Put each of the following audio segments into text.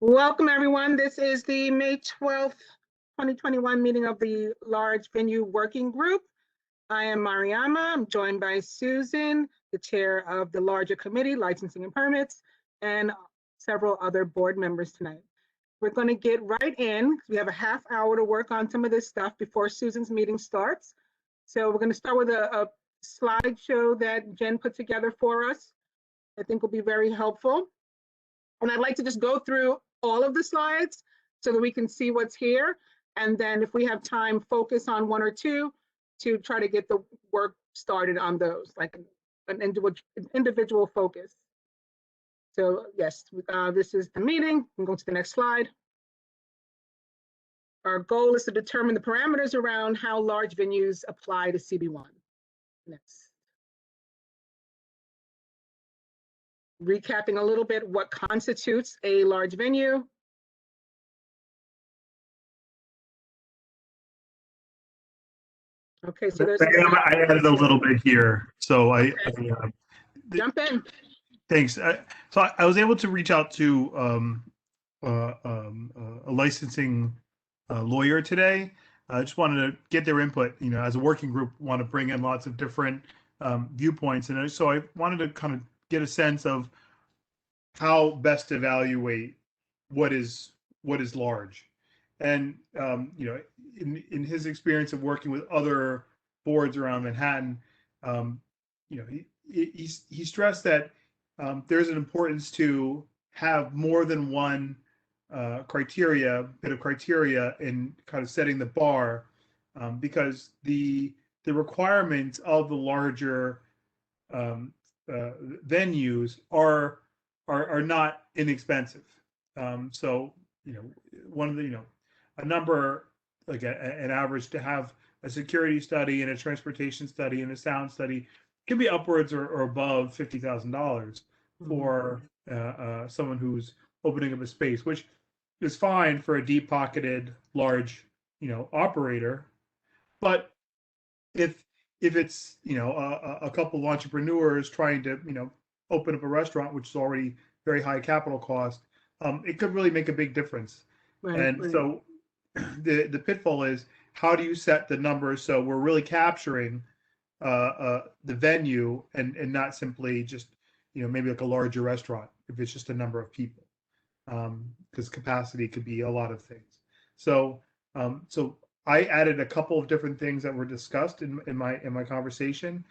Welcome, everyone. This is the May 12th, 2021 meeting of the Large Venue Working Group. I am Mariama. I'm joined by Susan, the chair of the larger committee, licensing and permits, and several other board members tonight. We're going to get right in. We have a half hour to work on some of this stuff before Susan's meeting starts. So we're going to start with a slideshow that Jen put together for us. I think will be very helpful. And I'd like to just go through all of the slides so that we can see what's here. And then if we have time, focus on one or two to try to get the work started on those, like an individual focus. So yes, this is the meeting. We can go to the next slide. Our goal is to determine the parameters around how large venues apply to CB1. Next. Recapping a little bit what constitutes a large venue. Okay, so there's I added a little bit here, so jump in. Thanks. So I was able to reach out to a licensing lawyer today. I just wanted to get their input. You know, as a working group, want to bring in lots of different viewpoints, and so I wanted to kind of get a sense of how best to evaluate what is large. And you know, in his experience of working with other boards around Manhattan, you know, he stressed that there's an importance to have more than one bit of criteria in kind of setting the bar, because the requirements of the larger venues are not inexpensive. So, you know, one of the, you know, a number, like an average to have a security study and a transportation study and a sound study can be upwards or above $50,000 for someone who's opening up a space, which is fine for a deep-pocketed, large, you know, operator. But if it's, you know, a couple of entrepreneurs trying to, you know, open up a restaurant, which is already very high capital cost, it could really make a big difference. Right. So the pitfall is, how do you set the numbers so we're really capturing the venue and not simply just, you know, maybe like a larger restaurant if it's just a number of people, because capacity could be a lot of things. So so I added a couple of different things that were discussed in my conversation.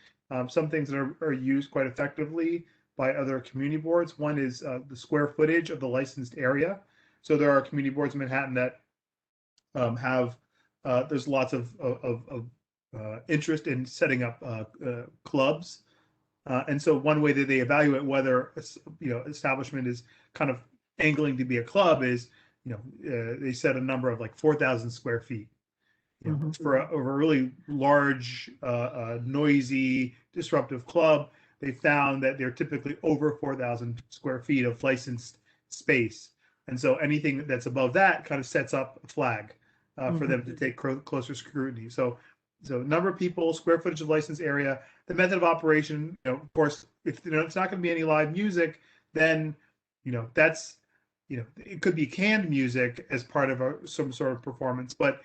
Some things that are used quite effectively by other community boards. One is the square footage of the licensed area. So there are community boards in Manhattan that have there's lots of interest in setting up clubs, and so one way that they evaluate whether, you know, establishment is kind of angling to be a club is, you know, they set a number of like 4,000 square feet. You know, for a really large, noisy, disruptive club, they found that they're typically over 4,000 square feet of licensed space. And so anything that's above that kind of sets up a flag for them to take closer scrutiny. So number of people, square footage of licensed area, the method of operation, you know, of course, if, you know, it's not going to be any live music, then, you know, that's, you know, it could be canned music as part of some sort of performance, but,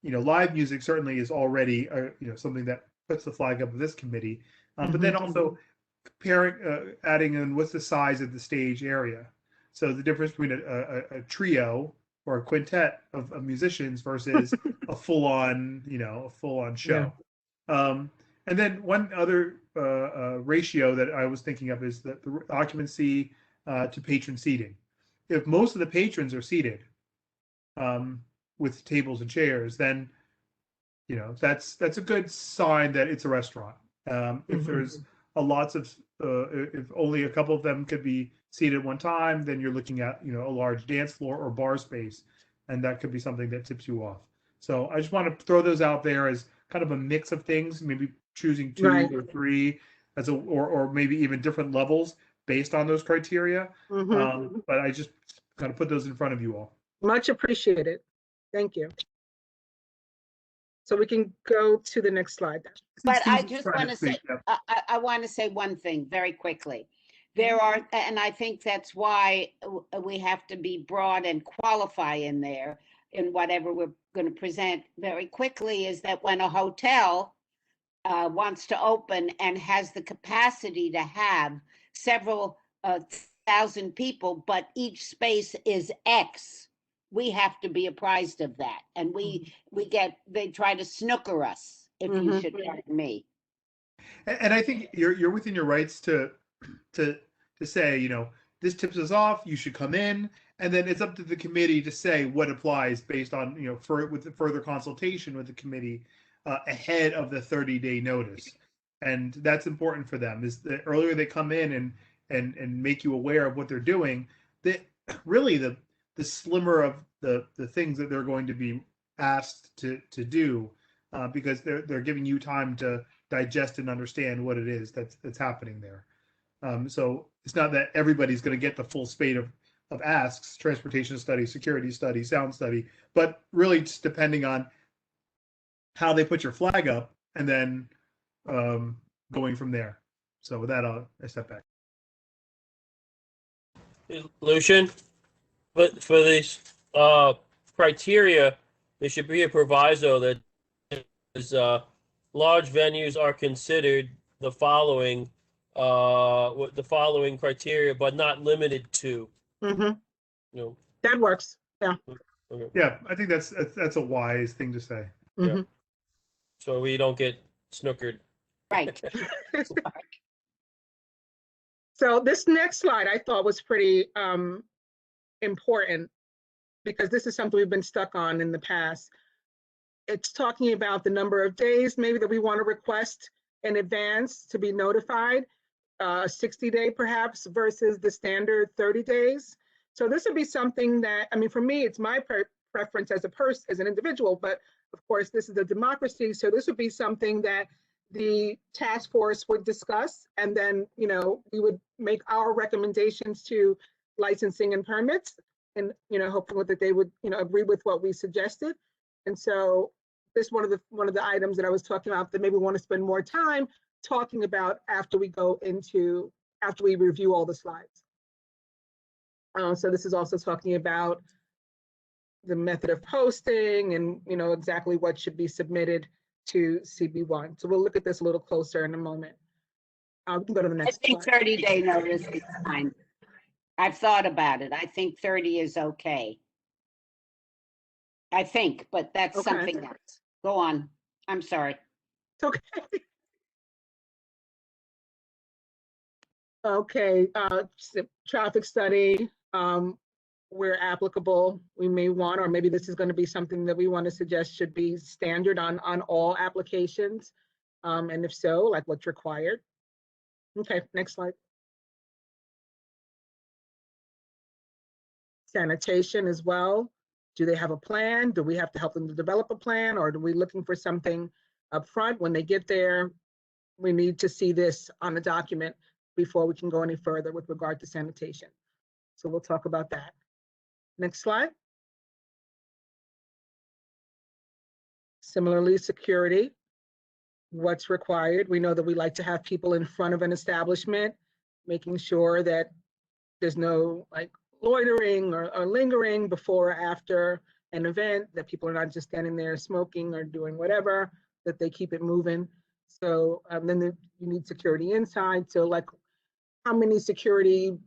you know, live music certainly is already, you know, something that puts the flag up of this committee. But then also adding in what's the size of the stage area. So the difference between a trio or a quintet of musicians versus a full-on, you know, a full-on show. Yeah. And then one other ratio that I was thinking of is the occupancy to patron seating. If most of the patrons are seated with tables and chairs, then, you know, that's a good sign that it's a restaurant. If there's lots of if only a couple of them could be seated at one time, then you're looking at, you know, a large dance floor or bar space, and that could be something that tips you off. So I just want to throw those out there as kind of a mix of things, maybe choosing two or three as or maybe even different levels based on those criteria. But I just kind of put those in front of you all. Much appreciated. Thank you. So we can go to the next slide. But I just want to say, I want to say one thing very quickly. There are, and I think that's why we have to be broad and qualify in there in whatever we're going to present very quickly, is that when a hotel wants to open and has the capacity to have several thousand people, but each space is X, we have to be apprised of that. And they try to snooker us, if you should pardon me. And I think you're within your rights to say, this tips us off, you should come in, and then it's up to the committee to say what applies based on, with the further consultation with the committee ahead of the 30-day notice. And that's important for them, is the earlier they come in and make you aware of what they're doing, that really the slimmer of the things that they're going to be asked to do, because they're giving you time to digest and understand what it is that's happening there. So it's not that everybody's going to get the full spate of asks: transportation study, security study, sound study, but really just depending on how they put your flag up, and then going from there. So with that, I step back. Lucian, but for these criteria, there should be a proviso that is, large venues are considered the following criteria, but not limited to. That works. Yeah. Okay. Yeah, I think that's a wise thing to say. Yeah. So we don't get snookered. Right. So this next slide I thought was pretty important, because this is something we've been stuck on in the past. It's talking about the number of days maybe that we want to request in advance to be notified, 60-day perhaps versus the standard 30 days. So this would be something that, for me, it's my preference as a person, as an individual, but of course this is a democracy. So this would be something that the task force would discuss, and then, we would make our recommendations to licensing and permits, and, hoping that they would, agree with what we suggested. And so this one of the items that I was talking about that maybe we want to spend more time talking about after we review all the slides. So this is also talking about the method of posting and, exactly what should be submitted to CB1. So we'll look at this a little closer in a moment. We can go to the next I think slide. 30-day notice is fine. I've thought about it. I think 30 is okay. I think, but that's Okay. something else. Go on. I'm sorry. It's okay. Okay, traffic study, where applicable, we may want, or maybe this is going to be something that we want to suggest should be standard on all applications. And if so, like what's required. Okay, next slide. Sanitation as well. Do they have a plan? Do we have to help them to develop a plan, or are we looking for something up front? When they get there, we need to see this on the document before we can go any further with regard to sanitation. So we'll talk about that. Next slide. Similarly, security, what's required. We know that we like to have people in front of an establishment, making sure that there's no loitering or lingering before or after an event, that people are not just standing there smoking or doing whatever, that they keep it moving. So then you need security inside. So how many security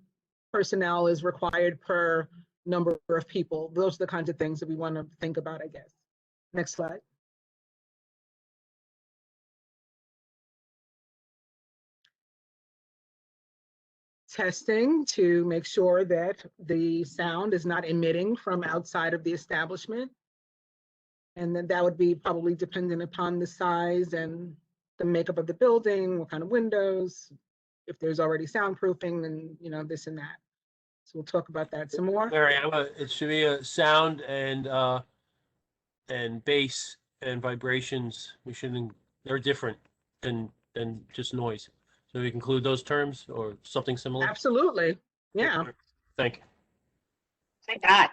personnel is required per number of people? Those are the kinds of things that we want to think about, I guess. Next slide. Testing to make sure that the sound is not emitting from outside of the establishment. And then that would be probably dependent upon the size and the makeup of the building, what kind of windows, if there's already soundproofing, and this and that. So we'll talk about that some more. Mariama, it should be a sound and bass and vibrations. They're different than just noise. So we can include those terms or something similar. Absolutely. Yeah. Thank you. I got.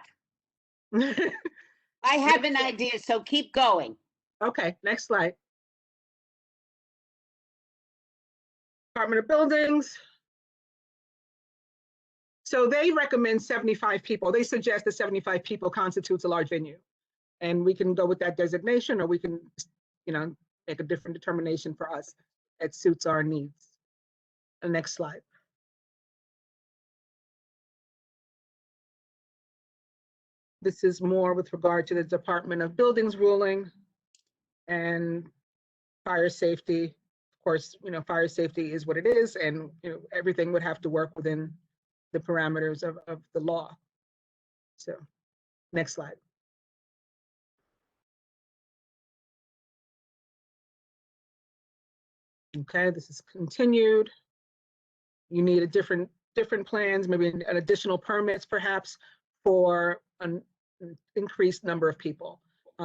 I have an idea, so keep going. Okay, next slide. Department of Buildings. So they recommend 75 people. They suggest that 75 people constitutes a large venue. And we can go with that designation, or we can, make a different determination for us that suits our needs. The next slide. This is more with regard to the Department of Buildings ruling and fire safety. Of course, fire safety is what it is, and everything would have to work within the parameters of the law. So, next slide. Okay, this is continued. You need a different plans, maybe an additional permits perhaps for an increased number of people.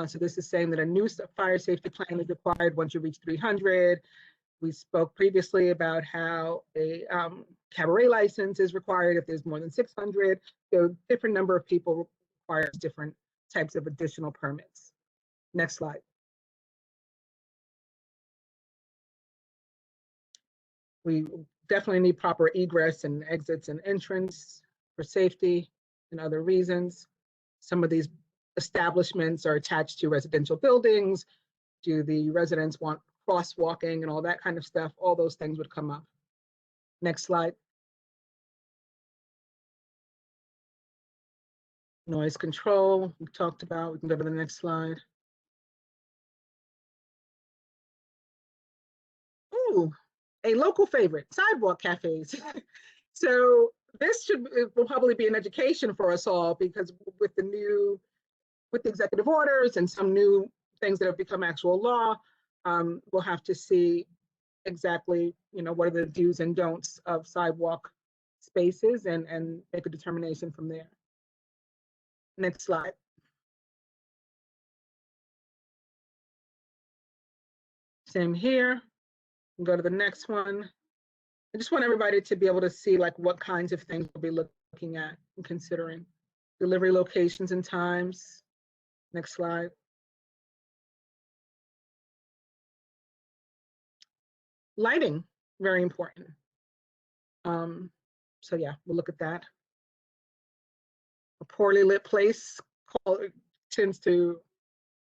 So this is saying that a new fire safety plan is required once you reach 300. We spoke previously about how a cabaret license is required if there's more than 600. So different number of people requires different types of additional permits. Next slide. We definitely need proper egress and exits and entrance for safety and other reasons. Some of these establishments are attached to residential buildings. Do the residents want crosswalking and all that kind of stuff? All those things would come up. Next slide. Noise control, we talked about. We can go to the next slide. Ooh, a local favorite, sidewalk cafes. So this will probably be an education for us all, because with the executive orders and some new things that have become actual law, we'll have to see exactly, what are the do's and don'ts of sidewalk spaces and make a determination from there. Next slide. Same here. We'll go to the next one. I just want everybody to be able to see like what kinds of things we'll be looking at and considering. Delivery locations and times. Next slide. Lighting, very important. So yeah, we'll look at that. A poorly lit place tends to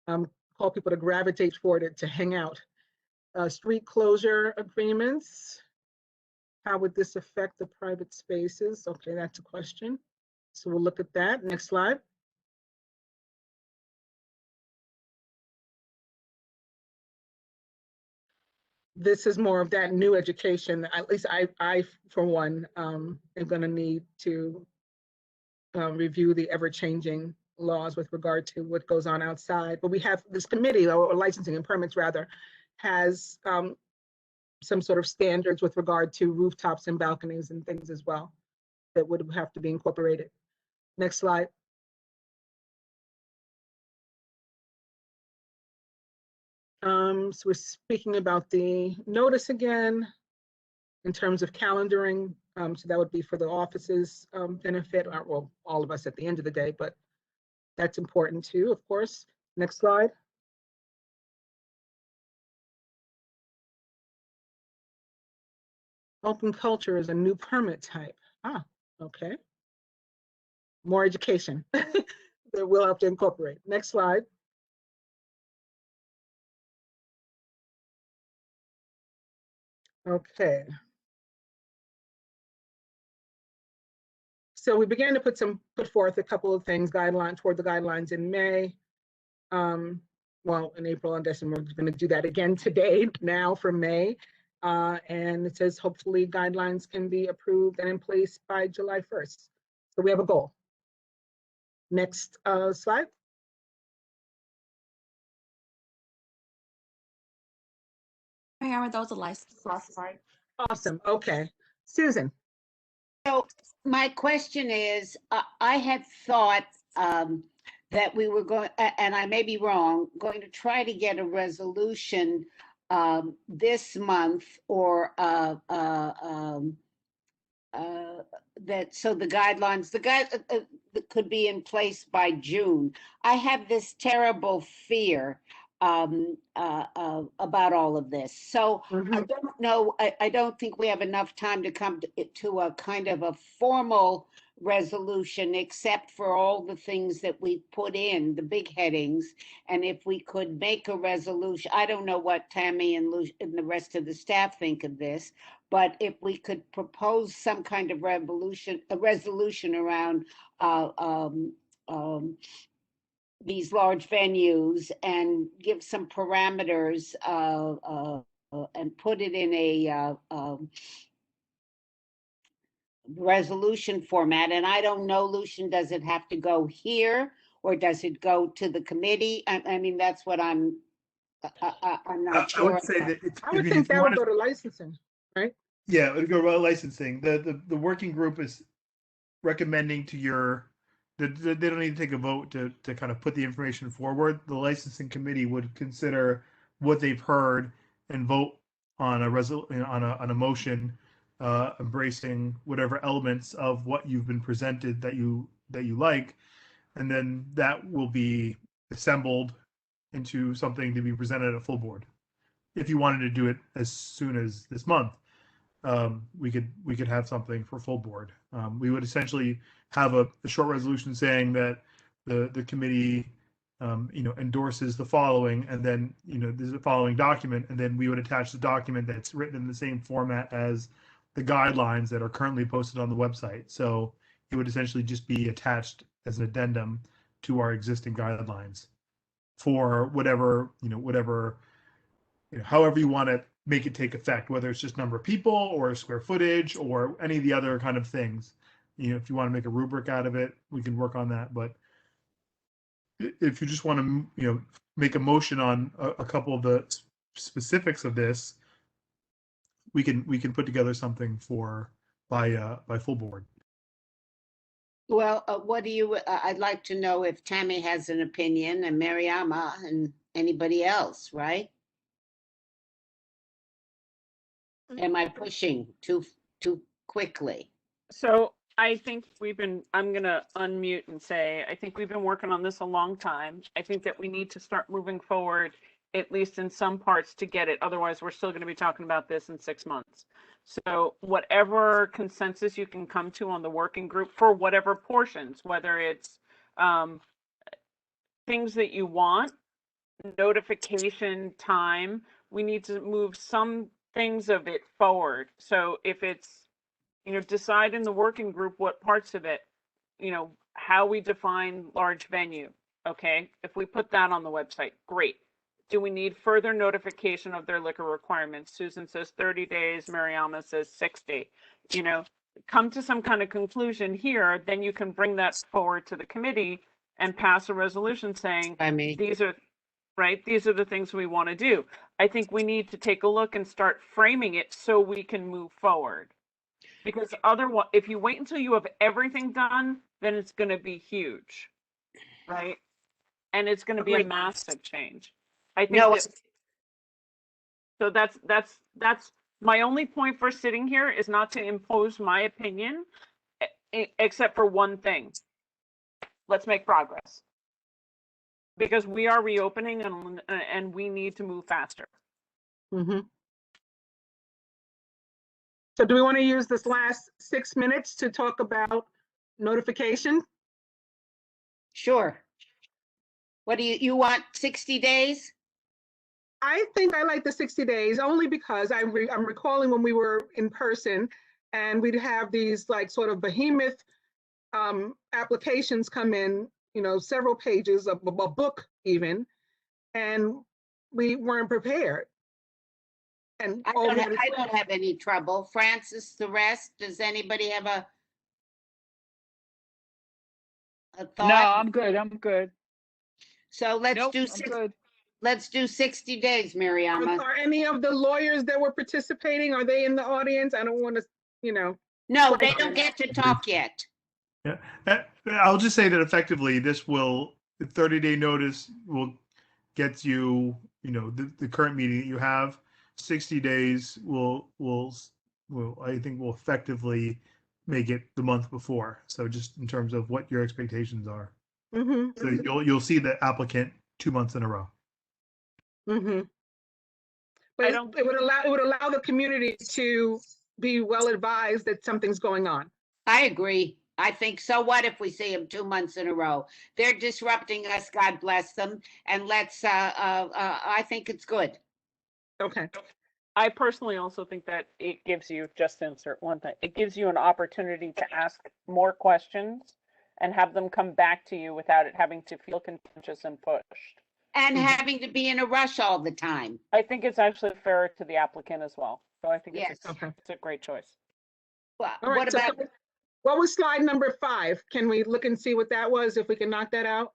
call people to gravitate toward it to hang out. Street closure agreements. How would this affect the private spaces? Okay, that's a question. So we'll look at that. Next slide. This is more of that new education. At least I for one, am going to need to review the ever-changing laws with regard to what goes on outside. But we have this committee, or licensing and permits rather, has some sort of standards with regard to rooftops and balconies and things as well that would have to be incorporated. Next slide. So we're speaking about the notice again in terms of calendaring. So that would be for the office's benefit, or well, all of us at the end of the day, but that's important too, of course. Next slide. Open culture is a new permit type. Ah, okay. More education that we'll have to incorporate. Next slide. Okay. So we began to put forth a couple of things toward the guidelines in May. Well, in April and December, we're going to do that again today, now for May. And it says hopefully guidelines can be approved and in place by July 1st. So we have a goal. Next slide. Mariama, that was the last part. Awesome. Okay. Susan. So my question is, I had thought that we were going, and I may be wrong, going to try to get a resolution this month, or that so the guidelines could be in place by June. I have this terrible fear about all of this. So don't know, I don't think we have enough time to come to a kind of a formal resolution, except for all the things that we put in, the big headings. And if we could make a resolution, I don't know what Tammy and the rest of the staff think of this, but if we could propose some kind of a resolution around these large venues and give some parameters and put it in a resolution format. And I don't know, Lucian, does it have to go here or does it go to the committee? I mean, that's what I'm I not sure. would say that I would think that would go to licensing, right? yeah, it would go about licensing. The working group is recommending to your, they don't need to take a vote to kind of put the information forward. The licensing committee would consider what they've heard and vote on a motion embracing whatever elements of what you've been presented that you like, and then that will be assembled into something to be presented at a full board. If you wanted to do it as soon as this month, we could have something for full board. We would essentially have a short resolution saying that the committee endorses the following, and then there's a following document, and then we would attach the document that's written in the same format as the guidelines that are currently posted on the website. So it would essentially just be attached as an addendum to our existing guidelines for whatever however you want to make it take effect, whether it's just number of people or square footage or any of the other kind of things. If you want to make a rubric out of it, we can work on that. But if you just want to make a motion on a couple of the specifics of this, we can put together something by full board. Well, what do you, I'd like to know if Tammy has an opinion, and Mariama and anybody else, right? Am I pushing too quickly? So I think I'm going to unmute and say, I think we've been working on this a long time. I think that we need to start moving forward, at least in some parts, to get it. Otherwise, we're still going to be talking about this in 6 months. So whatever consensus you can come to on the working group for whatever portions, whether it's things that you want, notification time, we need to move some things of it forward. So if it's, decide in the working group what parts of it, how we define large venue. Okay, if we put that on the website, great. Do we need further notification of their liquor requirements? Susan says 30 days, Mariama says 60. Come to some kind of conclusion here, then you can bring that forward to the committee and pass a resolution saying, these are the things we want to do. I think we need to take a look and start framing it so we can move forward. Because otherwise, if you wait until you have everything done, then it's going to be huge, right? And it's going to be a massive change. I think so. That's my only point for sitting here, is not to impose my opinion, except for one thing. Let's make progress, because we are reopening and we need to move faster. Mm-hmm. So do we want to use this last 6 minutes to talk about notification? Sure. What do you want, 60 days? I think I like the 60 days only because I'm recalling when we were in person and we'd have these like sort of behemoth applications come in, several pages of a book even, and we weren't prepared. And I don't have any trouble. Francis, the rest, does anybody have a thought? No, I'm good. So let's Nope, do I'm good. let's do 60 days, Mariama. Are any of the lawyers that were participating, are they in the audience? I don't want to, No, they don't get to talk yet. Yeah, I'll just say that effectively, the 30-day notice will get you, the current meeting that you have. 60 days will I think will effectively make it the month before. So just in terms of what your expectations are. Mm-hmm. So you'll see the applicant 2 months in a row. Mm-hmm. But don't- it would allow the community to be well advised that something's going on. I agree. I think, so what if we see them 2 months in a row? They're disrupting us, God bless them, and I think it's good. Okay, I personally also think that it gives you, just to insert one thing, it gives you an opportunity to ask more questions and have them come back to you without it having to feel contentious and pushed. And Mhm. having to be in a rush all the time. I think it's actually fair to the applicant as well. So I think Yes. okay. it's a great choice. Well, All right, what so about, what was slide number 5? Can we look and see what that was, if we can knock that out?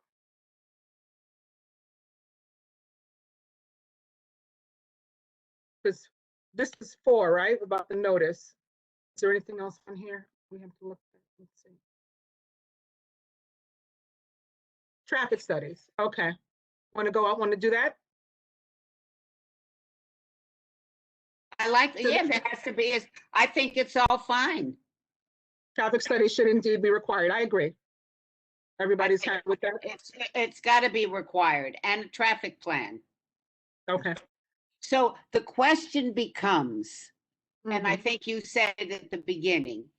Because this is 4, right, about the notice. Is there anything else on here we have to look at? Let's see. Traffic studies, okay. Want to go out, want to do that? yeah, there has to be, I think it's all fine. Traffic studies should indeed be required, I agree. Everybody's happy with that? It's got to be required, and a traffic plan. Okay. So the question becomes, and I Mhm. think you said it at the beginning,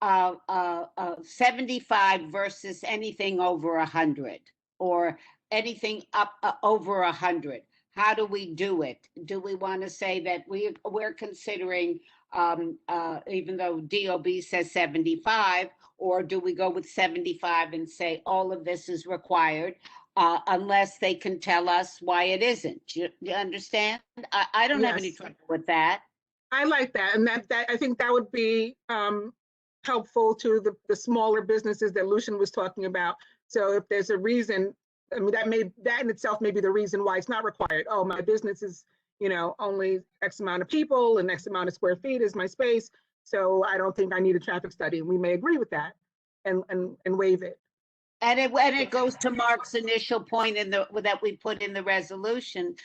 75 versus anything over 100, or anything up over 100. How do we do it? Do we want to say that we're considering, even though DOB says 75, or do we go with 75 and say all of this is required, unless they can tell us why it isn't? You understand? I don't have any Yes. trouble with that. I like that, and that I think that would be helpful to the smaller businesses that Lucian was talking about. So if there's a reason, I mean, that in itself may be the reason why it's not required. Oh, my business is, only X amount of people and X amount of square feet is my space, so I don't think I need a traffic study. And we may agree with that and waive it. And it goes to Mark's initial point that we put in the resolution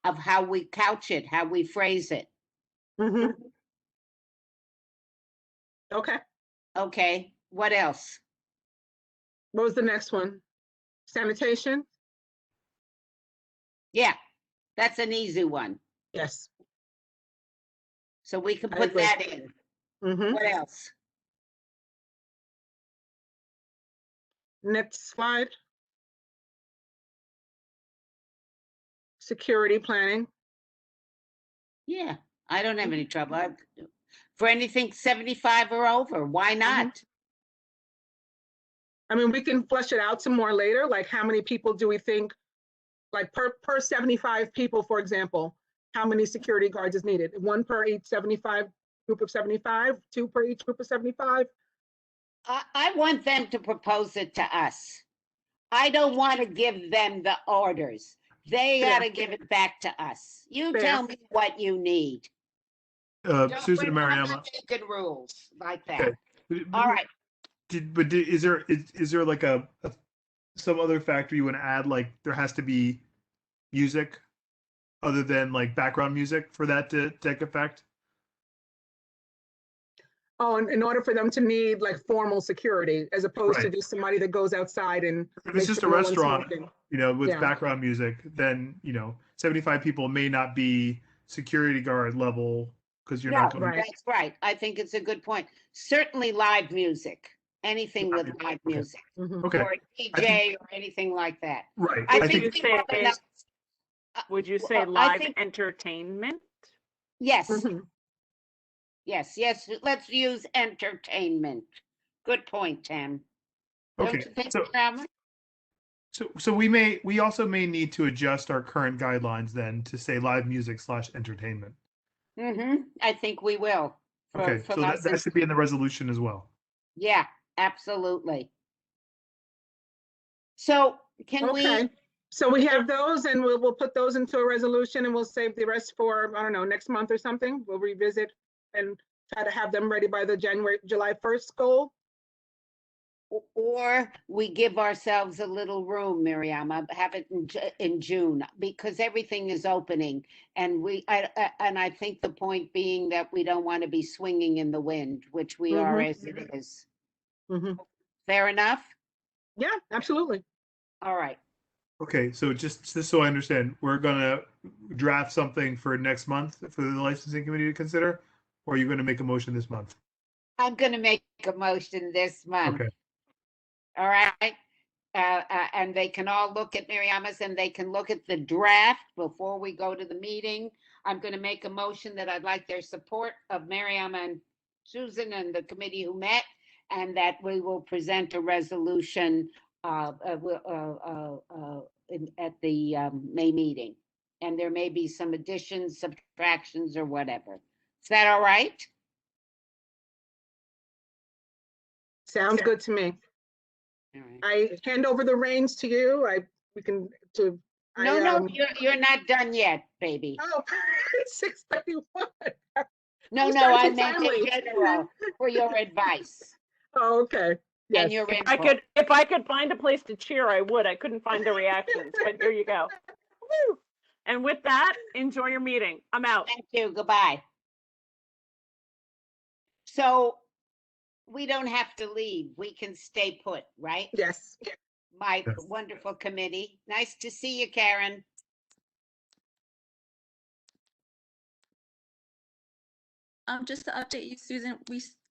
of how we couch it, how we phrase it. Mhm. Okay, Okay, what else? what was the next one? Sanitation? Yeah, that's an easy one. Yes. So we can I put agree. that in. Mhm. What else? Next slide. Security planning. Yeah, I don't have any trouble. For anything 75 or over, why not? I mean, we can flesh it out some more later, like how many people do we think, like per 75 people, for example, how many security guards is needed? 1 per each 75 group of 75, 2 per each group of 75? I want them to propose it to us. I don't want to give them the orders. They Fair. got to give it back to us. You Fair. tell me what you need. Don't Susan and bring Mariama. complicated rules like that. Okay. All right. Is there like some other factor you want to add? Like there has to be music other than like background music for that to take effect? Oh, and in order for them to need like formal security, as opposed to Right. just somebody that goes outside and If it's makes just a sure no one's restaurant, smoking. with Yeah. background music, then 75 people may not be security guard level because you're not No, going. Right. that's right. I think it's a good point. Certainly live music, anything with live Okay. music, Mhm. Okay. or a DJ or anything like that. Right. I Would think you we say have enough- Would you say Well, I live think- entertainment? Yes, Mhm. yes. Let's use entertainment. Good point, Tim. Don't Okay. you think, So Rama? so we also may need to adjust our current guidelines then to say live music / entertainment. I think we will. Okay. So that should be in the resolution as well. Yeah, absolutely. So can we, Okay, so we have those and we'll put those into a resolution and we'll save the rest for, I don't know, next month or something. We'll revisit and try to have them ready by the July 1st goal. or we give ourselves a little room, Miriam, have it in June, because everything is opening. And I think the point being that we don't want to be swinging in the wind, which we are as it is. Mhm. Fair enough? Yeah, absolutely. All right. Okay, so just so I understand, we're gonna draft something for next month for the licensing committee to consider, or are you gonna make a motion this month? I'm gonna make a motion this month, Okay, all right? And they can all look at Mariama's and they can look at the draft before we go to the meeting. I'm gonna make a motion that I'd like their support of Mariama and Susan and the committee who met, and that we will present a resolution at the May meeting. And there may be some additions, subtractions, or whatever. Is that all right? Sounds good to me. All right. I hand over the reins to you. We can, to. No, no, you're not done yet, baby. Oh, 6:31. No, You no, started I too meant in timely. general for your advice Oh, okay. Yes. and your If input. I could find a place to cheer, I would. I couldn't find the reactions, but here you go. Woo! And with that, enjoy your meeting. I'm out. Thank you, goodbye. So we don't have to leave. We can stay put, right? Yes. My Yes. wonderful committee. Nice to see you, Karen. Just to update you, Susan,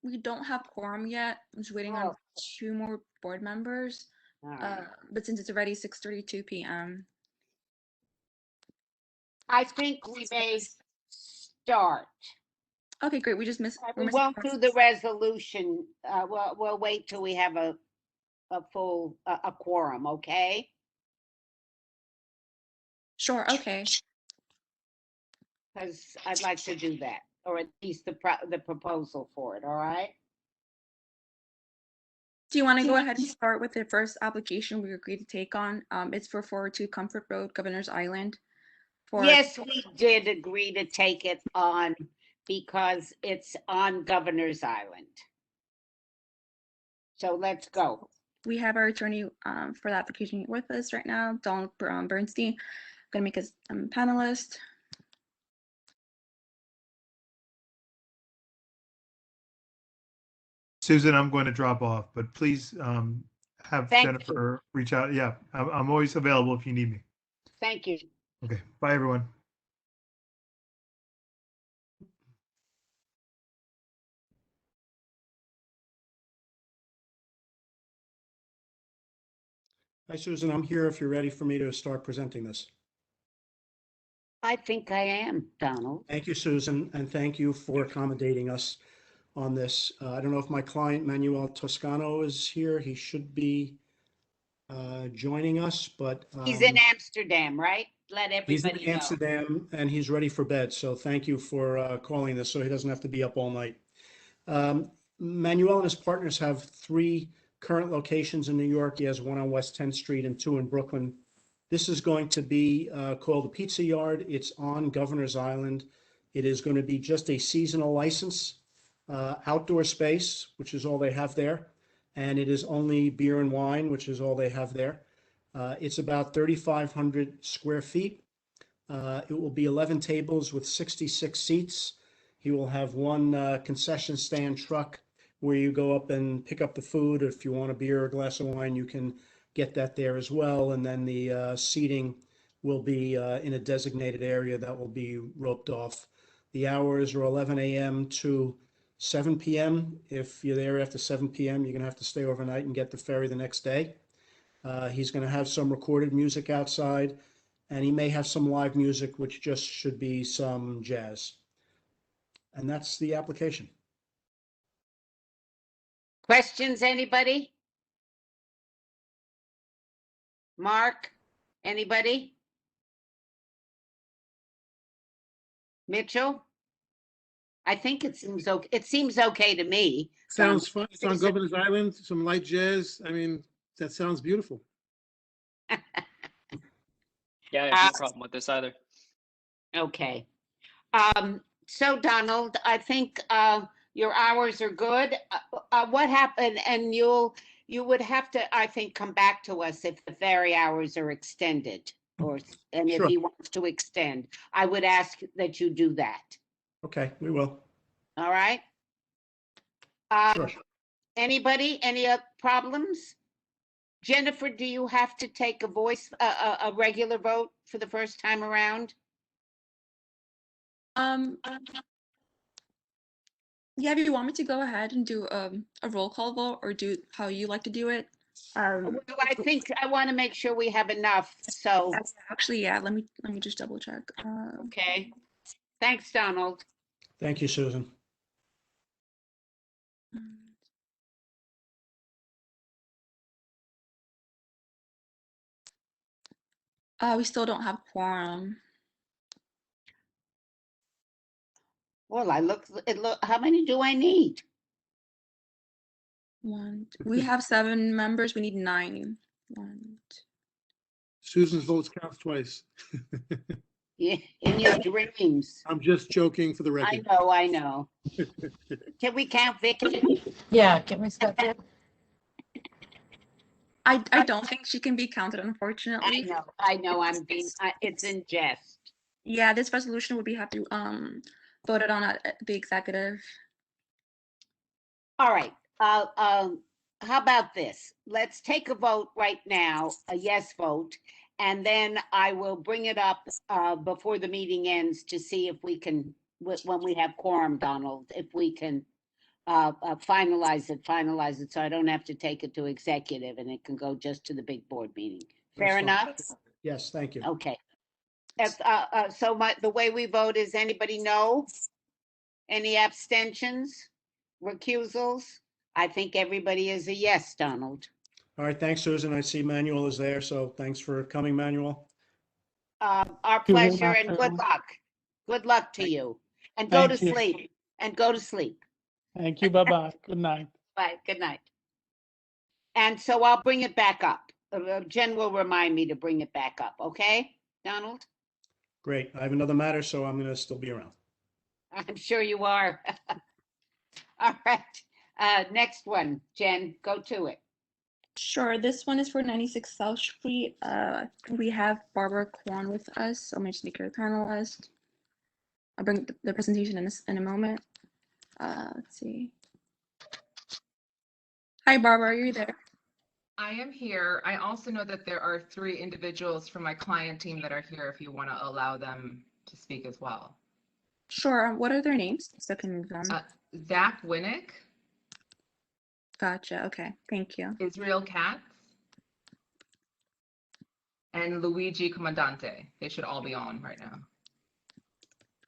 we don't have quorum yet. I'm just waiting on Oh. 2 more board members. All right. But since it's already 6:32 p.m. I think we may start. Okay, great. We just missed. we're We missing won't do the resolution. We'll wait till we have a full, a quorum, okay? Sure. Okay. Because I'd like to do that, or at least the proposal for it, all right? Do you want to go ahead and start with the first application we agreed to take on? It's for 402 Comfort Road, Governor's Island. Yes, we did agree to take it on because it's on Governor's Island. So let's go. We have our attorney for the application with us right now, Donald Bernstein. I'm going to make us a panelist. Susan, I'm going to drop off, but please have Thank you. Jennifer reach out. Yeah, I'm always available if you need me. Thank you. Okay, bye, everyone. Hi, Susan. I'm here if you're ready for me to start presenting this. I think I am, Donald. Thank you, Susan, and thank you for accommodating us on this. I don't know if my client Manuel Toscano is here. He should be joining us, but He's in Amsterdam, right? Let he's in everybody know. Amsterdam and he's ready for bed. So thank you for calling this so he doesn't have to be up all night. Manuel and his partners have 3 current locations in New York. He has one on West 10th Street and 2 in Brooklyn. This is going to be called the Pizza Yard. It's on Governor's Island. It is going to be just a seasonal license, outdoor space, which is all they have there. And it is only beer and wine, which is all they have there. It's about 3,500 square feet. It will be 11 tables with 66 seats. He will have one concession stand truck where you go up and pick up the food. If you want a beer or a glass of wine, you can get that there as well. And then the seating will be in a designated area that will be roped off. The hours are 11 a.m. to 7 p.m. If you're there after 7 p.m., you're going to have to stay overnight and get the ferry the next day. He's going to have some recorded music outside, and he may have some live music, which just should be some jazz. And that's the application. Questions, anybody? Mark, anybody? Mitchell? I think it seems okay. It seems okay to me. Sounds fun. It's on is it- Governor's Island, some light jazz. I mean, that sounds beautiful. Yeah, I have no problem with this either. Okay. So Donald, I think your hours are good. What happened? And you would have to, I think, come back to us if the ferry hours are extended, and if Sure. he wants to extend. I would ask that you do that. Okay, we will. All right? Sure. Anybody, any problems? Jennifer, do you have to take a voice, a regular vote for the first time around? Yeah, if you want me to go ahead and do a roll call vote or do how you like to do it. Well, I think I want to make sure we have enough, so, Actually, yeah, let me just double check. okay. Thanks, Donald. Thank you, Susan. We still don't have quorum. Well, how many do I need? We have 7 members. We need 9. Susan's votes counts twice. Yeah, in your dreams. I'm just joking for the I record. know, I know. Can we count Vicky? Yeah, can we step in? I don't think she can be counted, unfortunately. I know, it's in jest. Yeah, this resolution would be have to voted on at the executive. All right, how about this? Let's take a vote right now, a yes vote, and then I will bring it up before the meeting ends to see if we can, when we have quorum, Donald, if we can finalize it, so I don't have to take it to executive and it can go just to the big board meeting. Fair That's fine. enough? Yes, thank you. Okay. So the way we vote is anybody no? Any abstentions, recusals? I think everybody is a yes, Donald. All right, thanks, Susan. I see Manuel is there, so thanks for coming, Manuel. Our you very pleasure much, and good everyone. luck. Good luck to you. And go to Thank you. sleep. And go to sleep. Thank you. Bye-bye. Good night. Bye. Good night. And so I'll bring it back up. Jen will remind me to bring it back up. Okay, Donald? Great. I have another matter, so I'm going to still be around. I'm sure you are. All right. Next one, Jen, go to it. Sure, this one is for 96 South Street. We have Barbara Kwan with us, so I'm going to make her a panelist. I'll bring the presentation in a moment. Let's see. Hi, Barbara, are you there? I am here. I also know that there are 3 individuals from my client team that are here if you want to allow them to speak as well. Sure, what are their names? So I can move them. Zach Winnick, Gotcha, okay, thank you. Israel Katz, and Luigi Comandante. They should all be on right now.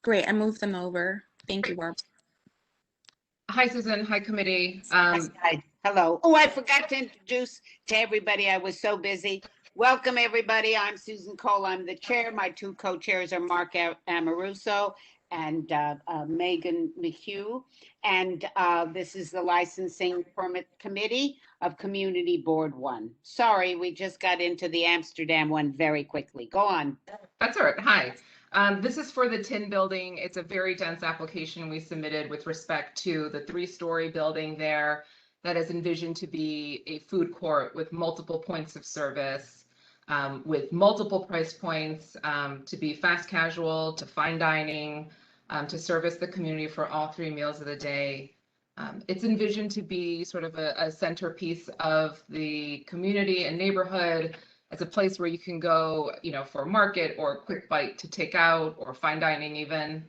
Great, I moved them over. Thank you, Barb. Hi, Susan. Hi, committee. Hi. Hello. Oh, I forgot to introduce to everybody. I was so busy. Welcome, everybody. I'm Susan Cole. I'm the chair. My 2 co-chairs are Mark Amoruso and Megan McHugh. And this is the Licensing Permit Committee of Community Board 1. Sorry, we just got into the Amsterdam one very quickly. Go on. That's all right. Hi. This is for the Tin Building. It's a very dense application we submitted with respect to the 3-story building there that is envisioned to be a food court with multiple points of service, with multiple price points, to be fast casual, to fine dining, to service the community for all 3 meals of the day. It's envisioned to be sort of a centerpiece of the community and neighborhood. It's a place where you can go, for a market or a quick bite to take out or fine dining even.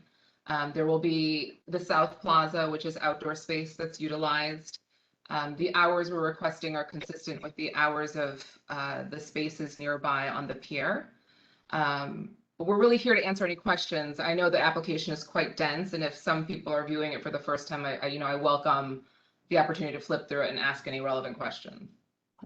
There will be the South Plaza, which is outdoor space that's utilized. The hours we're requesting are consistent with the hours of the spaces nearby on the pier. We're really here to answer any questions. I know the application is quite dense, and if some people are viewing it for the first time, I welcome the opportunity to flip through it and ask any relevant questions.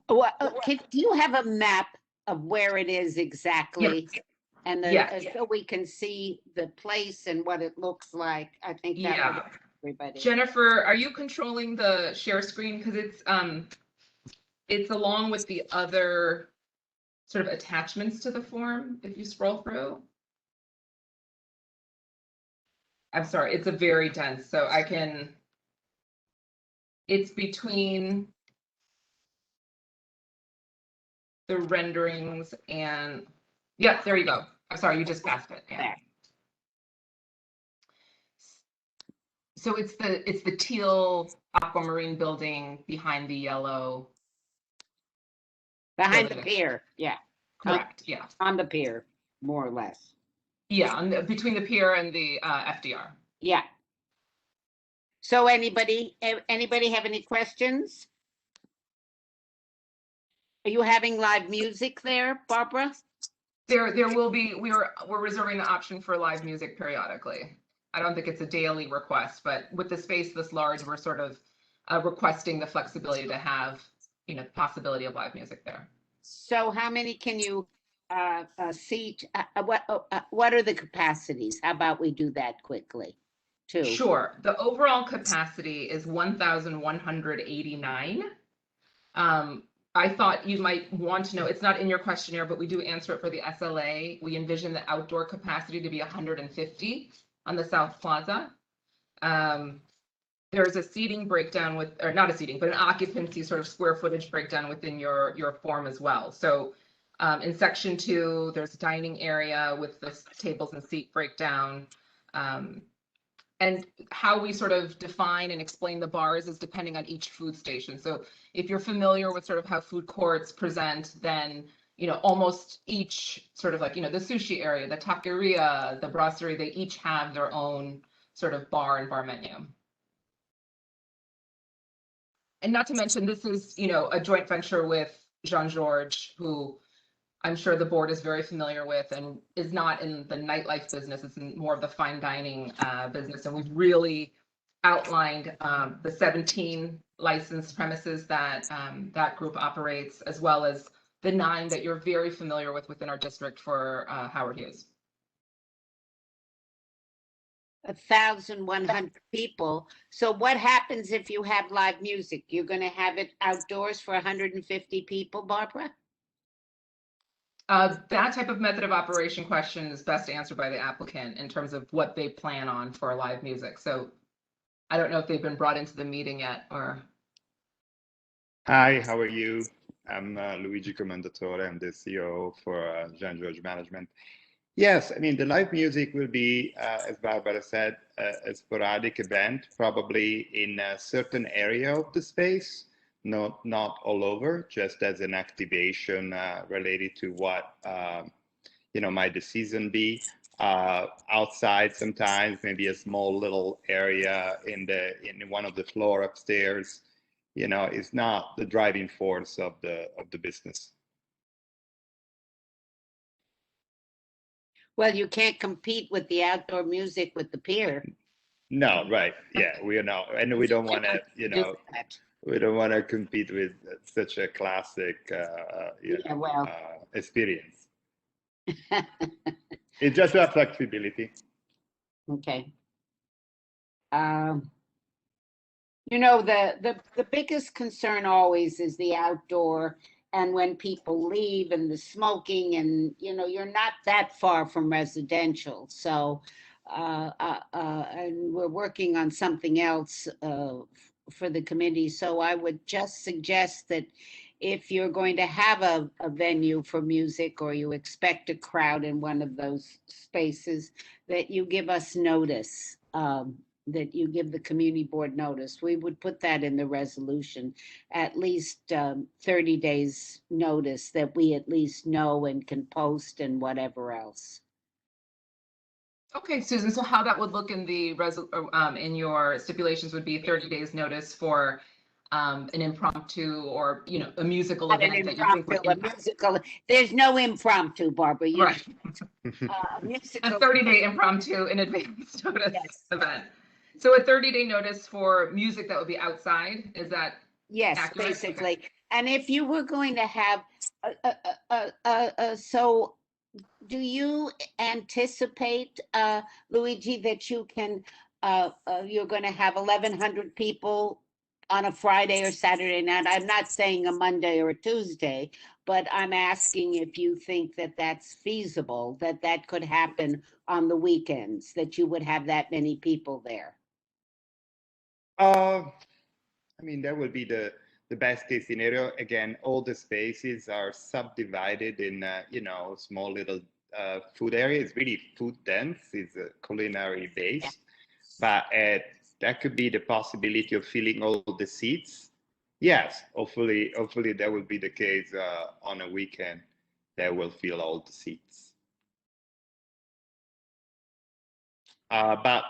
Well, do you have a map of where it is exactly? Yes. And Yes. so we can see the place and what it looks like. I think that would help everybody. Jennifer, are you controlling the share screen? Because it's along with the other sort of attachments to the form, if you scroll through. I'm sorry, it's a very dense, so it's between the renderings and, yep, there you go. I'm sorry, you just passed it. Yeah. There. So it's the teal aquamarine building behind the yellow Behind the building. pier, yeah, Correct, yeah. on the pier, more or less. Yeah, between the pier and the FDR. Yeah. So anybody have any questions? Are you having live music there, Barbara? There will be, we're reserving the option for live music periodically. I don't think it's a daily request, but with the space this large, we're sort of requesting the flexibility to have, you know, the possibility of live music there. So how many can you seat? What are the capacities? How about we do that quickly, too? Sure. The overall capacity is 1,189. I thought you might want to know, it's not in your questionnaire, but we do answer it for the SLA. We envision the outdoor capacity to be 150 on the South Plaza. There's a seating breakdown with, or not a seating, but an occupancy sort of square footage breakdown within your form as well. So in section 2, there's a dining area with the tables and seat breakdown. And how we sort of define and explain the bars is depending on each food station. So if you're familiar with sort of how food courts present, then, you know, almost each sort of like, you know, the sushi area, the taqueria, the brasserie, they each have their own sort of bar and bar menu. And not to mention, this is, you know, a joint venture with Jean-Georges, who I'm sure the board is very familiar with and is not in the nightlife business. It's in more of the fine dining business. And we've really outlined the 17 licensed premises that that group operates, as well as the 9 that you're very familiar with within our district for Howard Hughes. 1,100 people. So what happens if you have live music? You're going to have it outdoors for 150 people, Barbara? That type of method of operation question is best answered by the applicant in terms of what they plan on for live music. So I don't know if they've been brought into the meeting yet or. Hi, how are you? I'm Luigi Commendatore. I'm the CEO for Jean-Georges Management. Yes, I mean, the live music will be, as Barbara said, a sporadic event, probably in a certain area of the space. Not all over, just as an activation related to what you know, might the season be. Outside sometimes, maybe a small little area in one of the floor upstairs. You know, it's not the driving force of the business. Well, you can't compete with the outdoor music with the pier. No, right? Yeah, we are not, and we don't want to, you know. We don't want to compete with such a classic experience. It's just about flexibility. Okay. You know, the biggest concern always is the outdoor, and when people leave and the smoking, and, you know, you're not that far from residential. So, and we're working on something else for the committee. So I would just suggest that if you're going to have a venue for music, or you expect a crowd in one of those spaces, that you give us notice, that you give the community board notice. We would put that in the resolution, at least 30 days notice, that we at least know and can post and whatever else. Okay, Susan, so how that would look in the in your stipulations would be 30 days notice for an impromptu, or, you know, a musical event that you think would impact. Musical. There's no impromptu, Barbara. Right. Musical. A 30-day impromptu in advance notice event. So a 30-day notice for music that would be outside, is that? Yes, accurate? basically. And if you were going to have, so do you anticipate, Luigi, that you can, you're going to have 1,100 people on a Friday or Saturday night? I'm not saying a Monday or a Tuesday, but I'm asking if you think that that's feasible, that that could happen on the weekends, that you would have that many people there. I mean, that would be the best case scenario. Again, all the spaces are subdivided in, you know, small little food areas. It's really food dense. It's culinary based, but that could be the possibility of filling all the seats, yes, hopefully that will be the case on a weekend. That will fill all the seats. But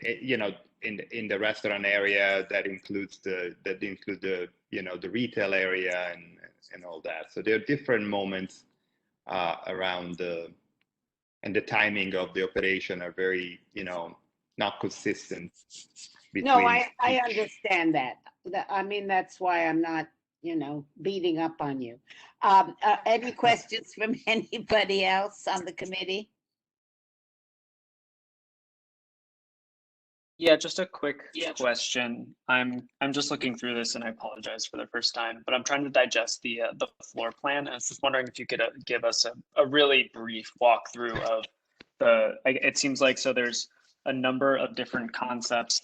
you know, in the restaurant area, that includes the the retail area and all that. So there are different moments around and the timing of the operation are very not consistent No, between I each. understand that. I mean, that's why I'm not, beating up on you. Any questions from anybody else on the committee? Yeah, just a quick question. I'm just looking through this, and I apologize for the first time, but I'm trying to digest the floor plan. I was just wondering if you could give us a really brief walkthrough of it seems like so there's a number of different concepts,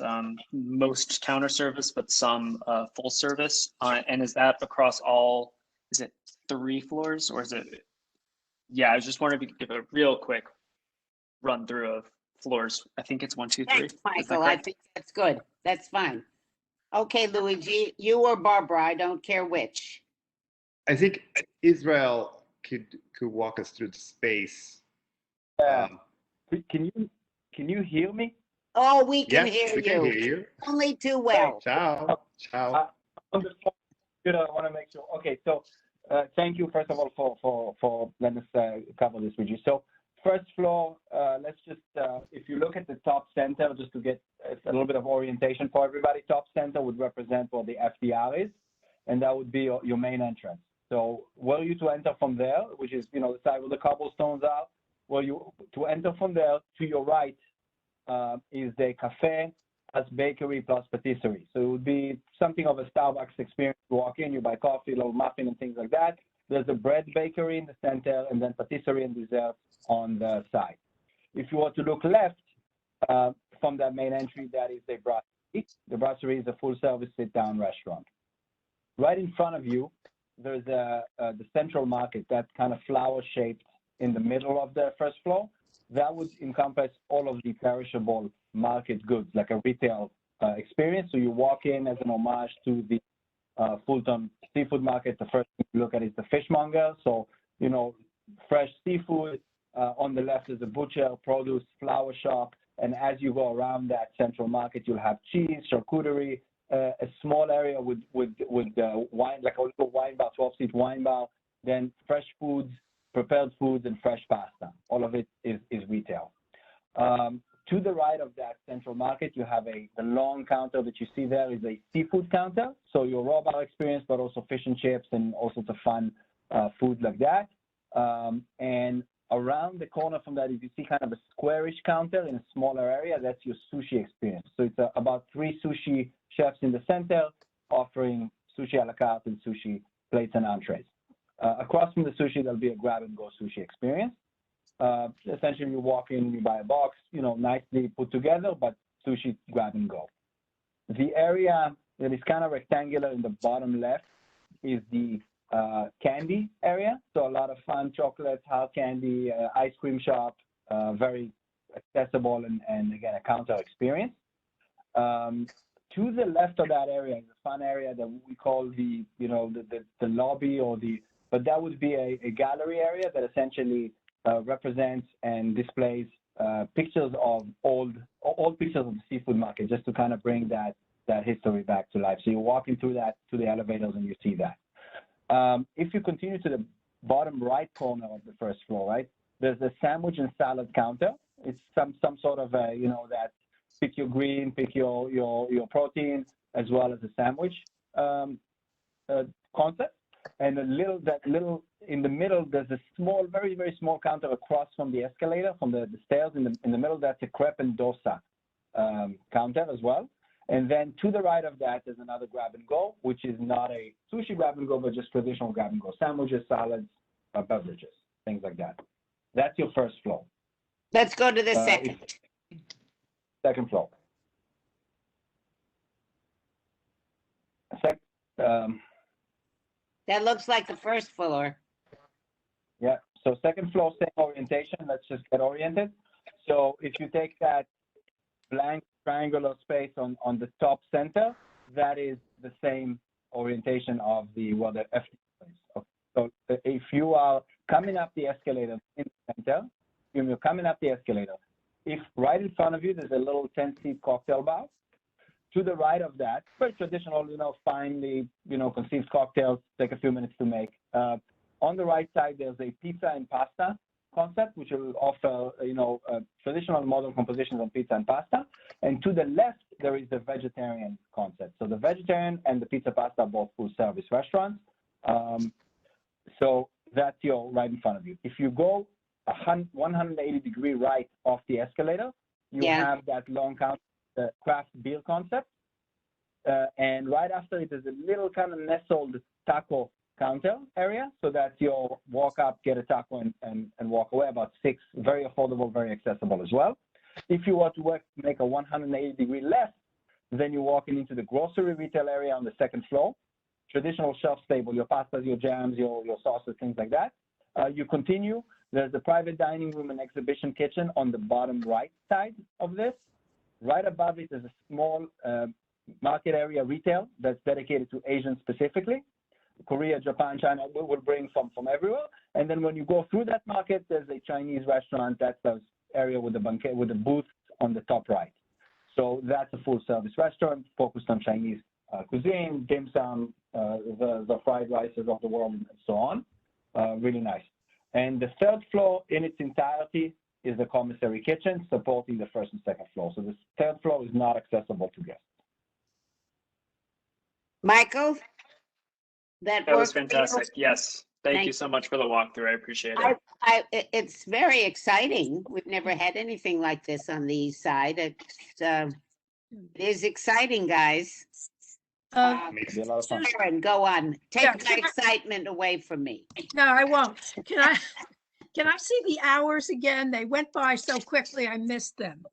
most counter service, but some full service. And is that across all, is it 3 floors or is it? Yeah, I was just wondering if you could give a real quick run through of floors. I think it's 1, 2, 3. Thanks, Michael. I think that's good. That's fine. Okay, Luigi, you or Barbara, I don't care which. I think Israel could walk us through the space. Can you hear me? Oh, we can Yes, hear we you. can hear you. Only too well. Ciao. Ciao. On the phone, good. I want to make sure. Okay, so thank you first of all for letting us cover this with you. So first floor, let's just if you look at the top center, just to get a little bit of orientation for everybody. Top center would represent what the FDR is, and that would be your main entrance. So were you to enter from there, which is the side where the cobblestones are, to enter from there, to your right is the cafe plus bakery plus patisserie. So it would be something of a Starbucks experience. You walk in, you buy coffee, a little muffin and things like that. There's a bread bakery in the center and then patisserie and dessert on the side. If you were to look left from that main entry, that is the brasserie. The brasserie is a full-service sit-down restaurant. Right in front of you, there's the central market, that kind of flower-shaped in the middle of the first floor. That would encompass all of the perishable market goods, like a retail experience. So you walk in as an homage to the Fulton Seafood Market. The first thing you look at is the fishmonger. So, fresh seafood. On the left is a butcher, produce, flower shop. And as you go around that central market, you'll have cheese, charcuterie, a small area with wine, like a little wine bar, 12-seat wine bar, then fresh foods, prepared foods, and fresh pasta. All of it is retail. To the right of that central market, you have the long counter that you see there is a seafood counter. So your raw bar experience, but also fish and chips and all sorts of fun food like that. And around the corner from that, if you see kind of a squarish counter in a smaller area, that's your sushi experience. So it's about 3 sushi chefs in the center offering sushi a la carte and sushi plates and entrees. Across from the sushi, there'll be a grab-and-go sushi experience. Essentially, you walk in, you buy a box, nicely put together, but sushi grab-and-go. The area that is kind of rectangular in the bottom left is the candy area. So a lot of fun chocolates, hard candy, ice cream shop, very accessible and again, a counter experience. To the left of that area is a fun area that we call the lobby but that would be a gallery area that essentially represents and displays pictures of old pictures of the seafood market, just to kind of bring that history back to life. So you're walking through the elevators and you see that. If you continue to the bottom right corner of the first floor, right, there's a sandwich and salad counter. It's some sort of that pick your green, pick your protein, as well as a sandwich concept. And in the middle, there's a small, very, very small counter across from the escalator, from the stairs in the middle. That's a crepe and dosa counter as well. And then to the right of that, there's another grab-and-go, which is not a sushi grab-and-go, but just traditional grab-and-go. Sandwiches, salads, beverages, things like that. That's your first floor. Let's go to the second. Second floor. That looks like the first floor. Yeah, so second floor, same orientation. Let's just get oriented. So if you take that blank triangular space on the top center, that is the same orientation of where the FT is. Okay. So if you are coming up the escalator in the center, you're coming up the escalator. If right in front of you, there's a little 10-seat cocktail bar. To the right of that, very traditional, finely, conceived cocktails, take a few minutes to make. On the right side, there's a pizza and pasta concept, which will offer, traditional modern compositions on pizza and pasta. And to the left, there is the vegetarian concept. So the vegetarian and the pizza pasta are both full service restaurants. So that's right in front of you. If you go 180-degree right off the escalator, you have that long counter, the craft beer concept. And right after it is a little kind of nestled taco counter area, so that you'll walk up, get a taco, and walk away. About 6, very affordable, very accessible as well. If you were to make a 180-degree left, then you're walking into the grocery retail area on the second floor. Traditional shelf stable, your pastas, your jams, your sauces, things like that. You continue. There's a private dining room and exhibition kitchen on the bottom right side of this. Right above it is a small market area retail that's dedicated to Asian specifically. Korea, Japan, China will bring from everywhere. And then when you go through that market, there's a Chinese restaurant. That's the area with the booth on the top right. So that's a full service restaurant focused on Chinese cuisine, dim sum, the fried rices of the world, and so on. Really nice. And the third floor in its entirety is the commissary kitchen supporting the first and second floor. So the third floor is not accessible to guests. Michael? That was work for you? fantastic. Yes. Thank you so much for the walkthrough. I appreciate it. It's very exciting. We've never had anything like this on the east side. It is exciting, guys. Makes a lot of fun. Karen, go on. Take Yeah, my excitement away from me. No, I won't. Can I see the hours again? They went by so quickly, I missed them.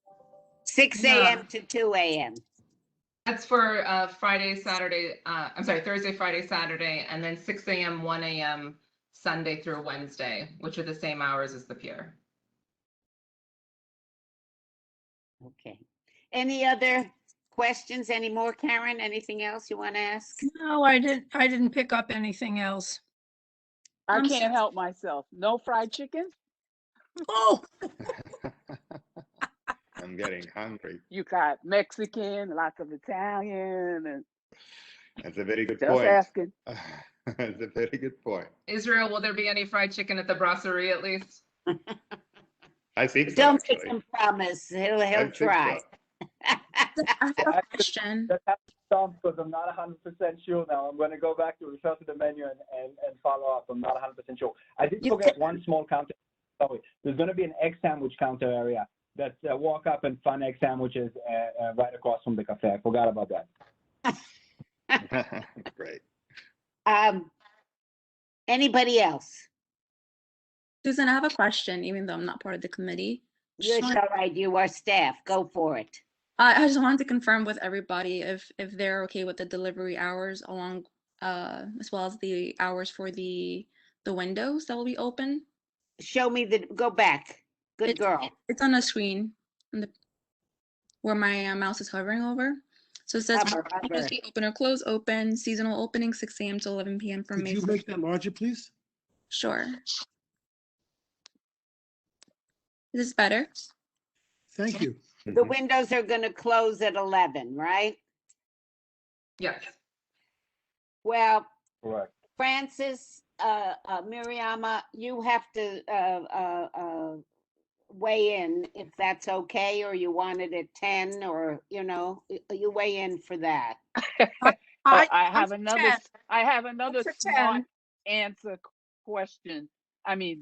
6 a.m. to 2 a.m. That's for Thursday, Friday, Saturday, and then 6 a.m., 1 a.m. Sunday through Wednesday, which are the same hours as the pier. Okay. Any other questions? Any more, Karen? Anything else you want to ask? No, I didn't pick up anything else. I I'm can't so- help myself. No fried chicken? Oh, I'm getting hungry. You got Mexican, lots of Italian, and That's a very good just point. asking. That's a very good point. Israel, will there be any fried chicken at the brasserie at least? I think so, Don't make actually. him promise. He'll I think try. so. I have a question. That has to stop because I'm not 100% sure now. I'm going to go back to refer to the menu and follow up. I'm not 100% sure. I did forget one small counter. Sorry. There's going to be an egg sandwich counter area. That's walk up and fun egg sandwiches right across from the cafe. I forgot about that. Great. Anybody else? Susan, I have a question, even though I'm not part of the committee. You're all right. You are staff. Go for it. I just wanted to confirm with everybody if they're okay with the delivery hours along as well as the hours for the windows that will be open. Show me go back. Good girl. It's on the screen where my mouse is hovering over. So it says Hover. open or close, open, seasonal opening 6 a.m. to 11 p.m. from Could May you 1st. make that larger, please? Sure. Is this better? Thank you. The windows are going to close at 11, right? Yes. Well, Correct. Francis, Miriama, you have to weigh in if that's okay, or you want it at 10, or, you weigh in for that. I have another For 10. smart answer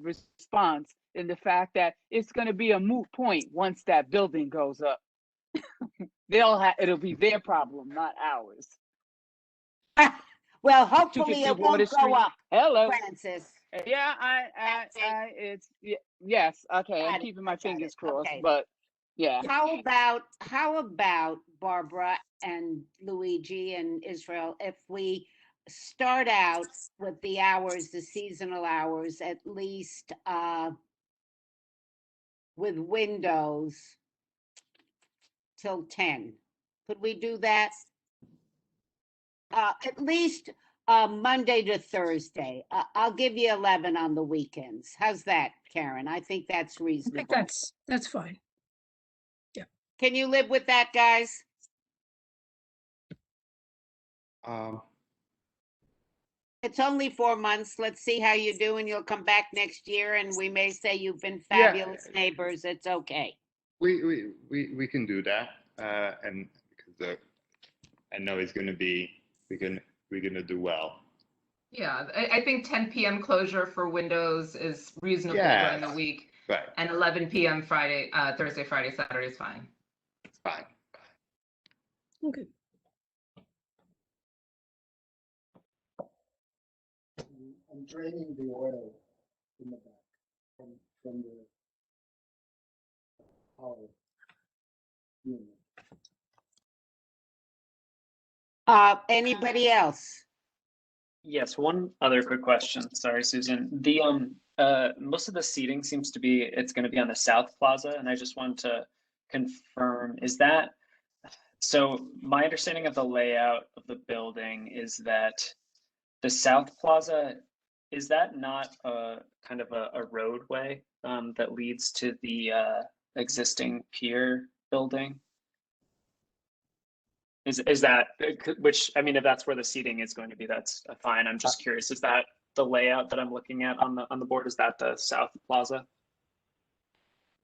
response in the fact that it's going to be a moot point once that building goes up. It'll be their problem, not ours. Well, hopefully it 250 won't Water go Street. up, Hello. Francis. Yeah, yes. Okay, Got I'm it, keeping my got fingers it, crossed, okay. but yeah. How about Barbara and Luigi and Israel, if we start out with the hours, the seasonal hours, at least with windows till 10? Could we do that? at least Monday to Thursday. I'll give you 11 on the weekends. How's that, Karen? I think that's I think reasonable. that's fine. Can you live with that, guys? It's only 4 months. Let's see how you do, and you'll come back next year, and we may say you've been fabulous neighbors. It's okay. We can do that, and because I know it's going to be we're going to do well. Yeah, I think 10 p.m. closure for windows is reasonable during the week, Right, and 11 p.m. Friday, Thursday, Friday, Saturday is fine. it's fine. Okay. I'm draining the oil in the back from the power unit. Anybody else? Yes, one other quick question. Sorry, Susan. The most of the seating seems to be it's going to be on the South Plaza, and I just wanted to confirm, is that so? My understanding of the layout of the building is that the South Plaza, is that not a kind of a roadway that leads to the existing pier building? Is that, which, I mean, if that's where the seating is going to be, that's fine. I'm just curious, is that the layout that I'm looking at on the board? Is that the South Plaza?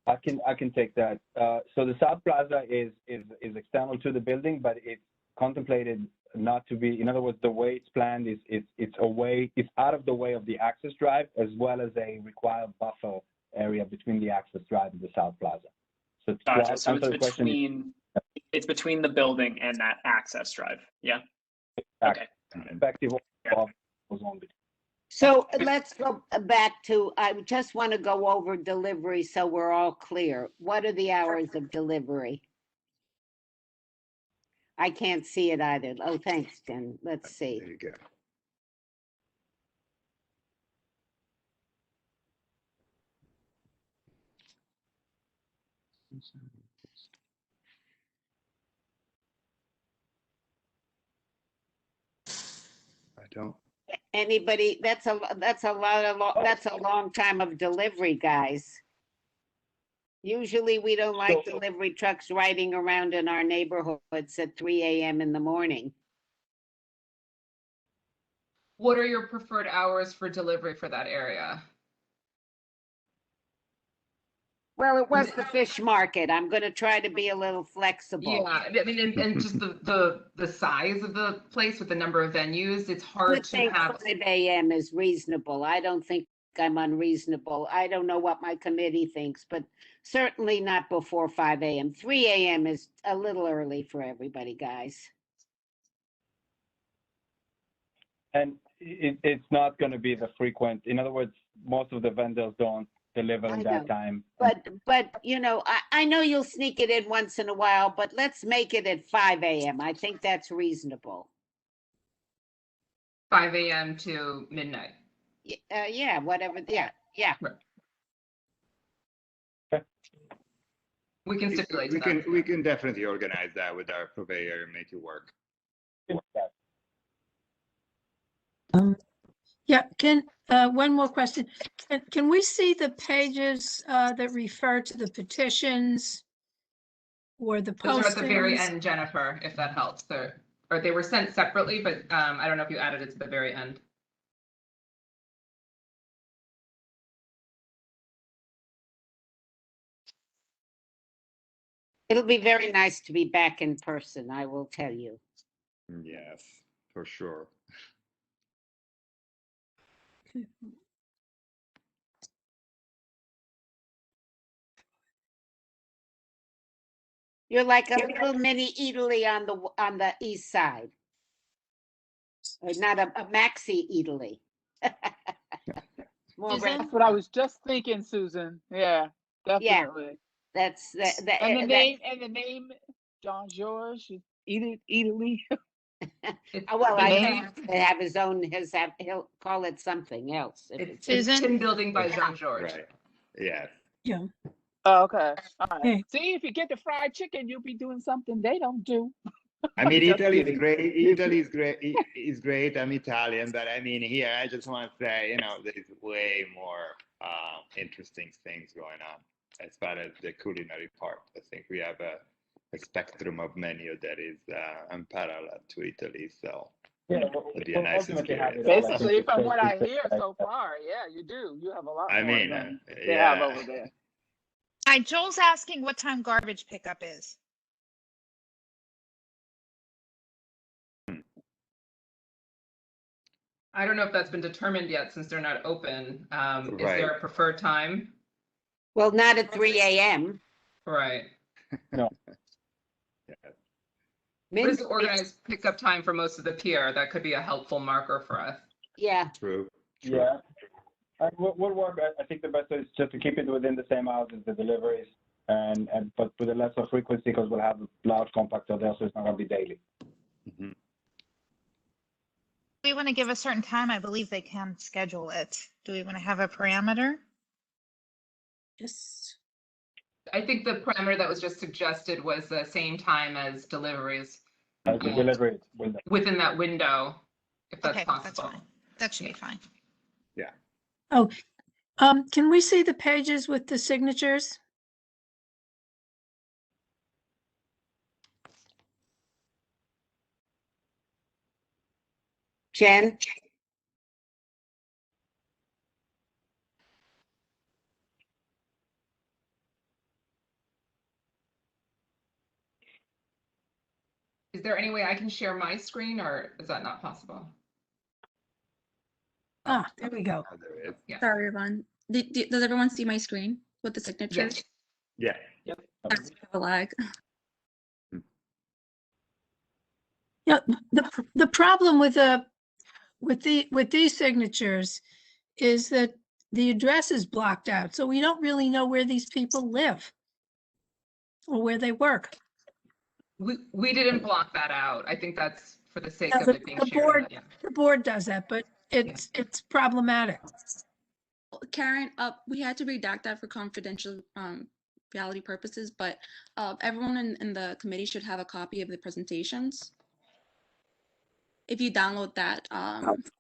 I can take that. So the South Plaza is external to the building, but it's contemplated not to be. In other words, the way it's planned is it's out of the way of the access drive, as well as a required buffer area between the access drive and the South Plaza. So Gotcha. So it's between the building and that access drive. Yeah. Okay. Effective. So let's go back to, I just want to go over delivery so we're all clear. What are the hours of delivery? I can't see it either. Oh, thanks, Jen. Let's see. There you go. I don't. Anybody, that's a long time of delivery, guys. Usually we don't like delivery trucks riding around in our neighborhoods at 3 a.m. in the morning. What are your preferred hours for delivery for that area? Well, it was the fish market. I'm going to try to be a little flexible. Yeah, I mean, and just the size of the place with the number of venues, it's hard to have. 5 a.m. is reasonable. I don't think I'm unreasonable. I don't know what my committee thinks, but certainly not before 5 a.m. 3 a.m. is a little early for everybody, guys. And it's not going to be the frequent. In other words, most of the vendors don't deliver in that time. But you know, I know you'll sneak it in once in a while, but let's make it at 5 a.m. I think that's reasonable. 5 a.m. to midnight. Yeah, whatever. Yeah. Right. We can stipulate We can definitely organize that with our purveyor and make it work. Yeah, one more question. Can we see the pages that refer to the petitions or the postings? Those are at the very end, Jennifer, if that helps. Or they were sent separately, but I don't know if you added it to the very end. It'll be very nice to be back in person, I will tell you. Yes, for sure. You're like a little mini Italy on the east side. Or not a maxi Italy. That's what I was just thinking, Susan. Yeah, definitely. That's and the name John George, Italy. Well, I think have his own. He'll call it something else. It's Tin Building by Jean George. Right. Yeah. Yeah. Oh, okay. All right. See, if you get the fried chicken, you'll be doing something they don't do. I mean, Just Italy is kidding. great. Italy is great. Is great. I'm Italian, but I mean, here I just want to say, there's way more interesting things going on as far as the culinary part. I think we have a spectrum of menu that is unparalleled to Italy. So Yeah, it'd be a nice ultimately have experience. it all. I think Basically, it's from safe what to I say hear that, so far, yeah, you do. You have a lot I more mean, than they have yeah. over there. Hi, Joel's asking what time garbage pickup is. I don't know if that's been determined yet since they're not open. Is Right. there a preferred time? Well, not at 3 a.m. Right. no, What is the organized pickup time for most of the pier? That could be a helpful marker for us. Yeah. True. yeah. We'll work. I think the best is just to keep it within the same hours as the deliveries, but with a lesser frequency because we'll have a large compactor there, so it's not going to be daily. Mm-hmm. Do we want to give a certain time? I believe they can schedule it. Do we want to have a parameter? Just I think the parameter that was just suggested was the same time as deliveries. The delivery window. Within that window, if that's Okay, possible. that's fine. That should be fine. Yeah. Oh, can we see the pages with the signatures? Jen? Is there any way I can share my screen or is that not possible? Ah, there we go. Oh, there is. Yeah. sorry, everyone. Does everyone see my screen with the signatures? Yeah. That's a lag. Yeah, the problem with these signatures is that the address is blocked out, so we don't really know where these people live or where they work. We didn't block that out. I think that's for the sake Yeah, of it being shared. Yeah. The board does that, but it's problematic. Karen, we had to redact that for confidential reality purposes, but everyone in the committee should have a copy of the presentations. If you download that,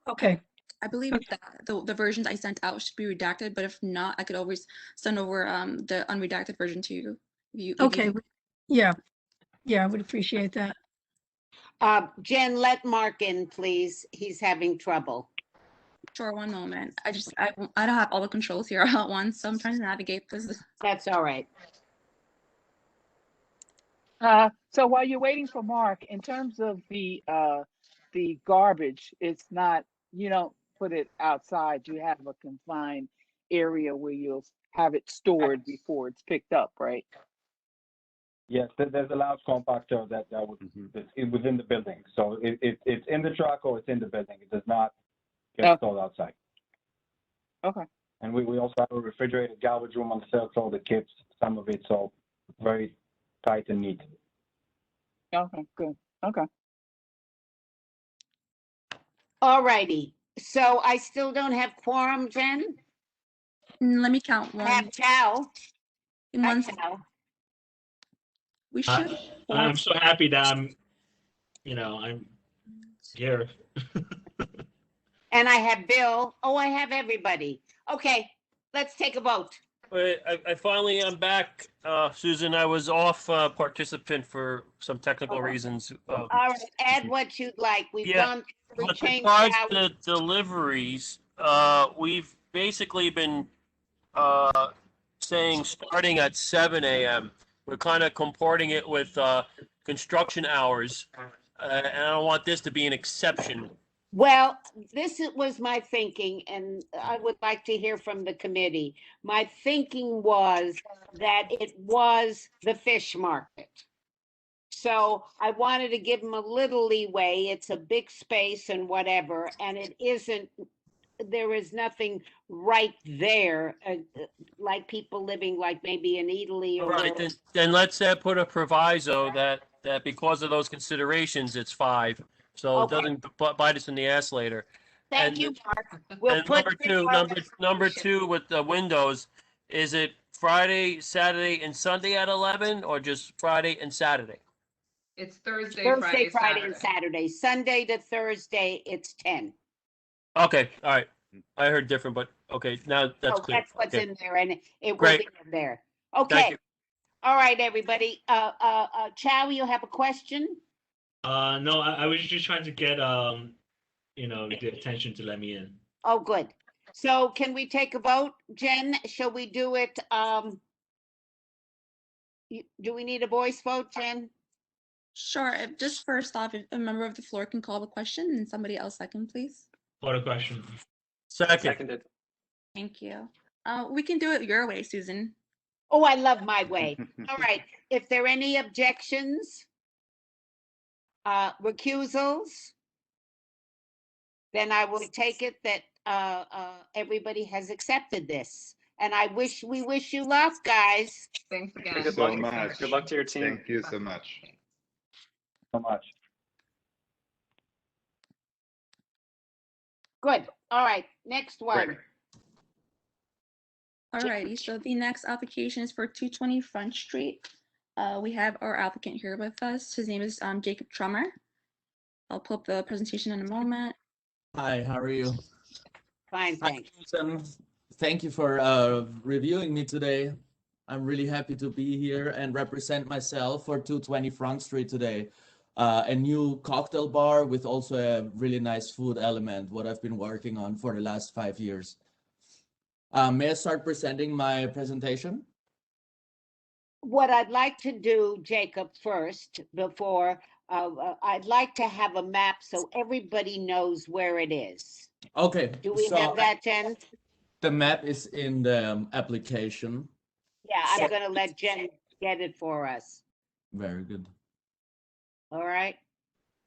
Okay. I believe that the versions I sent out should be redacted, but if not, I could always send over the unredacted version to you. Okay. Yeah. Yeah, I would appreciate that. Jen, let Mark in, please. He's having trouble. Sure, one moment. I don't have all the controls here all at once, so I'm trying to navigate this. That's all right. So while you're waiting for Mark, in terms of the garbage, it's not, you don't put it outside. You have a confined area where you'll have it stored before it's picked up, right? Yes, there's a large compactor that would that's within the building. So it's in the truck or it's in the building. It does not get stored outside. Okay. And we also have a refrigerated garbage room on the third floor that keeps some of it so very tight and neat. Okay, good. Okay. All righty. So I still don't have quorum, Jen? Let me count. I have Chow. One Chow. We should. I'm so happy that I'm here. And I have Bill. Oh, I have everybody. Okay, let's take a vote. Wait, I finally am back, Susan. I was off participant for some technical reasons. All right, add what you'd like. We've With changed regards our. to deliveries, we've basically been saying starting at 7 a.m. We're kind of comporting it with construction hours, and I don't want this to be an exception. Well, was my thinking, and I would like to hear from the committee. My thinking was that it was the fish market. So I wanted to give them a little leeway. It's a big space and whatever, and there is nothing right there, like people living like maybe in Italy or. Right, then let's put a proviso that because of those considerations, it's 5. So it doesn't bite us in the ass later. Thank you, Mark. We'll put number two with the windows, is it Friday, Saturday, and Sunday at 11, or just Friday and Saturday? It's Thursday, Thursday, Friday, Friday, and Saturday. Saturday. Sunday to Thursday, it's 10. Okay, all right. I heard different, but okay, now that's Oh, clear. that's what's Okay. in there, and it will Great. be in there. Thank Okay. you. All right, everybody. Chow, you have a question? No, I was just trying to get the attention to let me in. Oh, good. So can we take a vote? Jen, shall we do it? Do we need a voice vote, Jen? Sure. Just first off, if a member of the floor can call the question and somebody else second, please. For the question. Seconded. Thank you. We can do it your way, Susan. Oh, I love my way. All right. If there are any objections, recusals, then I will take it that everybody has accepted this. And we wish you luck, guys. Thanks again. Thank you so much. Good luck to your team. Thank you so much. So much. Good. All right. Next one. Great. Alrighty, so the next application is for 220 Front Street. We have our applicant here with us. His name is Jacob Trummer. I'll pull up the presentation in a moment. Hi, how are you? Fine, thanks. Susan. Thank you for reviewing me today. I'm really happy to be here and represent myself for 220 Front Street today. A new cocktail bar with also a really nice food element, what I've been working on for the last 5 years. May I start presenting my presentation? What I'd like to do, Jacob, first, before, I'd like to have a map so everybody knows where it is. Okay. Do we have that, Jen? The map is in the application. Yeah, I'm gonna let Jen get it for us. Very good. All right?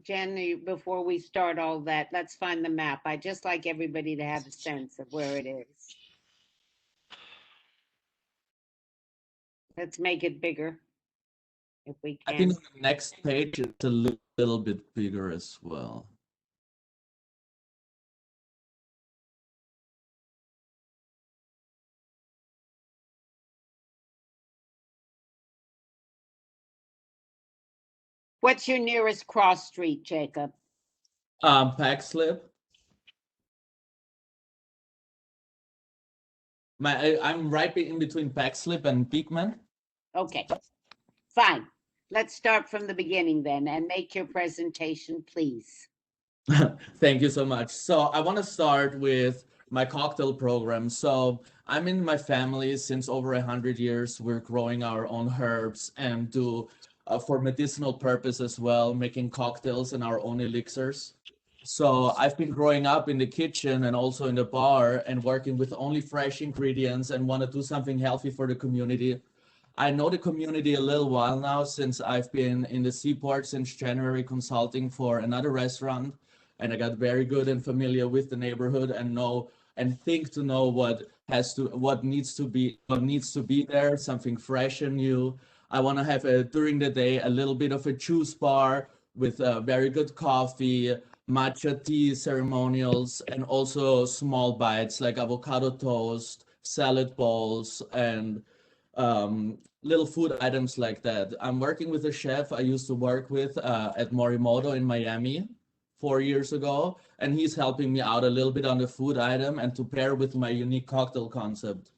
Jen, before we start all that, let's find the map. I'd just like everybody to have a sense of where it is. Let's make it bigger, if we I can. think on the next page it's a little bit bigger as well. What's your nearest cross street, Jacob? Pack slip. I'm right in between Pack slip and Beekman. Okay, fine. Let's start from the beginning then and make your presentation, please. Thank you so much. So I want to start with my cocktail program. So I'm in my family since over 100 years. We're growing our own herbs and do for medicinal purpose as well, making cocktails and our own elixirs. So I've been growing up in the kitchen and also in the bar and working with only fresh ingredients and want to do something healthy for the community. I know the community a little while now since I've been in the Seaport since January consulting for another restaurant, and I got very good and familiar with the neighborhood and know and think to know what needs to be there, something fresh and new. I want to have during the day a little bit of a juice bar with very good coffee, matcha tea ceremonials, and also small bites like avocado toast, salad bowls, and little food items like that. I'm working with a chef I used to work with at Morimoto in Miami 4 years ago, and he's helping me out a little bit on the food item and to pair with my unique cocktail concept.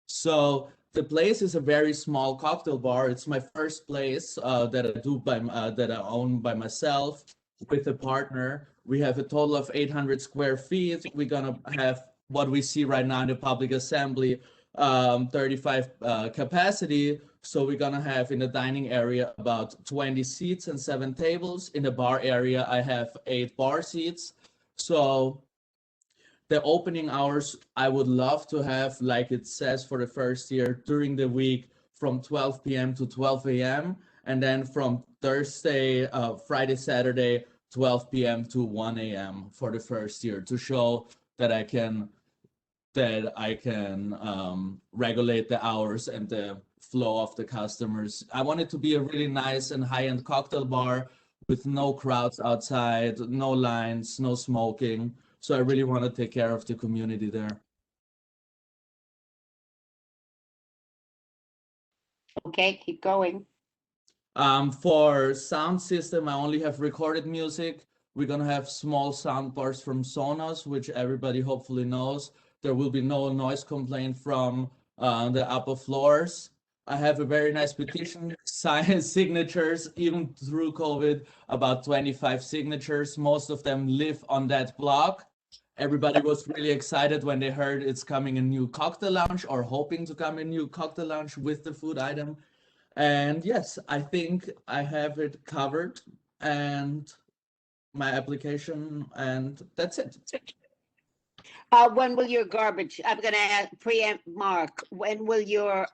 So the place is a very small cocktail bar. It's my first place that I own by myself with a partner. We have a total of 800 square feet. We're gonna have what we see right now in the public assembly, 35 capacity. So we're gonna have in the dining area about 20 seats and 7 tables. In the bar area, I have 8 bar seats. So the opening hours, I would love to have, like it says for the first year, during the week from 12 p.m. to 12 a.m. And then from Thursday, Friday, Saturday, 12 p.m. to 1 a.m. for the first year to show that I can regulate the hours and the flow of the customers. I want it to be a really nice and high-end cocktail bar with no crowds outside, no lines, no smoking. So I really want to take care of the community there. Okay, keep going. For sound system, I only have recorded music. We're gonna have small sound bars from Sonos, which everybody hopefully knows. There will be no noise complaint from the upper floors. I have a very nice petition, signatures, even through COVID, about 25 signatures. Most of them live on that block. Everybody was really excited when they heard it's coming a new cocktail lounge or hoping to come a new cocktail lounge with the food item. And yes, I think I have it covered and my application, and that's it. When will your garbage, I'm gonna preempt Mark, when will your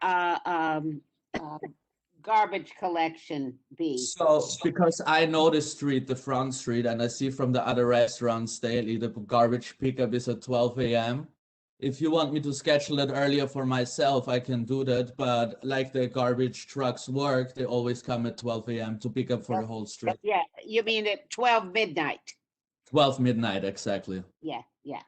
garbage collection be? So because I know the street, the front street, and I see from the other restaurants daily, the garbage pickup is at 12 a.m. If you want me to schedule it earlier for myself, I can do that. But like the garbage trucks work, they always come at 12 a.m. to pick up for the whole street. Yeah, you mean at 12 midnight? 12 midnight, exactly. Yeah, yeah.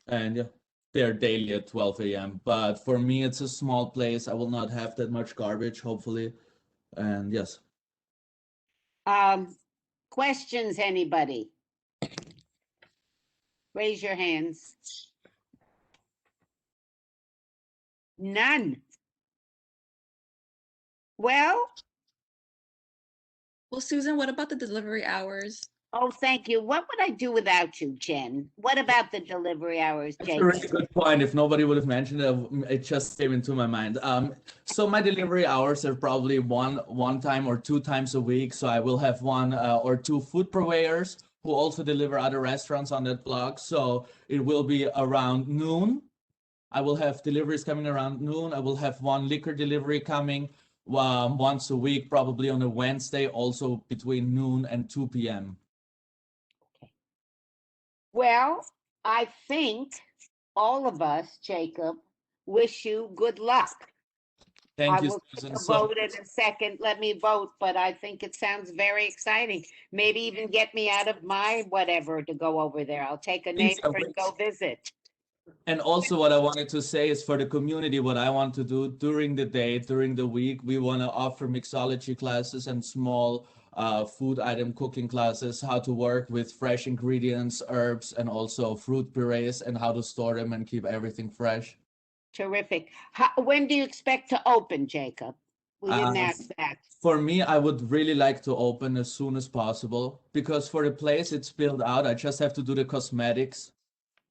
And yeah, they're daily at 12 a.m. But for me, it's a small place. I will not have that much garbage, hopefully. And yes. Questions, anybody? Raise your hands. None. Well, Susan, what about the delivery hours? oh, thank you. What would I do without you, Jen? What about the delivery hours, That's a Jacob? really good point. If nobody would have mentioned it, it just came into my mind. So my delivery hours are probably one time or two times a week. So I will have one or two food purveyors who also deliver other restaurants on that block. So it will be around noon. I will have deliveries coming around noon. I will have one liquor delivery coming once a week, probably on a Wednesday, also between noon and 2 p.m. Well, I think all of us, Jacob, wish you good luck. Thank I you, will Susan. take a vote in a second. Let me vote, but I think it sounds very exciting. Maybe even get me out of my whatever to go over there. I'll take a Please, neighbor and go visit. And also what I wanted to say is for the community, what I want to do during the day, during the week, we want to offer mixology classes and small food item cooking classes, how to work with fresh ingredients, herbs, and also fruit purees, and how to store them and keep everything fresh. Terrific. When do you expect to open, Jacob? We didn't ask that. For me, I would really like to open as soon as possible because for the place it's built out, I just have to do the cosmetics,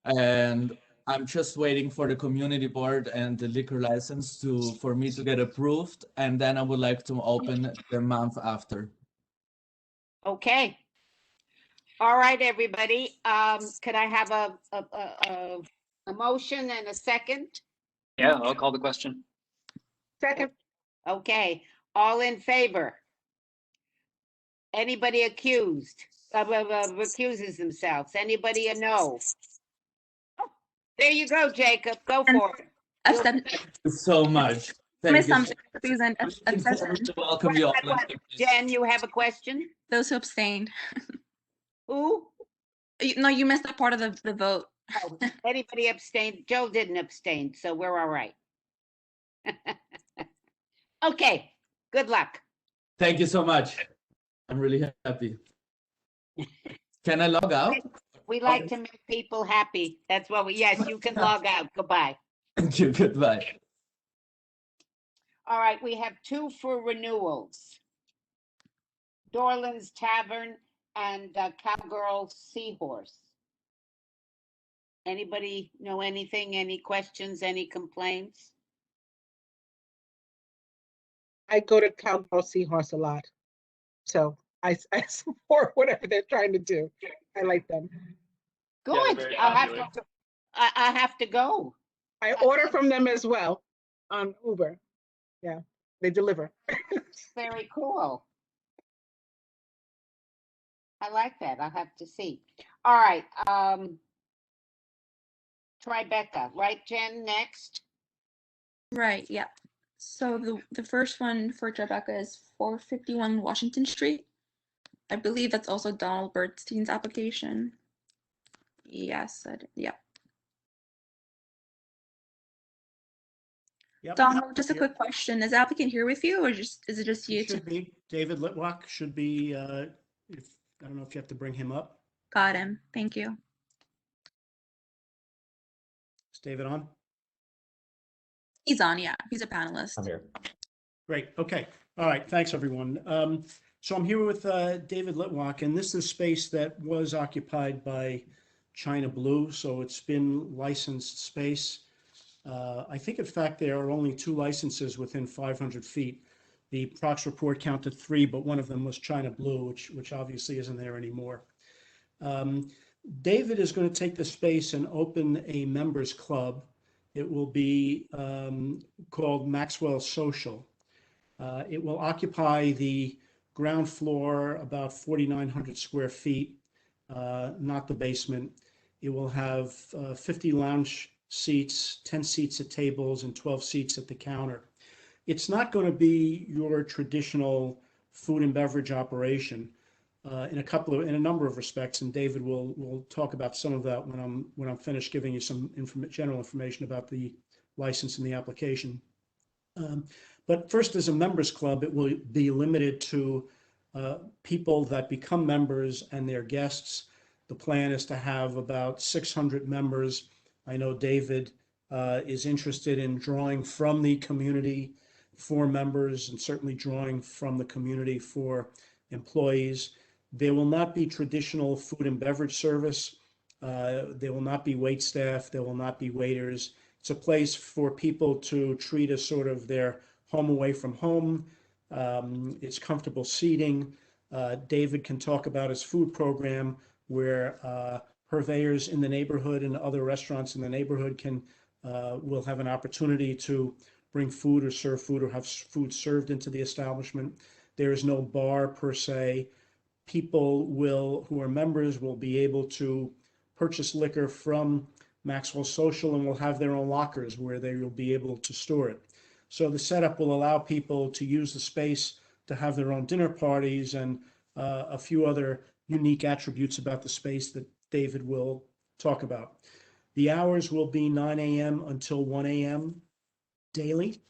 and I'm just waiting for the community board and the liquor license for me to get approved, and then I would like to open the month after. Okay. All right, everybody. Could I have a motion and a second? Yeah, I'll call the question. Second. Okay, all in favor? Anybody accused? Recuses themselves? Anybody a no? There you go, Jacob. Go for it. Thank you so much. Thank you. Susan. Welcome you all. Jen, you have a question? Those who abstained. Who? No, you missed that part of the vote. Oh, anybody abstained? Joe didn't abstain, so we're all right. Okay, good luck. Thank you so much. I'm really happy. Can I log out? We like to make people happy. That's what yes, you can log out. Goodbye. Thank you. Goodbye. All right, we have two for renewals. Dorland's Tavern and Cowgirl Seahorse. Anybody know anything? Any questions? Any complaints? I go to Cowgirl Seahorse a lot. So I support whatever they're trying to do. I like them. Good. I have to go. I order from them as well on Uber. Yeah, they deliver. Very cool. I like that. I'll have to see. All right. Tribeca, right, Jen? Next. Right. Yeah. So the first one for Tribeca is 451 Washington Street. I believe that's also Donald Bernstein's application. Yes. Yeah. Yep. Donald, just a Here. quick question. Is the applicant here with you or is it just you? It should be. David Litwack should be, if, I don't know if you have to bring him up. Got him. Thank you. Is David on? He's on, yeah. He's a panelist. I'm here. Great. Okay. All right. Thanks, everyone. So I'm here with David Litwack, and this is space that was occupied by China Blue, so it's been licensed space. I think, in fact, there are only 2 licenses within 500 feet. The Prox report counted 3, but one of them was China Blue, which obviously isn't there anymore. David is going to take the space and open a members club. It will be called Maxwell Social. It will occupy the ground floor, about 4,900 square feet, not the basement. It will have 50 lounge seats, 10 seats at tables, and 12 seats at the counter. It's not going to be your traditional food and beverage operation in a number of respects, and David will talk about some of that when I'm finished giving you some general information about the license and the application. But first, as a members club, it will be limited to people that become members and their guests. The plan is to have about 600 members. I know David is interested in drawing from the community for members and certainly drawing from the community for employees. There will not be traditional food and beverage service. There will not be wait staff. There will not be waiters. It's a place for people to treat as sort of their home away from home. It's comfortable seating. David can talk about his food program where purveyors in the neighborhood and other restaurants in the neighborhood will have an opportunity to bring food or serve food or have food served into the establishment. There is no bar per se. People who are members will be able to purchase liquor from Maxwell Social and will have their own lockers where they will be able to store it. So the setup will allow people to use the space to have their own dinner parties and a few other unique attributes about the space that David will talk about. The hours will be 9 a.m. until 1 a.m. daily.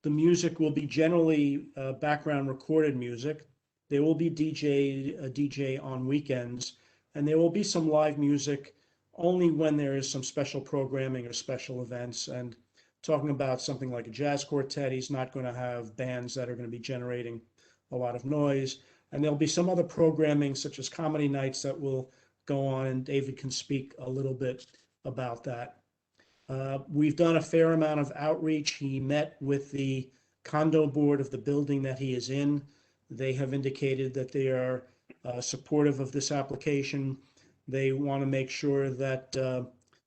The music will be generally background recorded music. There will be a DJ on weekends, and there will be some live music only when there is some special programming or special events. And talking about something like a jazz quartet, he's not going to have bands that are going to be generating a lot of noise. And there'll be some other programming such as comedy nights that will go on, and David can speak a little bit about that. We've done a fair amount of outreach. He met with the condo board of the building that he is in. They have indicated that they are supportive of this application. They want to make sure that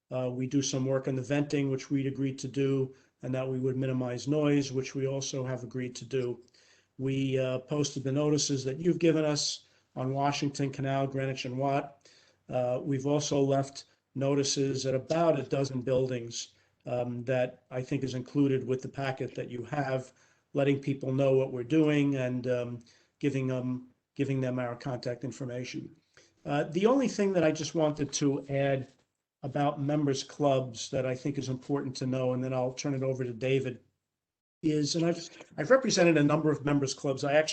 we do some work on the venting, which we'd agreed to do, and that we would minimize noise, which we also have agreed to do. We posted the notices that you've given us on Washington, Canal, Greenwich, and Watt. We've also left notices at about a dozen buildings that I think is included with the packet that you have, letting people know what we're doing and giving them our contact information. The only thing that I just wanted to add about members clubs that I think is important to know, and then I'll turn it over to David, is, and I've represented a number of members clubs. I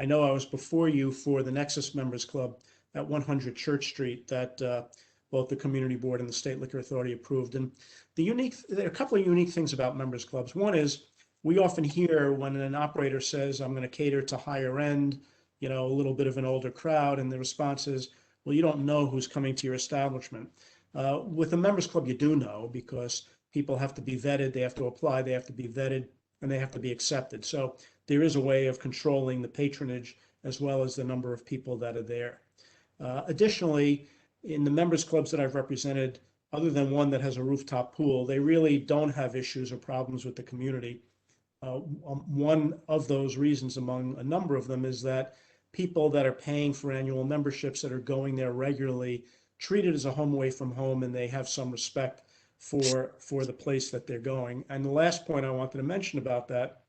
know I was before you for the Nexus Members Club at 100 Church Street that both the Community Board and the State Liquor Authority approved. And there are a couple of unique things about members clubs. One is we often hear when an operator says, I'm going to cater to higher end, a little bit of an older crowd, and the response is, well, you don't know who's coming to your establishment. With a members club, you do know, because people have to be vetted, they have to apply, they have to be vetted, and they have to be accepted. So there is a way of controlling the patronage as well as the number of people that are there. Additionally, in the members clubs that I've represented, other than one that has a rooftop pool, they really don't have issues or problems with the community. One of those reasons among a number of them is that people that are paying for annual memberships that are going there regularly treat it as a home away from home, and they have some respect for the place that they're going. And the last point I wanted to mention about that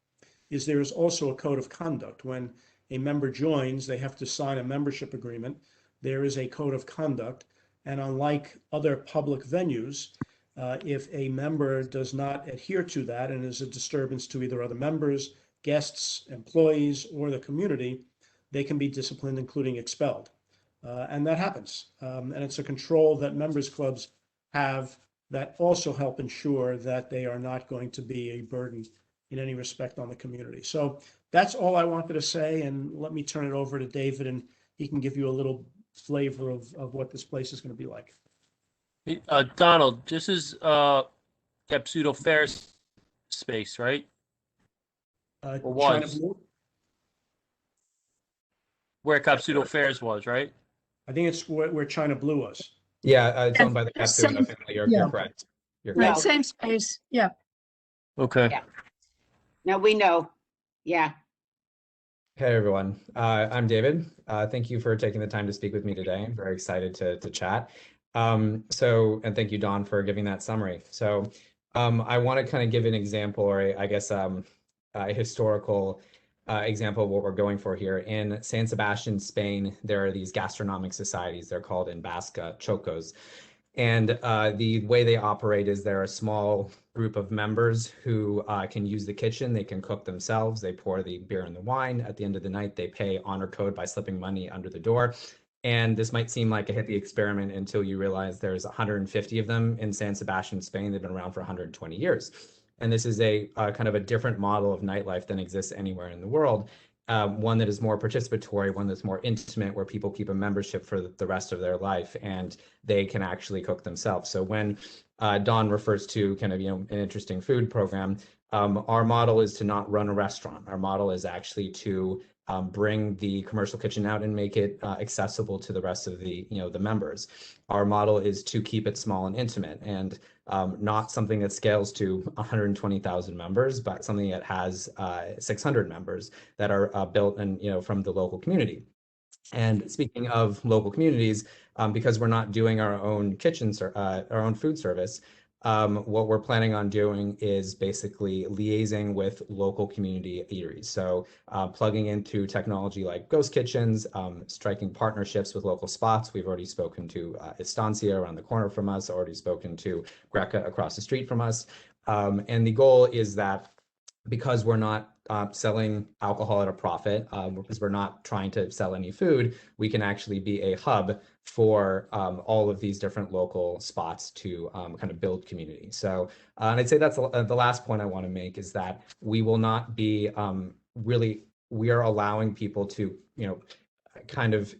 is there is also a code of conduct. When a member joins, they have to sign a membership agreement. There is a code of conduct, and unlike other public venues, If a member does not adhere to that and is a disturbance to either other members, guests, employees, or the community, they can be disciplined, including expelled. And that happens. And it's a control that members clubs have that also help ensure that they are not going to be a burden in any respect on the community. So that's all I wanted to say. And let me turn it over to David, and he can give you a little flavor of what this place is going to be like. Donald, this is Capsuto Fair space, right? Or China was Blue? where Capsuto Fairs was, right? I think it's where China Blue was. Yeah, it's owned by the Same- Capsuto family. You're yeah. correct. You're Right, correct. same space, yeah. Okay. Yeah. Now we know. Yeah. Hey everyone, I'm David. Thank you for taking the time to speak with me today. I'm very excited to chat. And thank you, Don, for giving that summary. So I want to kind of give an example, or I guess a historical example of what we're going for here. In San Sebastian, Spain, there are these gastronomic societies. They're called in Basque chocos. And the way they operate is they're a small group of members who can use the kitchen. They can cook themselves. They pour the beer and the wine. At the end of the night, they pay honor code by slipping money under the door. And this might seem like a hippie experiment until you realize there's 150 of them in San Sebastian, Spain. They've been around for 120 years. And this is a kind of a different model of nightlife than exists anywhere in the world. One that is more participatory, one that's more intimate, where people keep a membership for the rest of their life and they can actually cook themselves. So when Don refers to kind of, an interesting food program, our model is to not run a restaurant. Our model is actually to bring the commercial kitchen out and make it accessible to the rest of the members. Our model is to keep it small and intimate, and not something that scales to 120,000 members, but something that has 600 members that are built and from the local community. And speaking of local communities, because we're not doing our own kitchens or our own food service, what we're planning on doing is basically liaising with local community eateries. So plugging into technology like ghost kitchens, striking partnerships with local spots. We've already spoken to Estancia around the corner from us, already spoken to Greca across the street from us. And the goal is that because we're not selling alcohol at a profit, because we're not trying to sell any food, we can actually be a hub for all of these different local spots to kind of build community. So, and I'd say that's the last point I want to make, is that we will not be we are allowing people to, kind of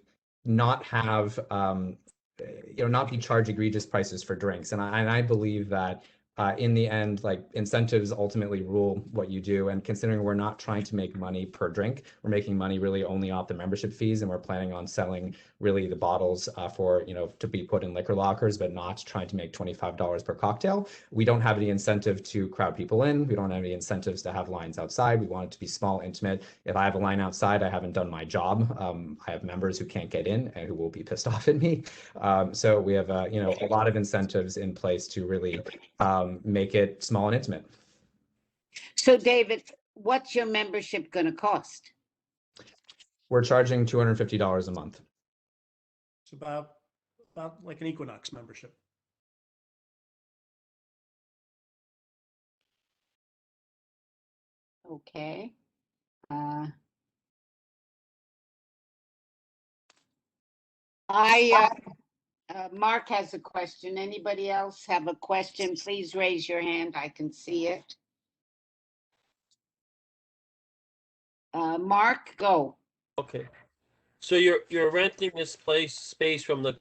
not have, not be charged egregious prices for drinks. And I believe that in the end, like, incentives ultimately rule what you do. And considering we're not trying to make money per drink, we're making money really only off the membership fees, and we're planning on selling really the bottles for, to be put in liquor lockers, but not trying to make $25 per cocktail. We don't have any incentive to crowd people in. We don't have any incentives to have lines outside. We want it to be small, intimate. If I have a line outside, I haven't done my job. I have members who can't get in and who will be pissed off at me. So we have, a lot of incentives in place to really make it small and intimate. So David, what's your membership going to cost? We're charging $250 a month. It's about like an Equinox membership. Okay. Mark has a question. Anybody else have a question? Please raise your hand. I can see it. Mark, go. Okay. So you're renting this space from the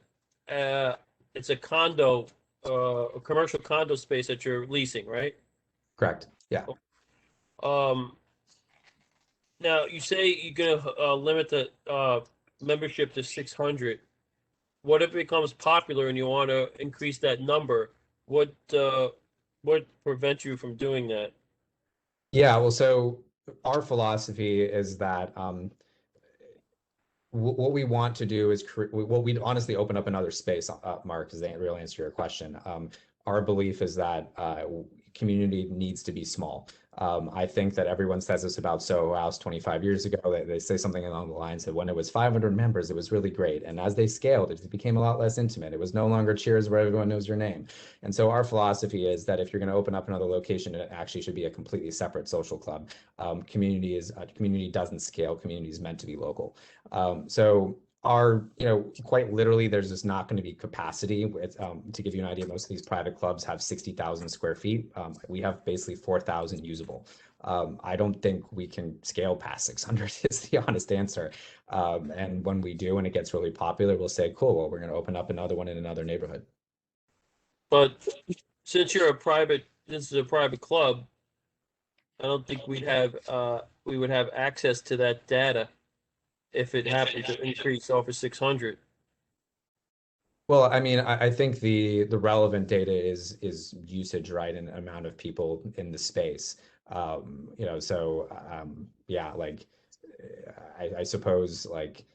it's a condo, a commercial condo space that you're leasing, right? Correct. Yeah. Now you say you're gonna limit the membership to 600. What if it becomes popular and you want to increase that number? What prevents you from doing that? Yeah, well, so our philosophy is that what we want to do is we'd honestly open up another space, Mark, does that really answer your question? Our belief is that community needs to be small. I think that everyone says this about Soho House 25 years ago. They say something along the lines that when it was 500 members, it was really great. And as they scaled, it became a lot less intimate. It was no longer Cheers where everyone knows your name. And so our philosophy is that if you're going to open up another location, it actually should be a completely separate social club. Community doesn't scale. Community is meant to be local. So quite literally, there's just not going to be capacity. To give you an idea, most of these private clubs have 60,000 square feet. We have basically 4,000 usable. I don't think we can scale past 600 is the honest answer. And when we do, and it gets really popular, we'll say, cool, well, we're going to open up another one in another neighborhood. But since this is a private club, I don't think we would have access to that data if it happened to increase over 600. Well, I mean, I think the relevant data is usage, right, and amount of people in the space. Yeah, like I suppose, like,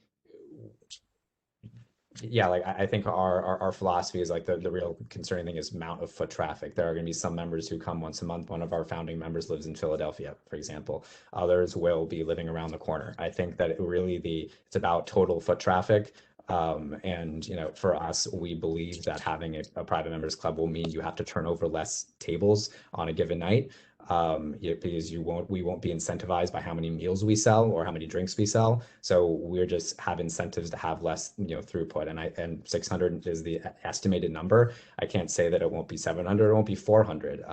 yeah, like I think our philosophy is like the real concerning thing is amount of foot traffic. There are going to be some members who come once a month. One of our founding members lives in Philadelphia, for example. Others will be living around the corner. I think that it's about total foot traffic. And for us, we believe that having a private members club will mean you have to turn over less tables on a given night. Because we won't be incentivized by how many meals we sell or how many drinks we sell. So we're just have incentives to have less, throughput. And 600 is the estimated number. I can't say that it won't be 700, it won't be 400.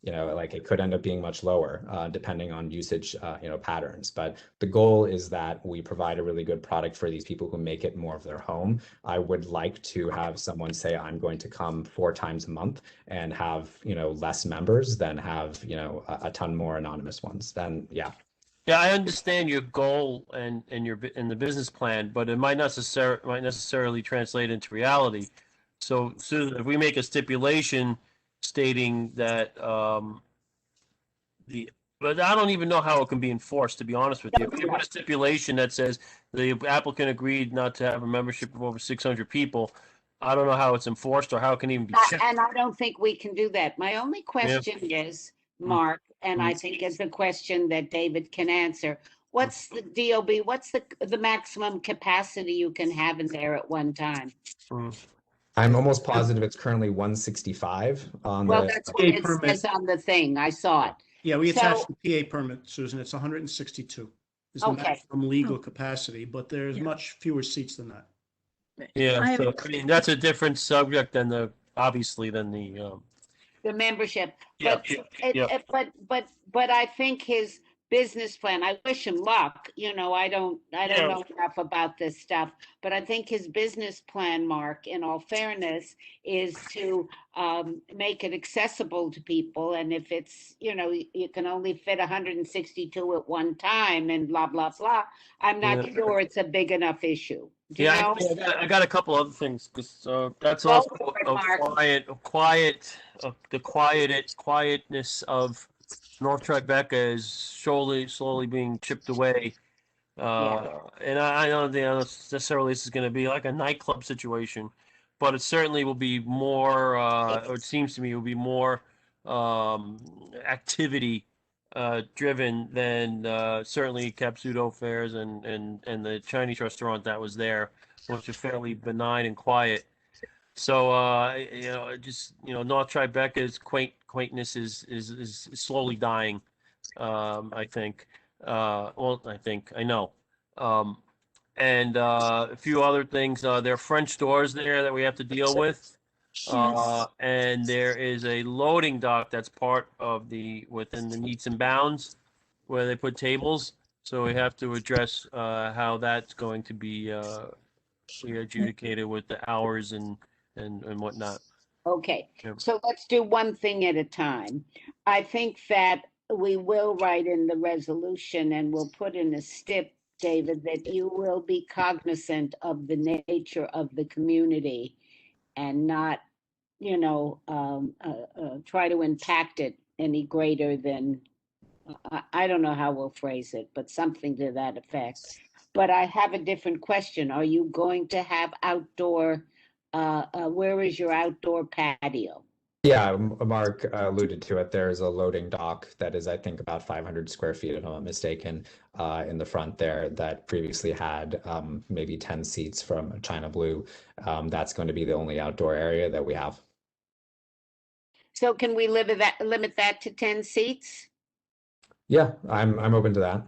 Like it could end up being much lower, depending on usage, patterns. But the goal is that we provide a really good product for these people who make it more of their home. I would like to have someone say, I'm going to come 4 times a month and have, less members than have, a ton more anonymous ones. Then, yeah. Yeah, I understand your goal and the business plan, but it might necessarily translate into reality. So Susan, if we make a stipulation stating that but I don't even know how it can be enforced, to be honest with you. If you put a stipulation that says the applicant agreed not to have a membership of over 600 people, I don't know how it's enforced or how it can even be checked. And I don't think we can do that. My only question is, Mark, and I think it's a question that David can answer. What's the DOB? What's the maximum capacity you can have in there at one time? I'm almost positive it's currently 165 on Well, the that's what it says on the thing. I saw it. Yeah, we attached the PA permit, Susan. It's 162 is the Okay. maximum legal capacity, but there's much fewer seats than that. Yeah, so I mean that's a different subject than the membership. Yeah, But I think his business plan, I wish him luck. I don't know enough about this stuff, but I think his business plan, Mark, in all fairness, is to make it accessible to people. And if it's, you can only fit 162 at one time and blah, blah, blah, I'm not sure it's a big enough issue. I got a couple other things because that's also the quietness of North Tribeca is slowly being chipped away. And I don't think necessarily this is going to be like a nightclub situation, but it certainly will be more, or it seems to me, it will be more activity driven than certainly Capsudo fairs and the Chinese restaurant that was there, which was fairly benign and quiet. So North Tribeca's quaintness is slowly dying. I think. I know. And a few other things. There are French doors there that we have to deal with. And there is a loading dock that's part of within the meets and bounds where they put tables. So we have to address how that's going to be adjudicated with the hours and whatnot. Okay, Yep. so let's do one thing at a time. I think that we will write in the resolution and we'll put in a stip, David, that you will be cognizant of the nature of the community and not, try to impact it any greater than, I don't know how we'll phrase it, but something to that effect. But I have a different question. Are you going to have outdoor, where is your outdoor patio? Yeah, Mark alluded to it. There's a loading dock that is, I think, about 500 square feet, if I'm not mistaken, in the front there that previously had maybe 10 seats from China Blue. That's going to be the only outdoor area that we have. So can we limit that to 10 seats? Yeah, I'm open to that.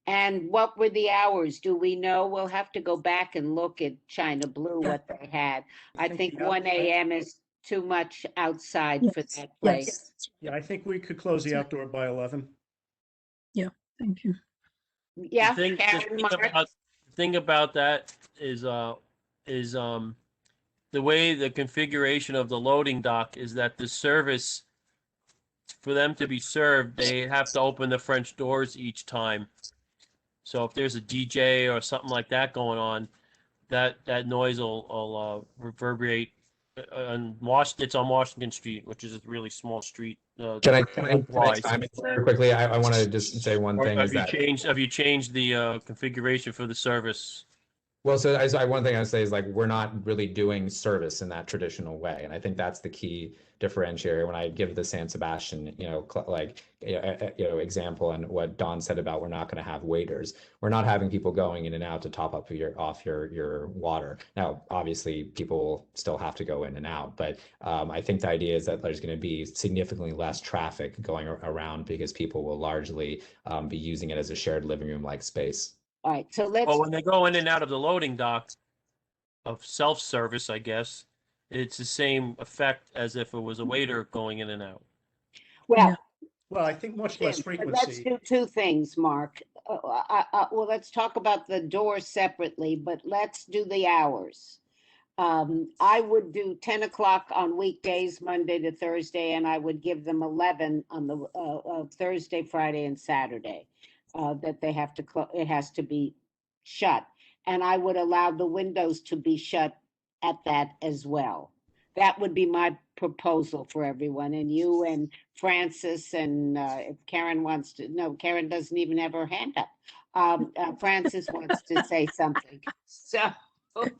And what were the hours? Do we know? We'll have to go back and look at China Blue, what they had. I think 1 a.m. is too much outside for Yes, that place. Yeah, I think we could close the outdoor by 11. Yeah, thank you. Yeah, The Karen, Mark? thing about that is the way the configuration of the loading dock is that the service, for them to be served, they have to open the French doors each time. So if there's a DJ or something like that going on, that noise will reverberate. It's on Washington Street, which is a really small street. Can I chime in very quickly? I want to just say one thing. Have you changed the configuration for the service? Well, so one thing I would say is like we're not really doing service in that traditional way, and I think that's the key differentiator. When I give the San Sebastian, example, and what Don said about we're not going to have waiters, we're not having people going in and out to top up your water. Now, obviously, people will still have to go in and out, but I think the idea is that there's going to be significantly less traffic going around because people will largely be using it as a shared living room like space. All right, so let's. Well, when they go in and out of the loading dock of self-service, I guess, it's the same effect as if it was a waiter going in and out. Well, I think much less let's frequency. do two things, Mark. Well, let's talk about the doors separately, but let's do the hours. I would do 10 o'clock on weekdays, Monday to Thursday, and I would give them 11 on the Thursday, Friday, and Saturday. That they have to it has to be shut, and I would allow the windows to be shut at that as well. That would be my proposal for everyone, and you and Francis, and if Karen wants to, no, Karen doesn't even have her hand up. Francis wants to say something, so that would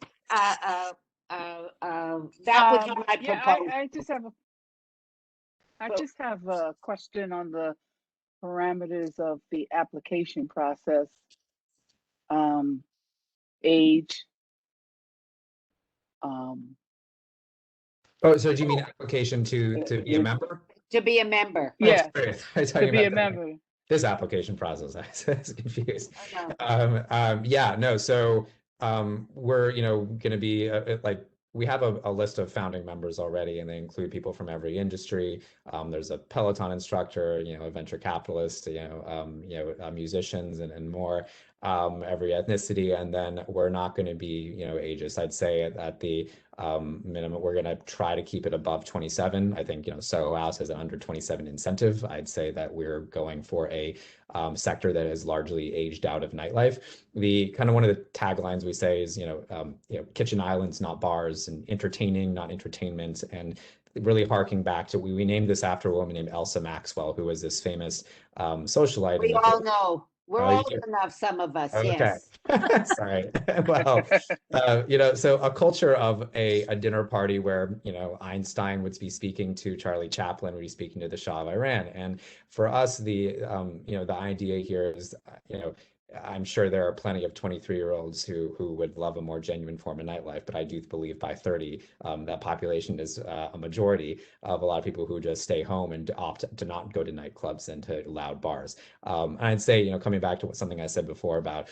be my proposal. I just have a question on the parameters of the application process. Age. Oh, so do you mean application to be a member? To be a member. Yeah. To be a member. This application process, I was confused. Yeah, no. So we're going to be we have a list of founding members already, and they include people from every industry. There's a Peloton instructor, a venture capitalist, musicians and more, every ethnicity. And then we're not going to be, ageist. I'd say at the minimum, we're going to try to keep it above 27. I think, Soho House has an under 27 incentive. I'd say that we're going for a sector that is largely aged out of nightlife. One of the taglines we say is, kitchen islands, not bars, and entertaining, not entertainment. And really harking back to, we named this after a woman named Elsa Maxwell, who was this famous socialite. We all know. We're old enough, some of us, okay. yes. Sorry. Well, so a culture of a dinner party where, Einstein would be speaking to Charlie Chaplin, would be speaking to the Shah of Iran. And for us, the idea here is, I'm sure there are plenty of 23-year-olds who would love a more genuine form of nightlife, but I do believe by 30, that population is a majority of a lot of people who just stay home and opt to not go to nightclubs and to loud bars. And I'd say, coming back to something I said before about,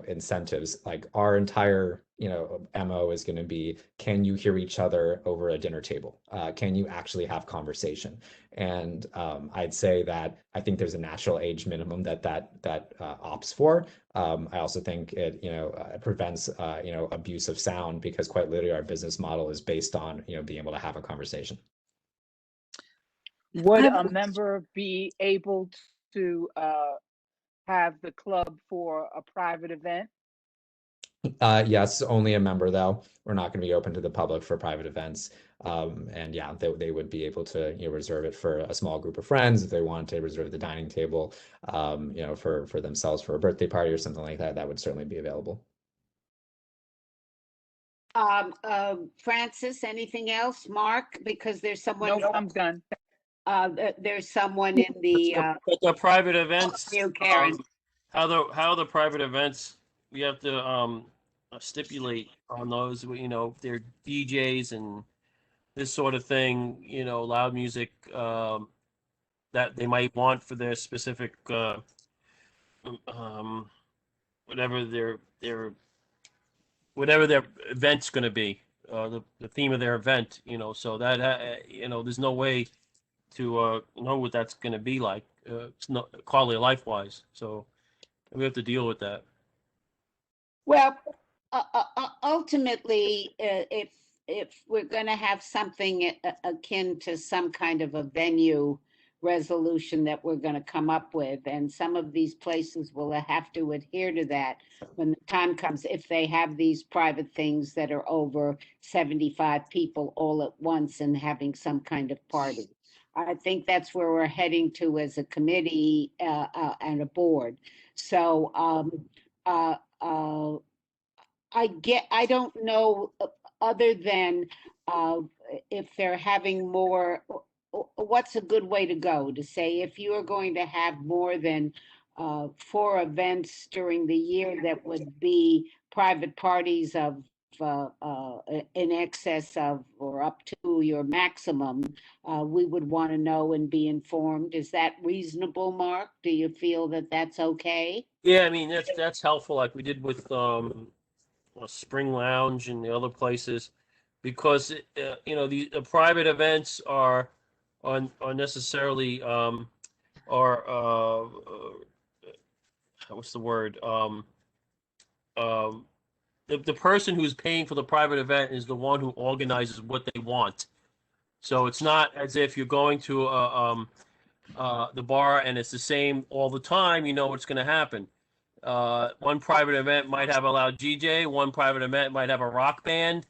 incentives, like our entire, MO is going to be, can you hear each other over a dinner table? Can you actually have conversation? And I'd say that I think there's a natural age minimum that opts for. I also think it, prevents, abuse of sound, because quite literally our business model is based on, being able to have a conversation. Would a member be able to have the club for a private event? Yes, only a member though. We're not going to be open to the public for private events. And yeah, they would be able to reserve it for a small group of friends if they want to reserve the dining table, for themselves for a birthday party or something like that. That would certainly be available. Francis, anything else? Mark, because there's someone. Nope, I'm done. There's someone in the, But the private events, you, Karen. how the private events, we have to stipulate on those, you know, if they're DJs and this sort of thing, you know, loud music that they might want for their specific whatever their event's going to be, the theme of their event, you know, so that you know, there's no way to know what that's going to be like. It's not quality of life wise, so we have to deal with that. Well, ultimately, if we're going to have something akin to some kind of a venue resolution that we're going to come up with, and some of these places will have to adhere to that when the time comes, if they have these private things that are over 75 people all at once and having some kind of party. I think that's where we're heading to as a committee and a board. So I don't know, other than if they're having more, what's a good way to go? To say if you are going to have more than 4 events during the year that would be private parties of in excess of or up to your maximum, we would want to know and be informed. Is that reasonable, Mark? Do you feel that that's okay? Yeah, I mean, that's helpful, like we did with Spring Lounge and the other places, because you know, the private events are necessarily what's the word, the person who's paying for the private event is the one who organizes what they want. So it's not as if you're going to the bar and it's the same all the time. You know what's going to happen. One private event might have a loud DJ. One private event might have a rock band.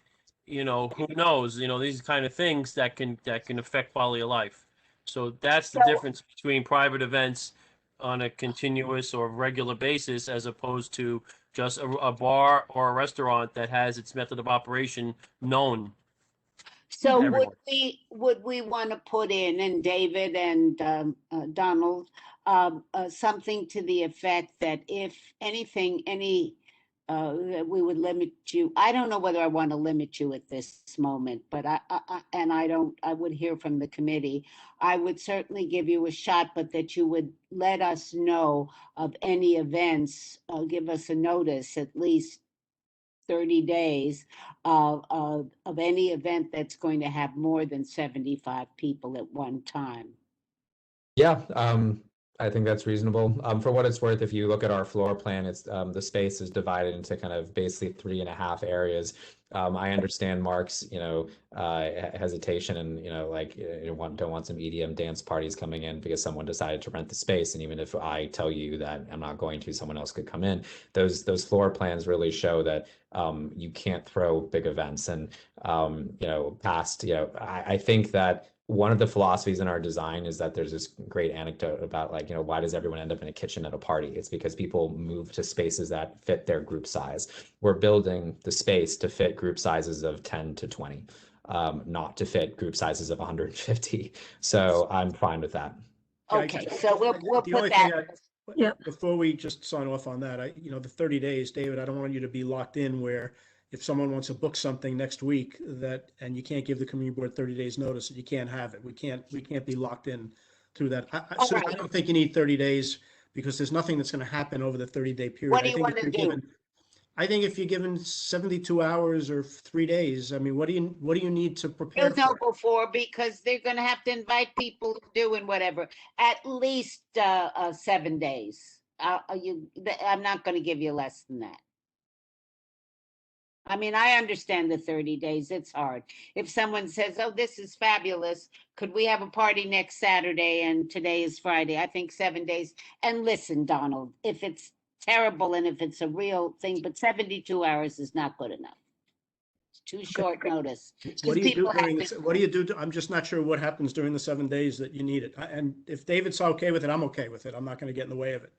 You know, who knows? You know, these kind of things that can affect quality of life. So that's the difference between private events on a continuous or regular basis, as opposed to just a bar or a restaurant that has its method of operation known. So would we want to put in, and David and Donald, something to the effect that if anything, we would limit you. I don't know whether I want to limit you at this moment, but I would hear from the committee. I would certainly give you a shot, but that you would let us know of any events, give us a notice, at least 30 days of any event that's going to have more than 75 people at one time. Yeah, I think that's reasonable. For what it's worth, if you look at our floor plan, it's the space is divided into kind of basically 3.5 areas. I understand Mark's, you know, hesitation and, you know, like, you don't want some EDM dance parties coming in because someone decided to rent the space. And even if I tell you that I'm not going to, someone else could come in. Those floor plans really show that you can't throw big events. And, you know, I think that one of the philosophies in our design is that there's this great anecdote about, like, you know, why does everyone end up in a kitchen at a party? It's because people move to spaces that fit their group size. We're building the space to fit group sizes of 10 to 20, not to fit group sizes of 150. So I'm fine with that. Okay, so we'll put that. Before we just sign off on that, you know, the 30 days, David, I don't want you to be locked in where if someone wants to book something next week and you can't give the community board 30 days notice, that you can't have it. We can't be locked in through that. So I don't think you need 30 days because there's nothing that's going to happen over the 30-day period. What do you want to do? I think if you're given 72 hours or 3 days, I mean, what do you need to prepare for? You'll know before, because they're going to have to invite people to do and whatever. At least 7 days. I'm not going to give you less than that. I mean, I understand the 30 days. It's hard. If someone says, oh, this is fabulous, could we have a party next Saturday and today is Friday? I think 7 days. And listen, Donald, if it's terrible and if it's a real thing, but 72 hours is not good enough. It's too short notice. What do you do? I'm just not sure what happens during the 7 days that you need it. And if David's okay with it, I'm okay with it. I'm not going to get in the way of it.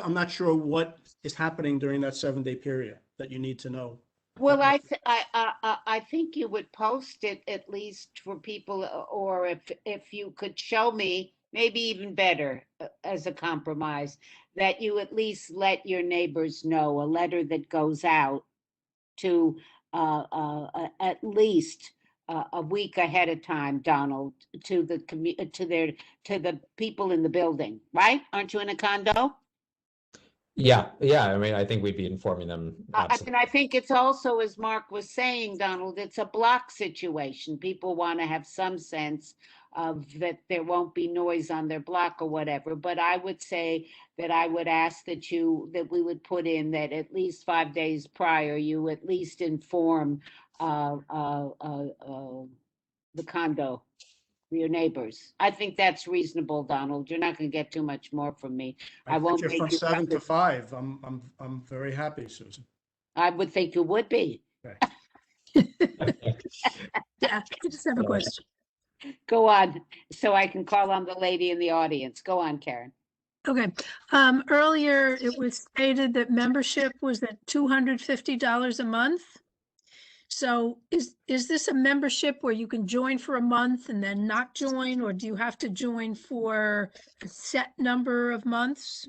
I'm not sure what is happening during that 7-day period that you need to know. Well, I think you would post it at least for people, or if you could show me, maybe even better, as a compromise, that you at least let your neighbors know, a letter that goes out to at least a week ahead of time, Donald, to the to the people in the building, right? Aren't you in a condo? Yeah, yeah. I mean, I think we'd be informing them. And I think it's also, as Mark was saying, Donald, it's a block situation. People want to have some sense of that there won't be noise on their block or whatever. But I would say that I would ask that we would put in that at least 5 days prior, you at least inform the condo, your neighbors. I think that's reasonable, Donald. You're not going to get too much more from me. I won't You're make from you 7 to come 5. I'm very happy, Susan. I would think you would be. Yeah, I just have a question. Go on, so I can call on the lady in the audience. Go on, Karen. Okay, earlier it was stated that membership was at $250 a month. So is this a membership where you can join for a month and then not join, or do you have to join for a set number of months?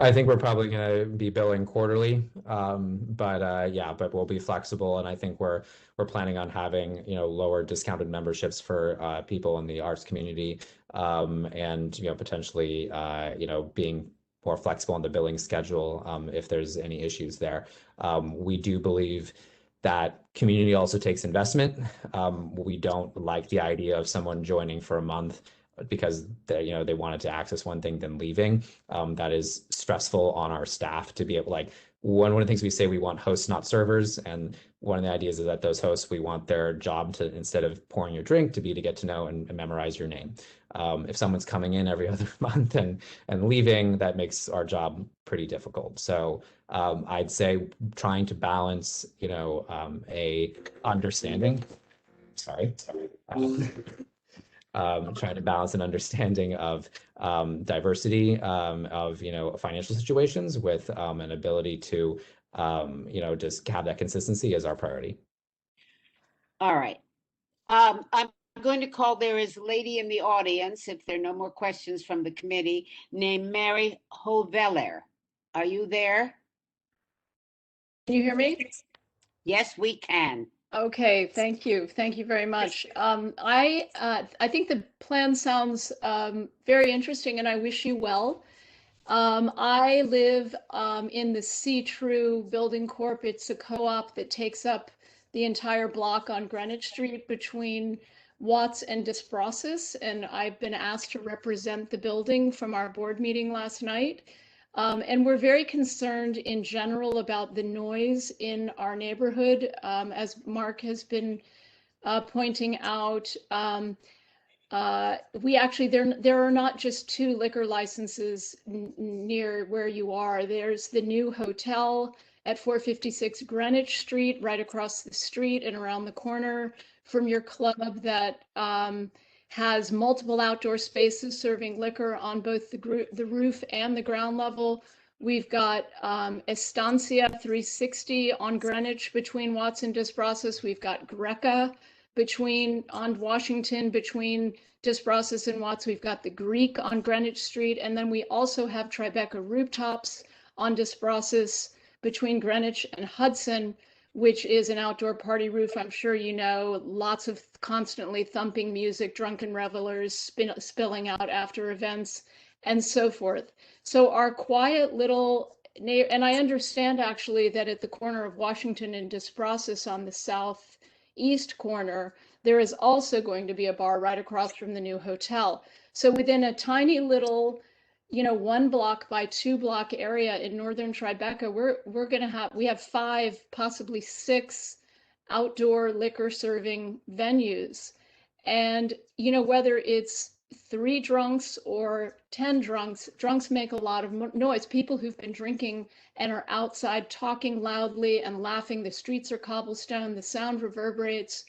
I think we're probably going to be billing quarterly, but we'll be flexible, and I think we're planning on having lower discounted memberships for people in the arts community, and potentially being more flexible on the billing schedule if there's any issues there. We do believe that community also takes investment. We don't like the idea of someone joining for a month because they wanted to access one thing then leaving. That is stressful on our staff to be able, like, one of the things we say, we want hosts, not servers. And one of the ideas is that those hosts, we want their job to, instead of pouring your drink, to be to get to know and memorize your name. If someone's coming in every other month and leaving, that makes our job pretty difficult. So I'd say trying to balance, a understanding. Trying to balance an understanding of diversity of financial situations with an ability to just have that consistency as our priority. All right. I'm going to call, there is a lady in the audience, if there are no more questions from the committee, named Mary Hoveller. Are you there? Can you hear me? Yes, we can. Okay, thank you. Thank you very much. I think the plan sounds very interesting, and I wish you well. I live in the C-True Building Corp. It's a co-op that takes up the entire block on Greenwich Street between Watts and Des Brazos, and I've been asked to represent the building from our board meeting last night. And we're very concerned in general about the noise in our neighborhood. As Mark has been pointing out, we actually, there are not just 2 liquor licenses near where you are. There's the new hotel at 456 Greenwich Street, right across the street and around the corner from your club, that has multiple outdoor spaces serving liquor on both the roof and the ground level. We've got Estancia 360 on Greenwich between Watts and Des Brazos. We've got Greca on Washington between Des Brazos and Watts. We've got the Greek on Greenwich Street. And then we also have Tribeca Rooftops on Des Brazos between Greenwich and Hudson, which is an outdoor party roof. I'm sure you know, lots of constantly thumping music, drunken revelers spilling out after events, and so forth. So our quiet little, and I understand actually that at the corner of Washington and Des Brazos on the southeast corner, there is also going to be a bar right across from the new hotel. So within a tiny little 1 block by 2 block area in northern Tribeca, we have 5, possibly 6 outdoor liquor serving venues. And, whether it's 3 drunks or 10 drunks make a lot of noise. People who've been drinking and are outside talking loudly and laughing. The streets are cobblestone, the sound reverberates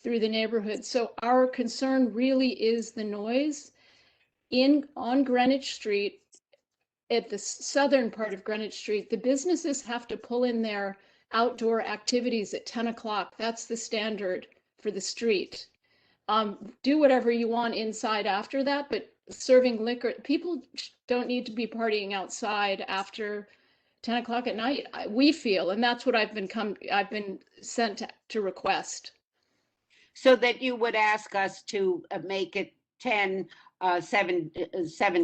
through the neighborhood. So our concern really is the noise. On Greenwich Street, at the southern part of Greenwich Street, the businesses have to pull in their outdoor activities at 10 o'clock. That's the standard for the street. Do whatever you want inside after that, but serving liquor, people don't need to be partying outside after 10 o'clock at night, we feel, and that's what I've been sent to request. So that you would ask us to make it 7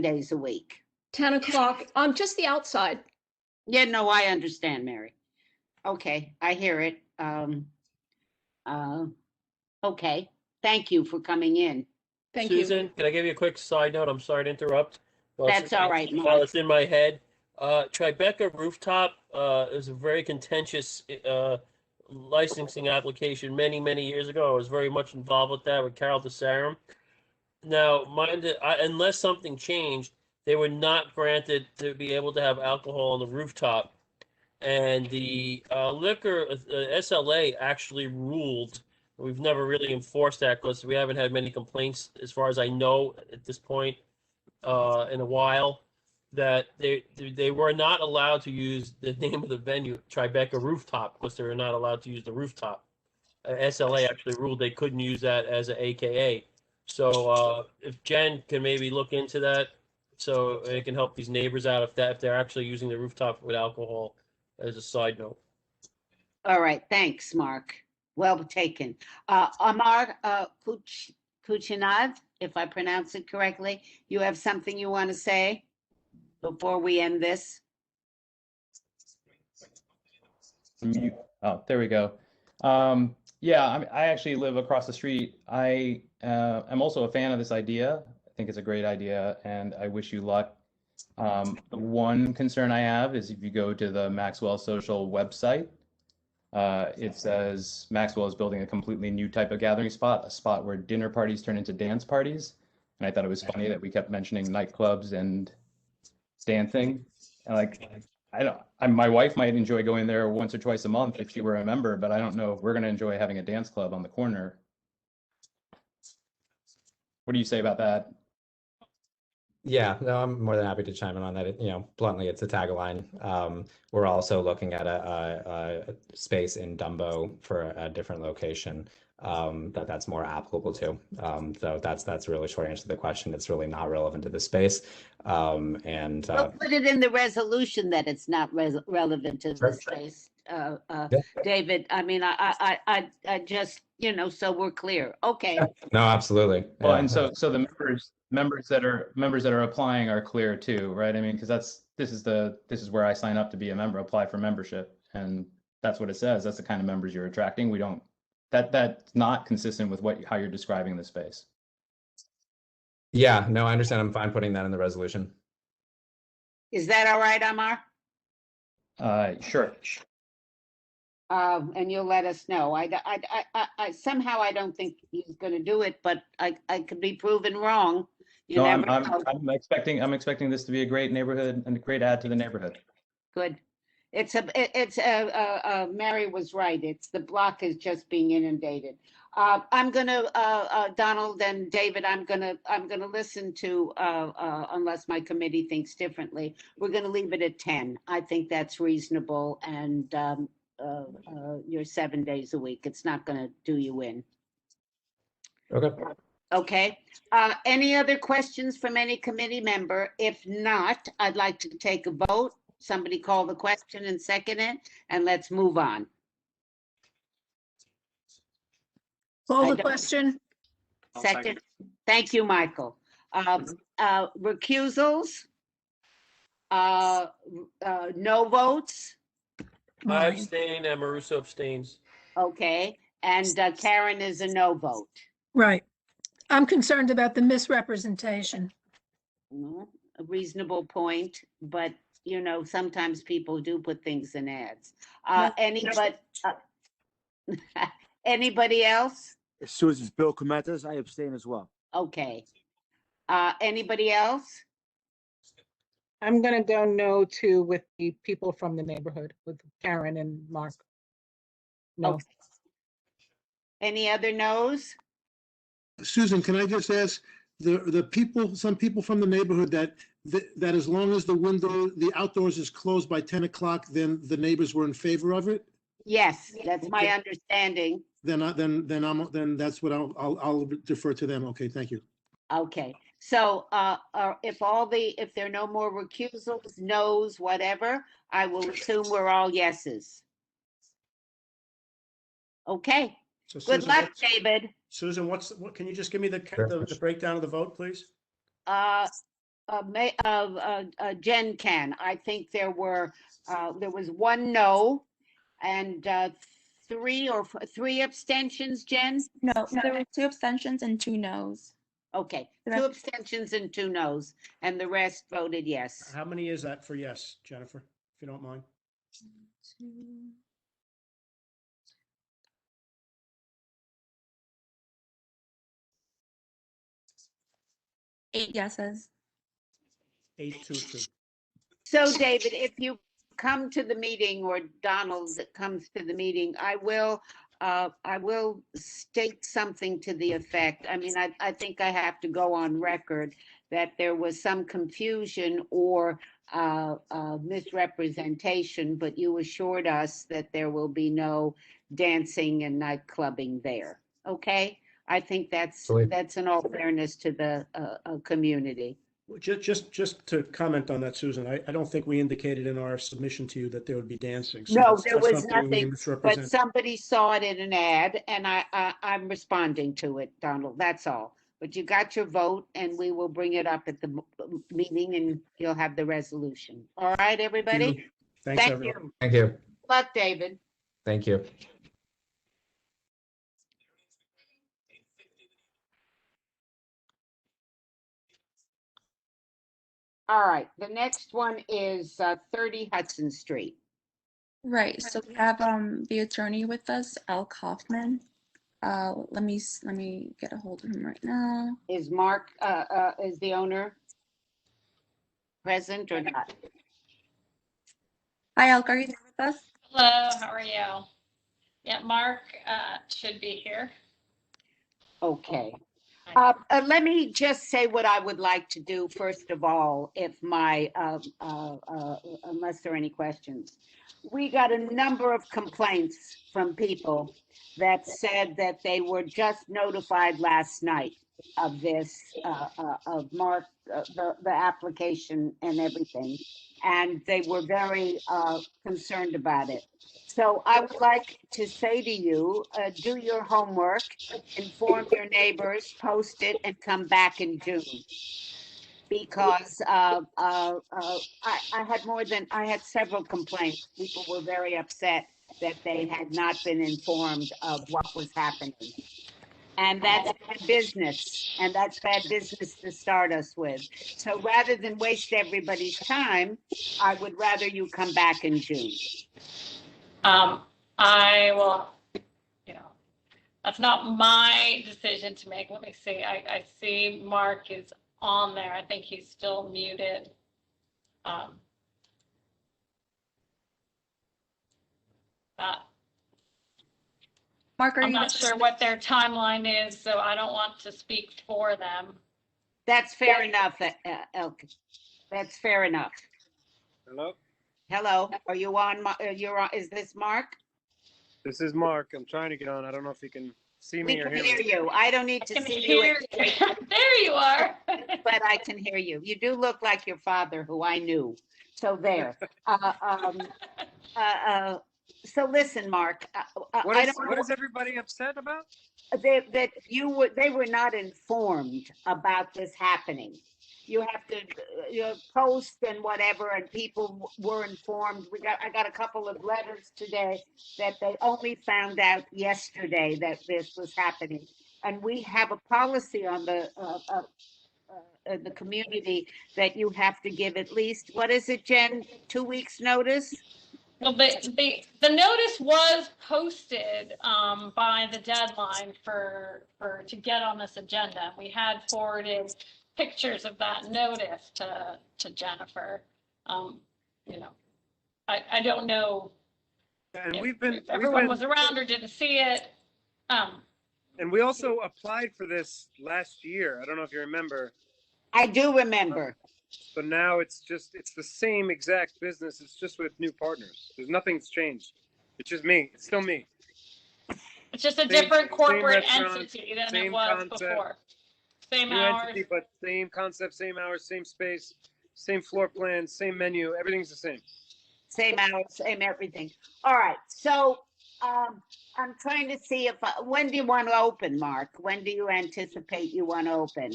days a week. 10 o'clock on just the outside. Yeah, no, I understand, Mary. Okay, I hear it. Okay, thank you for coming in. Thank Susan, you. can I give you a quick side note? I'm sorry to interrupt. That's all right, Mark. While it's in my head, Tribeca Rooftop is a very contentious licensing application many, many years ago. I was very much involved with that with Carol DeSarum. Now, unless something changed, they were not granted to be able to have alcohol on the rooftop. And the liquor SLA actually ruled. We've never really enforced that because we haven't had many complaints, as far as I know, at this point in a while, that they were not allowed to use the name of the venue, Tribeca Rooftop, because they were not allowed to use the rooftop. SLA actually ruled they couldn't use that as an AKA. So if Jen can maybe look into that, so it can help these neighbors out if they're actually using the rooftop with alcohol, as a side note. All right, thanks, Mark. Well taken. Amar Kuchinad, if I pronounce it correctly, you have something you want to say before we end this? Oh, there we go. Yeah, I actually live across the street. I am also a fan of this idea. I think it's a great idea, and I wish you luck. The one concern I have is if you go to the Maxwell Social website, it says Maxwell is building a completely new type of gathering spot, a spot where dinner parties turn into dance parties. And I thought it was funny that we kept mentioning nightclubs and dancing. And my wife might enjoy going there once or twice a month if she were a member, but I don't know if we're going to enjoy having a dance club on the corner. What do you say about that? Yeah, no, I'm more than happy to chime in on that. Bluntly, it's a tagline. We're also looking at a space in Dumbo for a different location that's more applicable to. So that's really short answer to the question. It's really not relevant to this space. We'll put it in the resolution that it's not relevant to this space, David. I mean, I just, so we're clear. Okay. No, absolutely. Well, Yeah. and so the members that are applying are clear too, right? I mean, because this is where I sign up to be a member, apply for membership, and that's what it says. That's the kind of members you're attracting. That's not consistent with how you're describing the space. Yeah, no, I understand. I'm fine putting that in the resolution. Is that all right, Amar? Sure. And you'll let us know. I somehow I don't think he's going to do it, but I could be proven wrong. You No, never I'm know. expecting this to be a great neighborhood and a great add to the neighborhood. Good. Mary was right. The block is just being inundated. I'm gonna, Donald and David, I'm gonna listen to, unless my committee thinks differently. We're gonna leave it at 10. I think that's reasonable, and you're 7 days a week. It's not gonna do you in. Okay. Okay. Any other questions from any committee member? If not, I'd like to take a vote. Somebody call the question and second it, and let's move on. Call the question. Second. Thank you, Michael. Recusals? No votes? I abstain and Maruso abstains. Okay, and Karen is a no vote. Right. I'm concerned about the misrepresentation. A reasonable point, but sometimes people do put things in ads. Anybody else? Susan's Bill Cometas, I abstain as well. Okay. Anybody else? I'm gonna go no too with the people from the neighborhood, with Karen and Mark. No. Okay. Any other no's? Susan, can I just ask, some people from the neighborhood that as long as the outdoors is closed by 10 o'clock, then the neighbors were in favor of it? Yes, that's my understanding. Then that's what I'll defer to them. Okay, thank you. Okay, so if there are no more recusals, no's, whatever, I will assume we're all yeses. Okay, So good Susan, luck, David. Susan, what, can you just give me the breakdown of the vote, please? Jen can. I think there was one no and three abstentions, Jen? No, there were 2 abstentions and 2 no's. Okay, The 2 rest- abstentions and 2 no's, and the rest voted yes. How many is that for yes, Jennifer, if you don't mind? 2. 8 yeses. 8-2-2. So David, if you come to the meeting, or Donald comes to the meeting, I will state something to the effect. I mean, I think I have to go on record that there was some confusion or misrepresentation, but you assured us that there will be no dancing and night clubbing there. Okay? I think that's in all fairness to the community. Just to comment on that, Susan, I don't think we indicated in our submission to you that there would be dancing. So No, that's there was something we nothing, but misrepresented. somebody saw it in an ad, and I'm responding to it, Donald, that's all. But you got your vote, and we will bring it up at the meeting, and you'll have the resolution. All right, everybody? Thanks, Thank everyone. you. Thank you. Good luck, David. Thank you. All right, the next one is 30 Hudson Street. Right. So we have the attorney with us, Al Kaufman. Let me get a hold of him right now. Is Mark is the owner present or not? Hi, Al. Are you there with us? Hello, how are you? Yeah, Mark should be here. Okay. Let me just say what I would like to do first of all, if my unless there are any questions. We got a number of complaints from people that said that they were just notified last night of this, of Mark, the application and everything, and they were very concerned about it. So I would like to say to you, do your homework, inform your neighbors, post it, and come back in June. Because I had several complaints. People were very upset that they had not been informed of what was happening. And that's bad business, and that's bad business to start us with. So rather than waste everybody's time, I would rather you come back in June. I will, that's not my decision to make. Let me see. I see Mark is on there. I think he's still muted. Mark, I'm not sure what their timeline is, so I don't want to speak for them. That's fair enough, Elke. That's fair enough. Hello? Hello, are you on? You're on. Is this Mark? This is Mark. I'm trying to get on. I don't know if you can see me We or can hear hear me. you. I don't need to see you. There you are. But I can hear you. You do look like your father, who I knew. So there. So listen, Mark. What is everybody upset about? That they were not informed about this happening. You have to post and whatever, and people were informed. I got a couple of letters today that they only found out yesterday that this was happening. And we have a policy on the community that you have to give at least, what is it, Jen? 2 weeks notice? Well, the notice was posted by the deadline to get on this agenda. We had forwarded pictures of that notice to Jennifer. I don't know And if everyone was around or didn't see it. And we also applied for this last year. I don't know if you remember. I do remember. But now it's the same exact business. It's just with new partners. Nothing's changed. It's just me. It's still me. It's just a Same- different same corporate restaurant, entity than it same was concept. before. Same New hours. entity, but same concept, same hours, same space, same floor plan, same menu. Everything's the same. Same hours, same everything. All right, so I'm trying to see if, when do you want to open, Mark? When do you anticipate you want to open?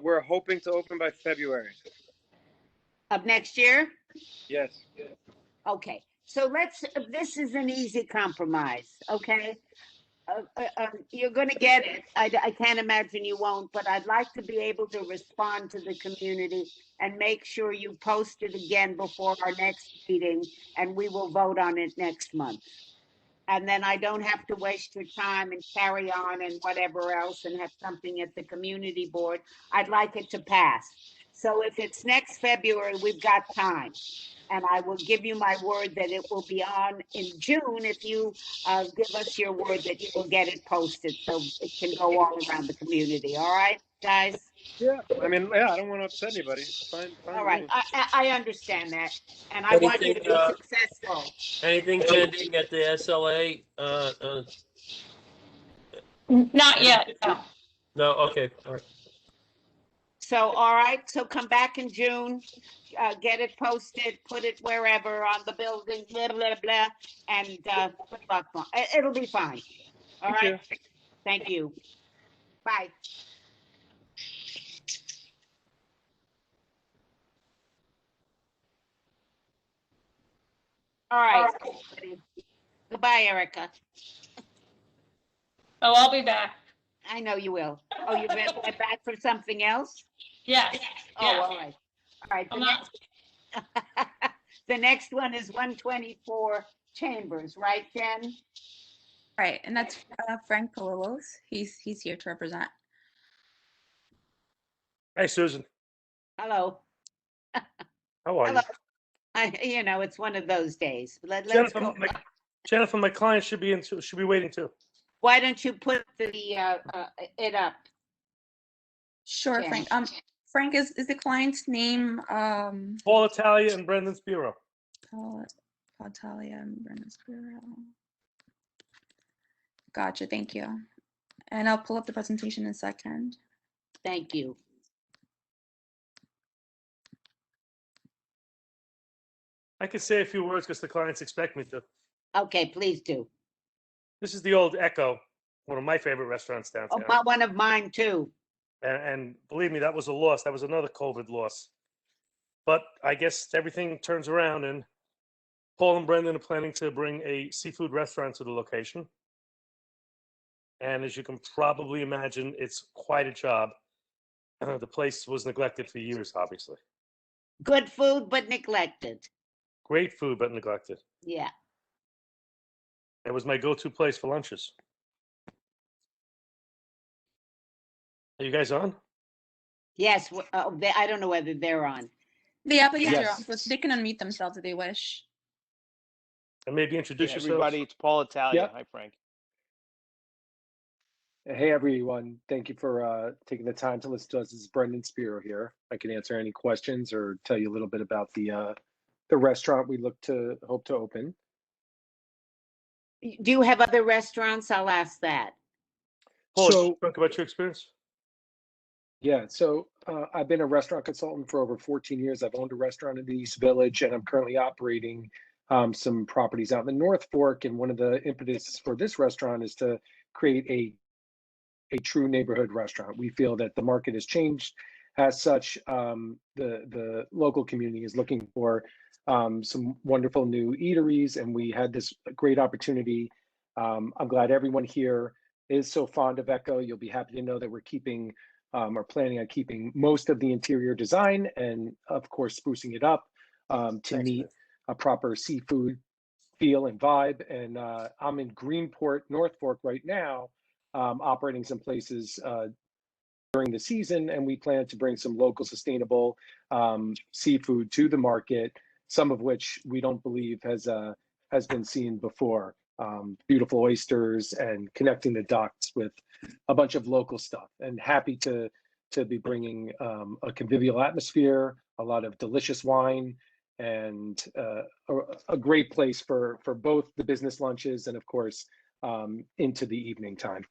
We're hoping to open by February. Of next year? Yes. Okay, so this is an easy compromise, okay? You're gonna get it. I can't imagine you won't, but I'd like to be able to respond to the community and make sure you post it again before our next meeting, and we will vote on it next month. And then I don't have to waste your time and carry on and whatever else and have something at the community board. I'd like it to pass. So if it's next February, we've got time. And I will give you my word that it will be on in June if you give us your word that you will get it posted so it can go all around the community. All right, guys? Yeah. I mean, yeah, I don't want to upset anybody. It's fine. Fine All with right, me. I understand that. And I want you to be Anything, successful. Anything pending at the SLA? Not yet. No. No, okay, all right. So, all right, so come back in June, get it posted, put it wherever on the building, blah, blah, blah, and good luck. It'll be fine. All right? Thank you. Bye. All right. Goodbye, Erica. Oh, I'll be back. I know you will. Oh, you're going back for something else? Yes. Oh, yes. all right. All right. I'm not- The next one is 124 Chambers, right, Jen? Right, and that's Frank Palilos. He's here to represent. Hey, Susan. Hello. How are Hello. you? It's one of those days. Let's Jennifer, go. Jennifer, my client should be waiting too. Why don't you put it up? Sure, Jen. Frank. Frank, is the client's name Paul Italia and Brendan Spiro. Paul Italia and Brendan Spiro? Gotcha, thank you. And I'll pull up the presentation in a second. Thank you. I could say a few words because the clients expect me to. Okay, please do. This is the old Echo, one of my favorite restaurants Oh, downtown. one of mine too. And believe me, that was a loss. That was another COVID loss. But I guess everything turns around, and Paul and Brendan are planning to bring a seafood restaurant to the location. And as you can probably imagine, it's quite a job. The place was neglected for years, obviously. Good food, but neglected. Great food, but neglected. Yeah. It was my go-to place for lunches. Are you guys on? Yes. I don't know whether they're on. The applicants are Yes. on, so they can unmute themselves if they wish. And maybe introduce Hey, yourselves. everybody, it's Paul Italia. Yep. Hi, Frank. Hey, everyone. Thank you for taking the time to listen to us. This is Brendan Spiro here. I can answer any questions or tell you a little bit about the restaurant we hope to open. Do you have other restaurants? I'll ask that. Paul, So- talk about your experience. Yeah, so I've been a restaurant consultant for over 14 years. I've owned a restaurant in the East Village, and I'm currently operating some properties out in the North Fork. And one of the impetus for this restaurant is to create a true neighborhood restaurant. We feel that the market has changed. As such, the local community is looking for some wonderful new eateries, and we had this great opportunity. I'm glad everyone here is so fond of Echo. You'll be happy to know that we're keeping are planning on keeping most of the interior design and, of course, sprucing it up to meet a proper seafood feel and vibe. And I'm in Greenport, North Fork right now, operating some places during the season, and we plan to bring some local sustainable seafood to the market, some of which we don't believe has been seen before. Beautiful oysters and connecting the dots with a bunch of local stuff, and happy to be bringing a convivial atmosphere, a lot of delicious wine, and a great place for both the business lunches and of course into the evening time.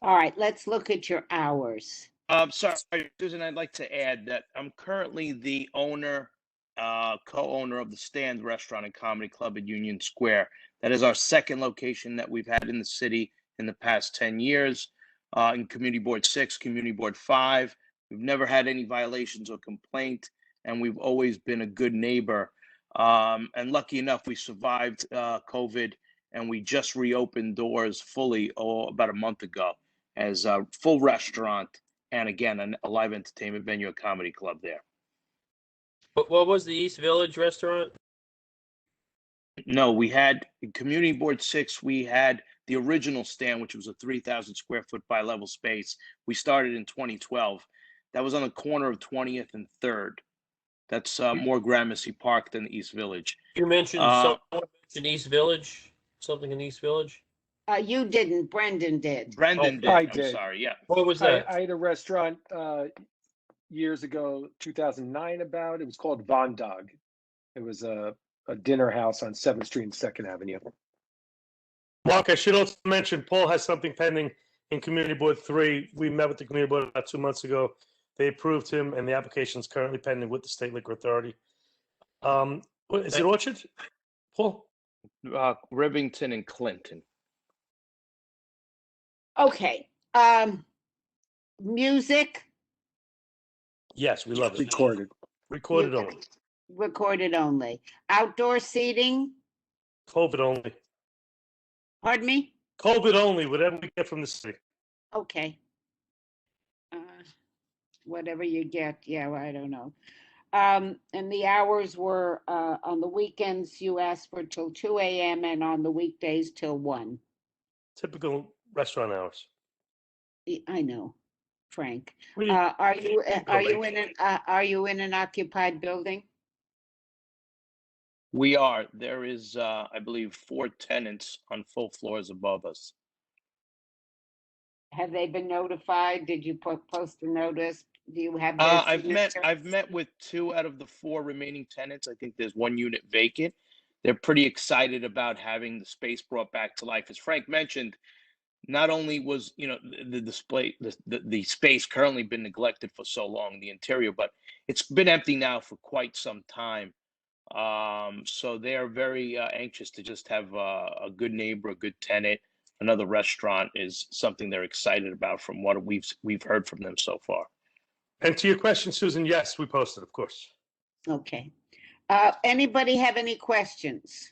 All right, let's look at your hours. Sorry, Susan, I'd like to add that I'm currently the owner, co-owner of the Stand Restaurant and Comedy Club at Union Square. That is our second location that we've had in the city in the past 10 years. In Community Board 6, Community Board 5, we've never had any violations or complaint, and we've always been a good neighbor. And lucky enough, we survived COVID, and we just reopened doors fully about a month ago as a full restaurant, and again, a live entertainment venue, a comedy club there. What was the East Village restaurant? No, we had in Community Board 6, we had the original Stand, which was a 3,000 square foot bi-level space. We started in 2012. That was on the corner of 20th and 3rd. That's more Gramercy Park than the East Village. You mentioned someone mentioned East Village, something in East Village. You didn't, Brendan did. Brendan did. I I'm did. sorry. Yeah. What was that? I had a restaurant years ago, 2009 about. It was called Von Dog. It was a dinner house on 7th Street and 2nd Avenue. Mark, I should also mention, Paul has something pending in Community Board 3. We met with the Community Board about 2 months ago. They approved him, and the application is currently pending with the State Liquor Authority. Is it Orchard, Paul? Rivington and Clinton. Okay. Music, Yes, we love it. Recorded. Recorded only. recorded only. Outdoor seating, COVID only. pardon me? COVID only, whatever we get from the city. Okay. Whatever you get, yeah, I don't know. And the hours were, on the weekends, you asked for till 2 a.m. and on the weekdays till 1. Typical restaurant hours. I know, Frank. What do you- Are you Go, are you in an occupied building? We are. There is, I believe, 4 tenants on full floors above us. Have they been notified? Did you post a notice? Do you have? their I've signature? met with 2 out of the 4 remaining tenants. I think there's 1 unit vacant. They're pretty excited about having the space brought back to life. As Frank mentioned, not only was the space currently been neglected for so long, the interior, but it's been empty now for quite some time. So they're very anxious to just have a good neighbor, a good tenant. Another restaurant is something they're excited about from what we've heard from them so far. And to your question, Susan, yes, we posted, of course. Okay. Anybody have any questions?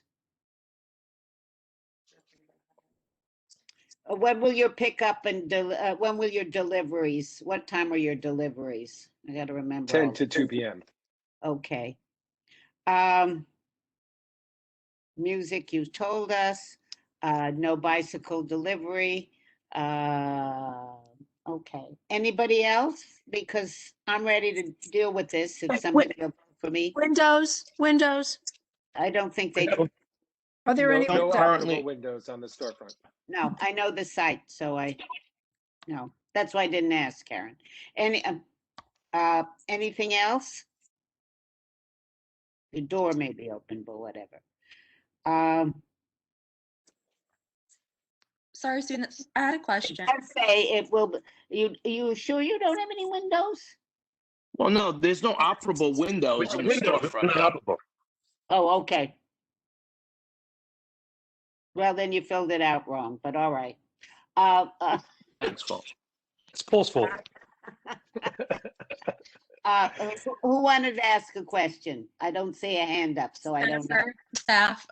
When will your pickup and when will your deliveries? What time are your deliveries? I got to remember. 10 all to this. 2 p.m. Okay. Music, you told us. No bicycle delivery. Okay. Anybody else? Because I'm ready to deal with this if somebody will vote for me. Windows. I don't think they do. Are there any? No currently- operable windows on the storefront. No, I know the site, so no, that's why I didn't ask, Karen. Anything else? The door may be open, but whatever. Sorry, student, I had a question. I'd say it will, you sure you don't have any windows? Well, no, there's no operable windows in the storefront. Oh, okay. Well, then you filled it out wrong, but all right. Thanks, Paul. It's Paul's fault. Who wanted to ask a question? I don't see a hand up, so I don't know. Staff.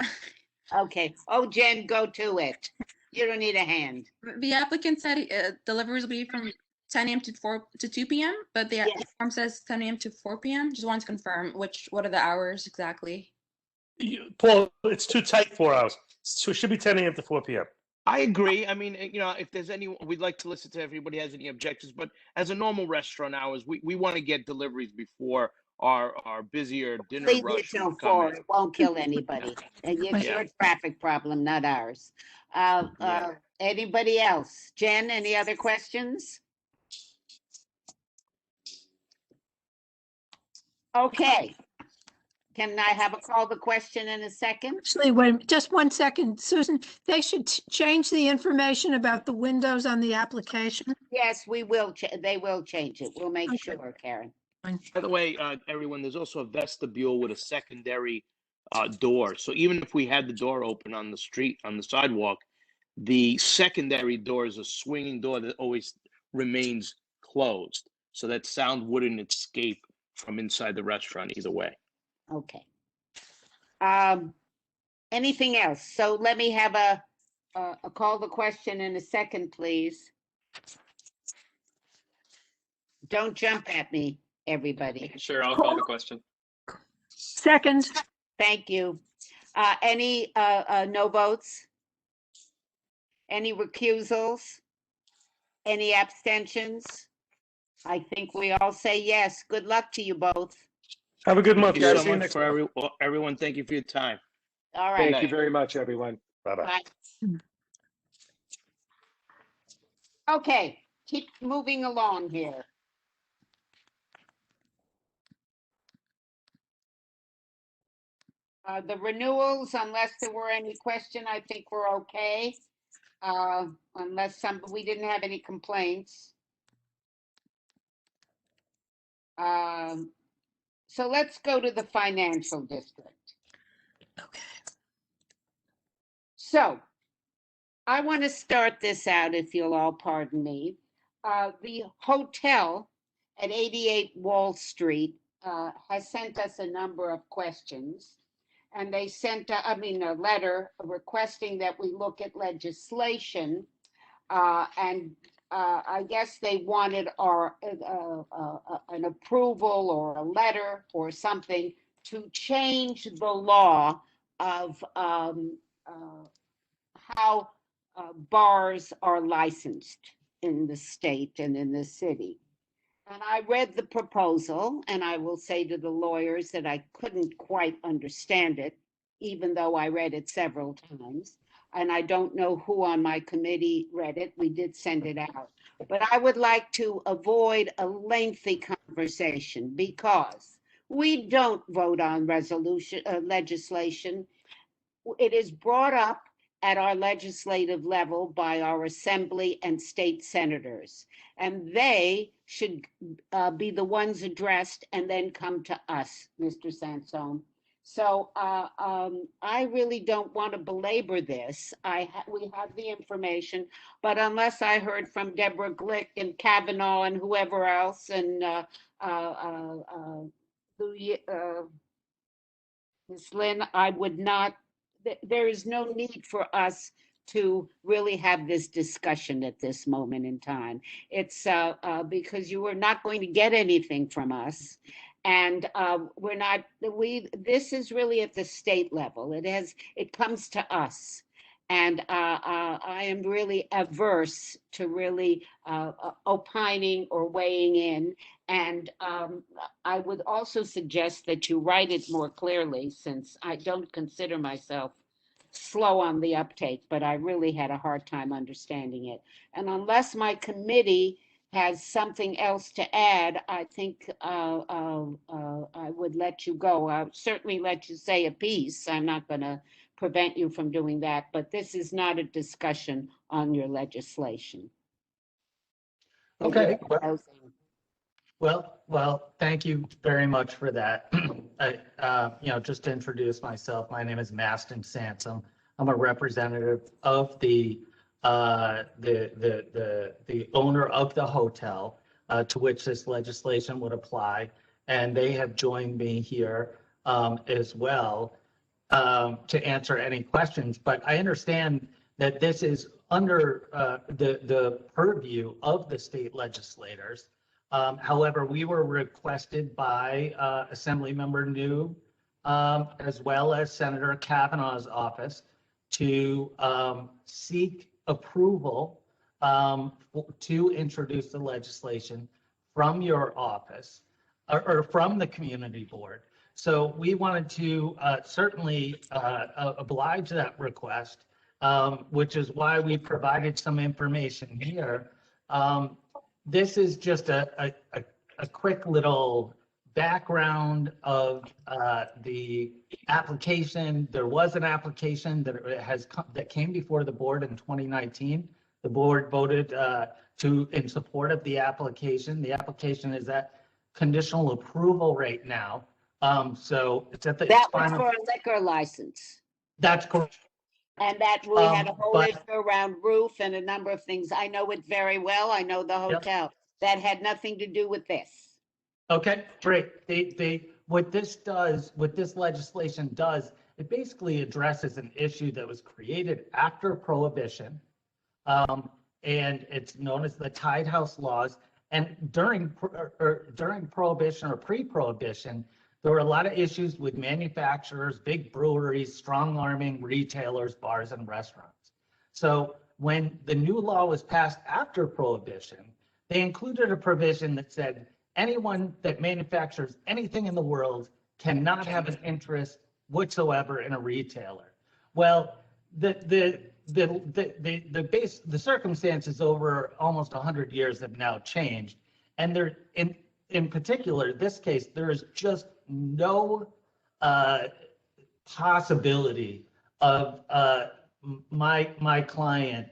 Okay. Oh, Jen, go to it. You don't need a hand. The applicant said deliveries will be from 10 a.m. to 2 p.m., but the form says 10 a.m. to 4 p.m. Just wanted to confirm what are the hours exactly? Paul, it's too tight 4 hours. So it should be 10 a.m. to 4 p.m. I agree. I mean, if there's we'd like to listen to everybody has any objections, but as a normal restaurant hours, we want to get deliveries before our busier dinner Leave it rush. till would come 4. in. It won't kill anybody. And it's Yeah. your traffic problem, not ours. Anybody else? Jen, any other questions? Okay. Can I have a call the question in a second? Actually, wait, just 1 second, Susan, they should change the information about the windows on the application. Yes, we will, they will change it. We'll make Okay. sure, Karen. By the way, everyone, there's also a vestibule with a secondary door. So even if we had the door open on the street, on the sidewalk, the secondary door is a swinging door that always remains closed. So that sound wouldn't escape from inside the restaurant either way. Okay. Anything else? So let me have a call the question in a second, please. Don't jump at me, everybody. Sure, I'll call the question. Second. Thank you. Any no votes? Any recusals? Any abstentions? I think we all say yes. Good luck to you both. Have a good month, Thank you guys. so See you much next for everyone. Thank you for your time. All right. Thank you very much, everyone. Bye-bye. Bye. Okay, keep moving along here. The renewals, unless there were any question, I think we're okay. Unless we didn't have any complaints. So let's go to the financial district. Okay. So I want to start this out, if you'll all pardon me. The hotel at 88 Wall Street has sent us a number of questions. And they sent, a letter requesting that we look at legislation. And I guess they wanted an approval or a letter or something to change the law of how bars are licensed in the state and in the city. And I read the proposal, and I will say to the lawyers that I couldn't quite understand it, even though I read it several times. And I don't know who on my committee read it. We did send it out. But I would like to avoid a lengthy conversation because we don't vote on legislation. It is brought up at our legislative level by our assembly and state senators. And they should be the ones addressed and then come to us, Mr. Sansone. So I really don't want to belabor this. We have the information, but unless I heard from Deborah Glick and Kavanaugh and whoever else and Ms. Lynn, I would not, there is no need for us to really have this discussion at this moment in time. It's because you are not going to get anything from us. And this is really at the state level. It comes to us. And I am really averse to really opining or weighing in. And I would also suggest that you write it more clearly, since I don't consider myself slow on the uptake, but I really had a hard time understanding it. And unless my committee has something else to add, I think I would let you go. I'll certainly let you say a piece. I'm not going to prevent you from doing that, but this is not a discussion on your legislation. Okay. Well, thank you very much for that. Just to introduce myself, my name is Mastin Sansom. I'm a representative of the owner of the hotel to which this legislation would apply, and they have joined me here as well to answer any questions. But I understand that this is under the purview of the state legislators. However, we were requested by Assemblymember New, as well as Senator Kavanaugh's office, to seek approval to introduce the legislation from your office or from the community board. So we wanted to certainly oblige that request, which is why we provided some information here. This is just a quick little background of the application. There was an application that came before the board in 2019. The board voted in support of the application. The application is at conditional approval right now. So it's at the That was final. for a liquor license. That's correct. And that we had a whole but- issue around roof and a number of things. I know it very well. I know the hotel. That had nothing to do with this. Okay, great. What this legislation does, it basically addresses an issue that was created after Prohibition. And it's known as the Tied House laws. And during Prohibition or pre-Prohibition, there were a lot of issues with manufacturers, big breweries, strong arming retailers, bars, and restaurants. So when the new law was passed after Prohibition, they included a provision that said anyone that manufactures anything in the world cannot have an interest whatsoever in a retailer. Well, the circumstances over almost 100 years have now changed, and there in particular this case there is just no possibility of my client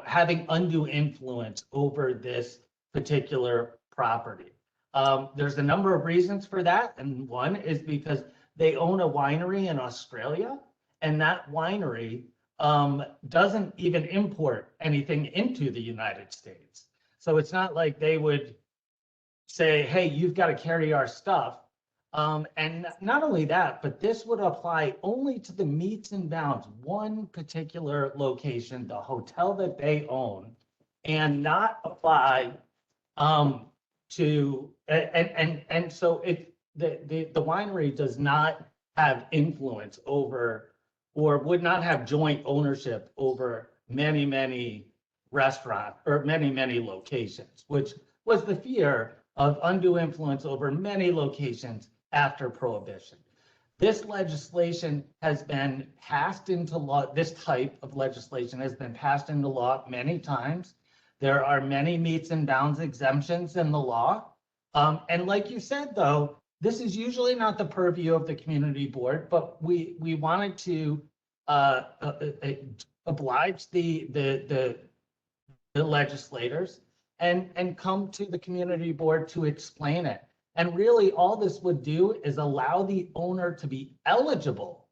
having undue influence over this particular property. There's a number of reasons for that, and one is because they own a winery in Australia, and that winery doesn't even import anything into the United States. So it's not like they would say, hey, you've got to carry our stuff. And not only that, but this would apply only to the meets and bounds, one particular location, the hotel that they own, and not apply to, and so the winery does not have influence over, or would not have joint ownership over many restaurants or many locations, which was the fear of undue influence over many locations after Prohibition. This legislation has been passed into law. This type of legislation has been passed into law many times. There are many meets and bounds exemptions in the law. And like you said, though, this is usually not the purview of the community board, but we wanted to oblige the legislators and come to the community board to explain it. And really all this would do is allow the owner to be eligible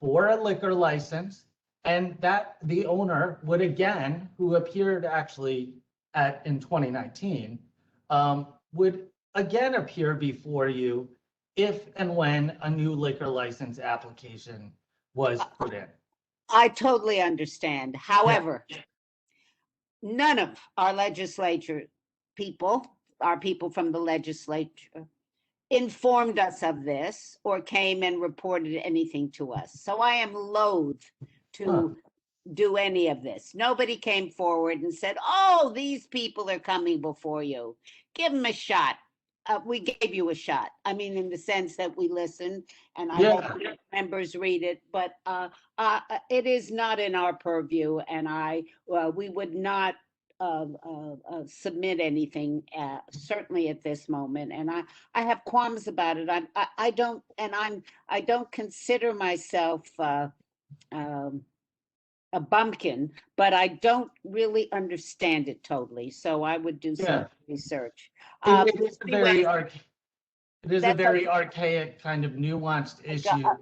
for a liquor license, and that the owner would again, who appeared actually in 2019, would again appear before you if and when a new liquor license application was put in. I totally understand. However, none of our legislature people, our people from the legislature, informed us of this or came and reported anything to us. So I am loath to do any of this. Nobody came forward and said, oh, these people are coming before you. Give them a shot. We gave you a shot. I mean, in the sense that we listened and I let members read it, but it is not in our purview, and we would not submit anything, certainly at this moment. And I have qualms about it. I don't consider myself a bumpkin, but I don't really understand it totally. So I would do some research. It is a very archaic, kind of nuanced issue. Well,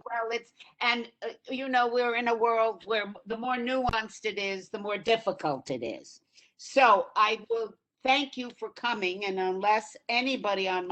we're in a world where the more nuanced it is, the more difficult it is. So I will thank you for coming, and unless anybody on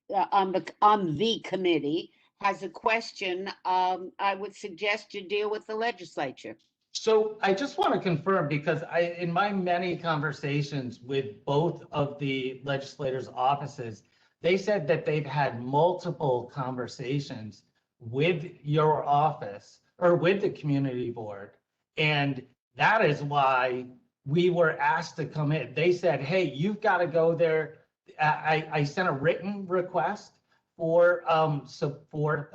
the committee has a question, I would suggest you deal with the legislature. So I just want to confirm, because in my many conversations with both of the legislators' offices, they said that they've had multiple conversations with your office or with the community board. And that is why we were asked to come in. They said, hey, you've got to go there. I sent a written request for support.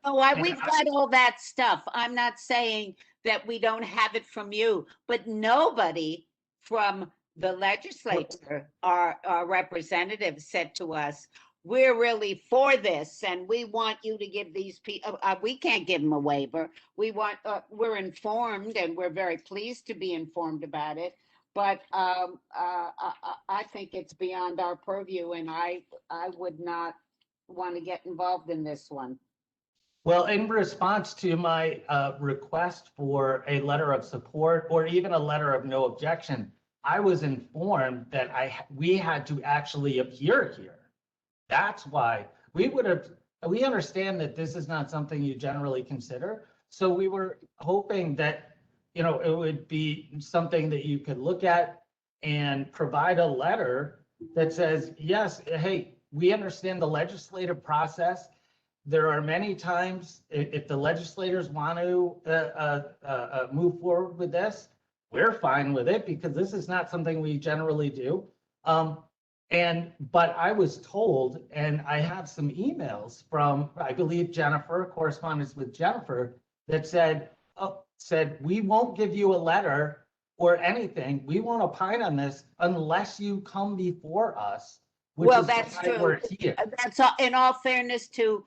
Oh, we've got all that stuff. I'm not saying that we don't have it from you, but nobody from the legislature, our representatives said to us, we're really for this and we want you to give these people, we can't give them a waiver. We're informed and we're very pleased to be informed about it. But I think it's beyond our purview and I would not want to get involved in this one. Well, in response to my request for a letter of support or even a letter of no objection, I was informed that we had to actually appear here. That's why we understand that this is not something you generally consider. So we were hoping that, you know, it would be something that you could look at and provide a letter that says, yes, hey, we understand the legislative process. There are many times if the legislators want to move forward with this, we're fine with it because this is not something we generally do. But I was told, and I have some emails from, I believe, Jennifer, correspondence with Jennifer, that said, we won't give you a letter or anything. We won't opine on this unless you come before us. Well, that's why true. we're here. That's all, in all fairness to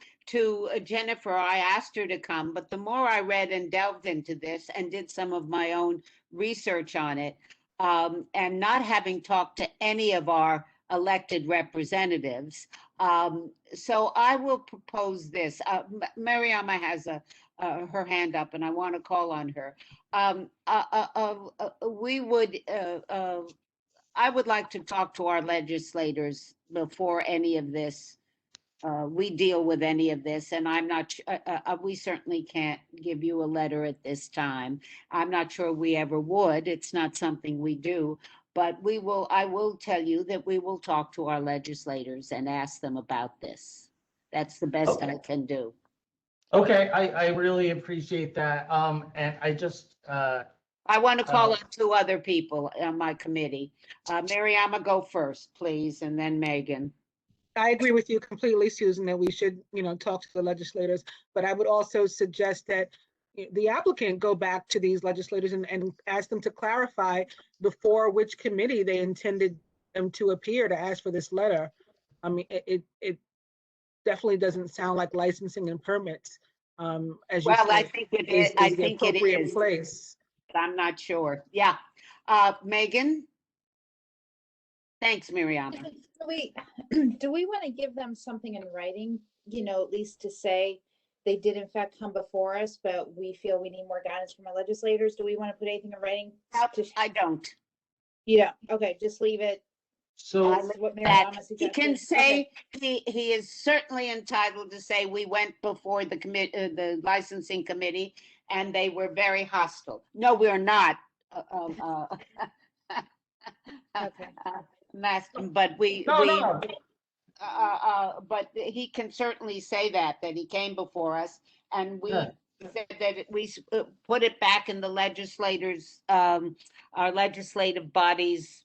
Jennifer, I asked her to come, but the more I read and delved into this and did some of my own research on it, and not having talked to any of our elected representatives, so I will propose this. Mariama has her hand up, and I want to call on her. I would like to talk to our legislators before any of this, we deal with any of this, and I'm not, we certainly can't give you a letter at this time. I'm not sure we ever would. It's not something we do, but I will tell you that we will talk to our legislators and ask them about this. That's the best I can do. Okay, I really appreciate that. And I just, I want to call on two other people on my committee. Mariama, go first, please, and then Megan. I agree with you completely, Susan, that we should, talk to the legislators, but I would also suggest that the applicant go back to these legislators and ask them to clarify before which committee they intended them to appear to ask for this letter. I mean, it definitely doesn't sound like licensing and permits. As you Well, said, I think it is. I think it is. Place. But I'm not sure. Yeah. Megan? Thanks, Mariama. Do we want to give them something in writing, at least to say they did in fact come before us, but we feel we need more guidance from our legislators? Do we want to put anything in writing? I don't. Yeah, okay, just leave it. So what that Mariama he can suggested. say, Okay. he is certainly entitled to say we went before the licensing committee and they were very hostile. No, we're not. Okay. But but he can certainly say that he came before us and we said that we put it back in the legislators, our legislative body's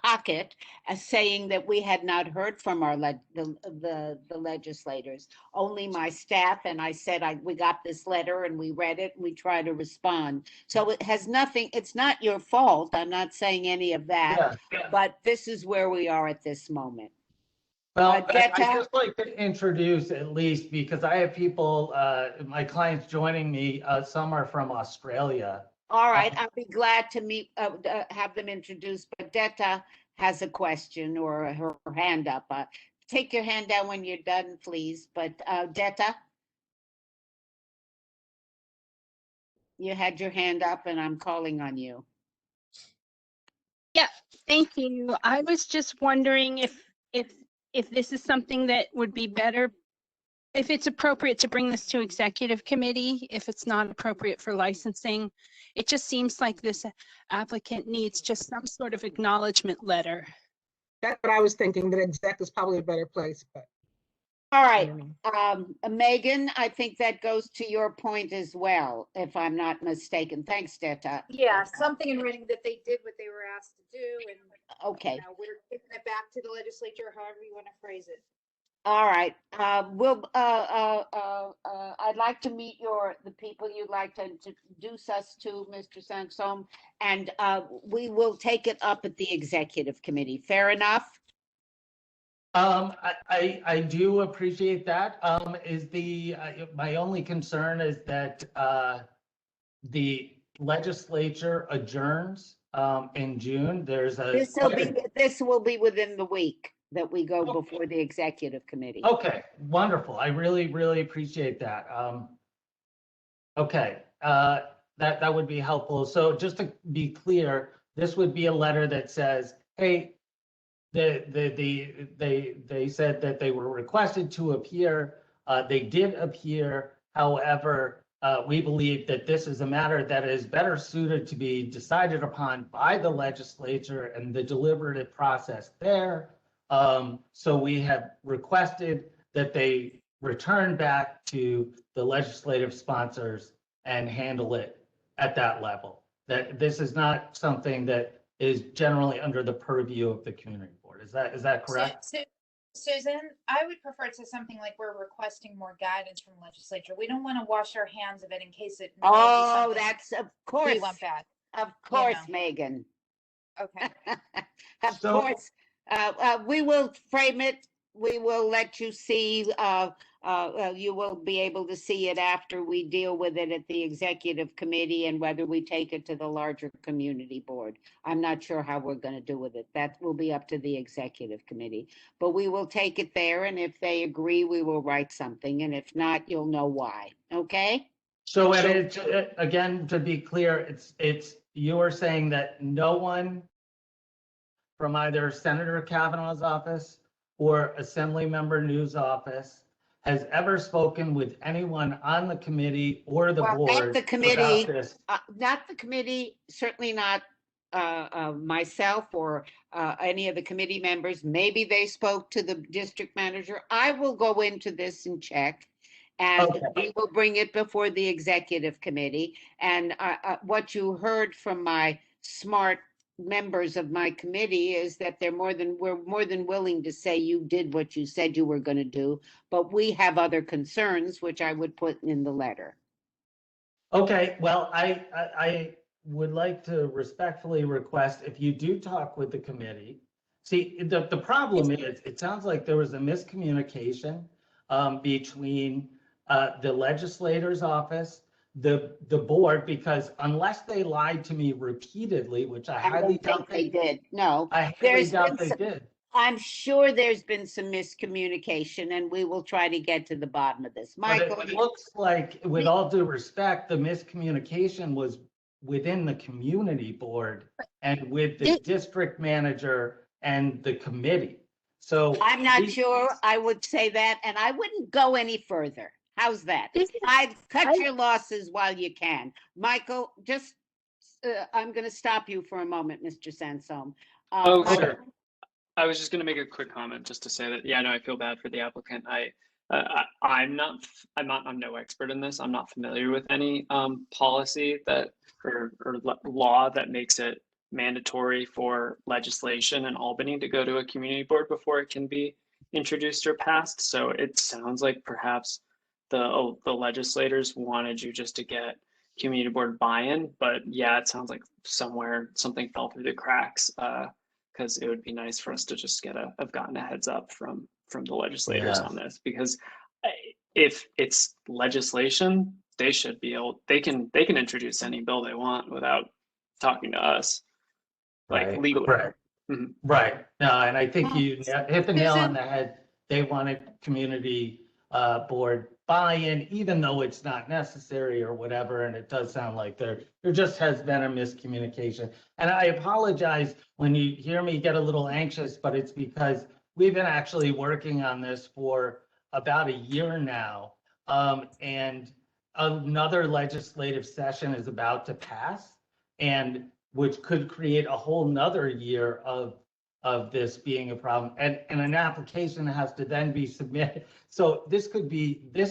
pocket, as saying that we had not heard from our the legislators, only my staff, and I said we got this letter and we read it and we try to respond. So it has nothing, it's not your fault, I'm not saying any of that, but this is where we are at this moment. Well, I'd just like to introduce, at least because I have people, my clients joining me, some are from Australia. All right, I'll be glad to meet, have them introduced, but Detta has a question or her hand up. Take your hand down when you're done, please. But Detta? You had your hand up and I'm calling on you. Yeah, thank you. I was just wondering if this is something that would be better, if it's appropriate to bring this to executive committee, if it's not appropriate for licensing. It just seems like this applicant needs just some sort of acknowledgement letter. That's what I was thinking, that exec is probably a better place, but. All right, Megan, I think that goes to your point as well, if I'm not mistaken. Thanks, Detta. Yeah, something in writing that they did what they were asked to do, and okay, we're giving it back to the legislature, however you want to phrase it. All right, I'd like to meet the people you'd like to introduce us to, Mr. Sansom, and we will take it up at the executive committee. Fair enough? I do appreciate that. My only concern is that the legislature adjourns in June. There's a. This will be within the week that we go before the executive committee. Okay, wonderful. I really, really appreciate that. Okay, that would be helpful. So just to be clear, this would be a letter that says, hey, they said that they were requested to appear. They did appear. However, we believe that this is a matter that is better suited to be decided upon by the legislature and the deliberative process there. So we have requested that they return back to the legislative sponsors and handle it at that level. That this is not something that is generally under the purview of the community board. Is that correct? So, Susan, I would prefer to say something like we're requesting more guidance from the legislature. We don't want to wash our hands of it in case it. Oh, that's of course. We want that. Of course, know. Megan. Okay. Of course. We will frame it. We will let you see, you will be able to see it after we deal with it at the executive committee and whether we take it to the larger community board. I'm not sure how we're going to do with it. That will be up to the executive committee. But we will take it there, and if they agree, we will write something. And if not, you'll know why. Okay? So again, to be clear, you are saying that no one from either Senator Kavanaugh's office or Assembly Member New's office has ever spoken with anyone on the committee or the board not the committee, about this? not the committee, certainly not myself or any of the committee members. Maybe they spoke to the district manager. I will go into this and check. And we will bring it before the executive committee. And what you heard from my smart members of my committee is that we're more than willing to say you did what you said you were going to do, but we have other concerns, which I would put in the letter. Okay, well, I would like to respectfully request, if you do talk with the committee, see, the problem is, it sounds like there was a miscommunication between the legislator's office, the board, because unless they lied to me repeatedly, which I highly doubt they did. No, I highly doubt they did. I'm sure there's been some miscommunication, and we will try to get to the bottom of this. Michael, But it looks like, with all due respect, the miscommunication was within the community board and with the district manager and the committee. So I'm not sure I would say that, and I wouldn't go any further. How's that? I'd cut your losses while you can. Michael, just, I'm going to stop you for a moment, Mr. Sansom. Sure. I was just going to make a quick comment just to say that, yeah, no, I feel bad for the applicant. I'm no expert in this. I'm not familiar with any policy that or law that makes it mandatory for legislation in Albany to go to a community board before it can be introduced or passed. So it sounds like perhaps the legislators wanted you just to get community board buy-in, but yeah, it sounds like somewhere something fell through the cracks, because it would be nice for us to just have gotten a heads up from the legislators on this, because if it's legislation, they should be able, they can introduce any bill they want without talking to us, like legally. Right. Mm-hmm. Right. No, and I think you hit the nail on the head. They wanted community board buy-in, even though it's not necessary or whatever. And it does sound like there just has been a miscommunication. And I apologize when you hear me get a little anxious, but it's because we've been actually working on this for about a year now. And another legislative session is about to pass, and which could create a whole nother year of this being a problem, and an application has to then be submitted. So this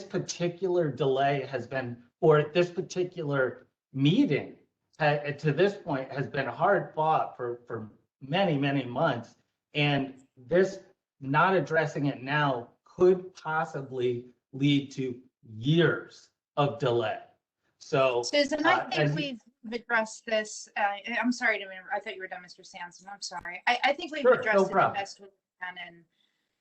particular delay has been, or this particular meeting to this point has been hard fought for many, many months. And this, not addressing it now could possibly lead to years of delay. So, Susan, I as think you- we've addressed this. I'm sorry to interrupt. I thought you were done, Mr. Sampson. I'm sorry. I think we've Sure, no addressed it the problem. best we can, and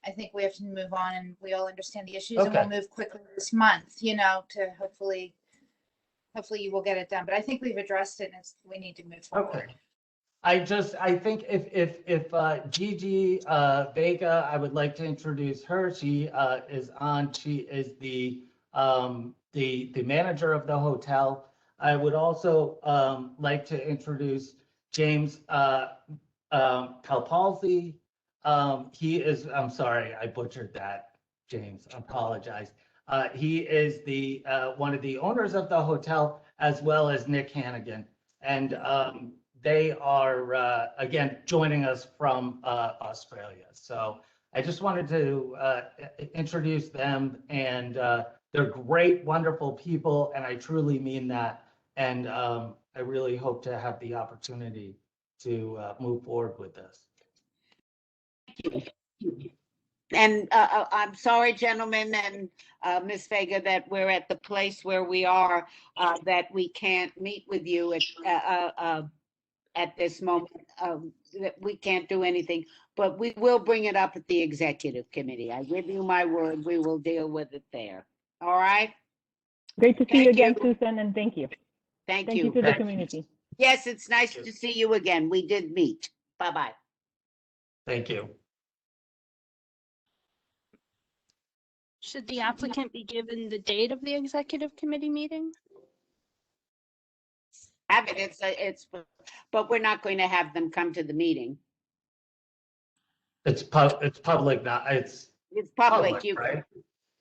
I think we have to move on, and we all understand the issues, and we'll Okay. move quickly this month, to hopefully you will get it done. But I think we've addressed it, and we need to move forward. Okay. I think if Gigi Vega, I would like to introduce her. She is on. She is the manager of the hotel. I would also like to introduce James Kalpalzi. He is. I'm sorry, I butchered that, James. I apologize. He is the one of the owners of the hotel, as well as Nick Hannigan, and they are, again, joining us from Australia. So I just wanted to introduce them, and they're great, wonderful people, and I truly mean that. And I really hope to have the opportunity to move forward with this. And I'm sorry, gentlemen, and Ms. Vega, that we're at the place where we are, that we can't meet with you at this moment, that we can't do anything, but we will bring it up at the executive committee. I give you my word, we will deal with it there. All right? Great to see you Thank again, you. Susan, and thank you. Thank Thank you you. to the community. Yes, it's nice to see you again. We did meet. Bye-bye. Thank you. Should the applicant be given the date of the executive committee meeting? Have it, but we're not going to have them come to the meeting. It's public now. It's public. You right?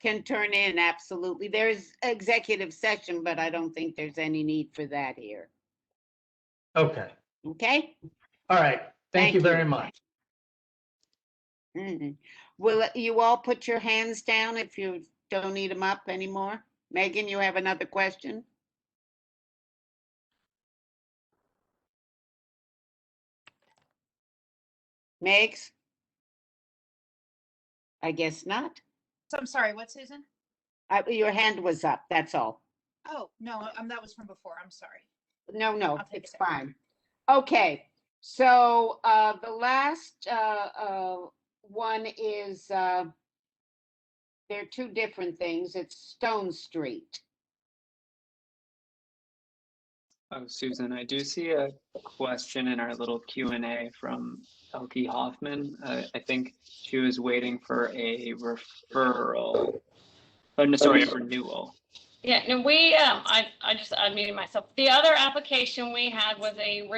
can turn in, absolutely. There's executive session, but I don't think there's any need for that here. Okay. Okay? All right. Thank you very much. Mhm. Will you all put your hands down if you don't need them up anymore? Megan, you have another question? Megs? I guess not. So I'm sorry, what, Susan? Your hand was up, that's all. Oh, no, that was from before. I'm sorry. No, I'll take it's it. fine. Okay, so the last one is, they're two different things. It's Stone Street. Oh, Susan, I do see a question in our little Q&A from Elke Hoffman. I think she was waiting for a referral. Oh, no, sorry, a renewal. Yeah, and we, I muted myself. The other application we had was a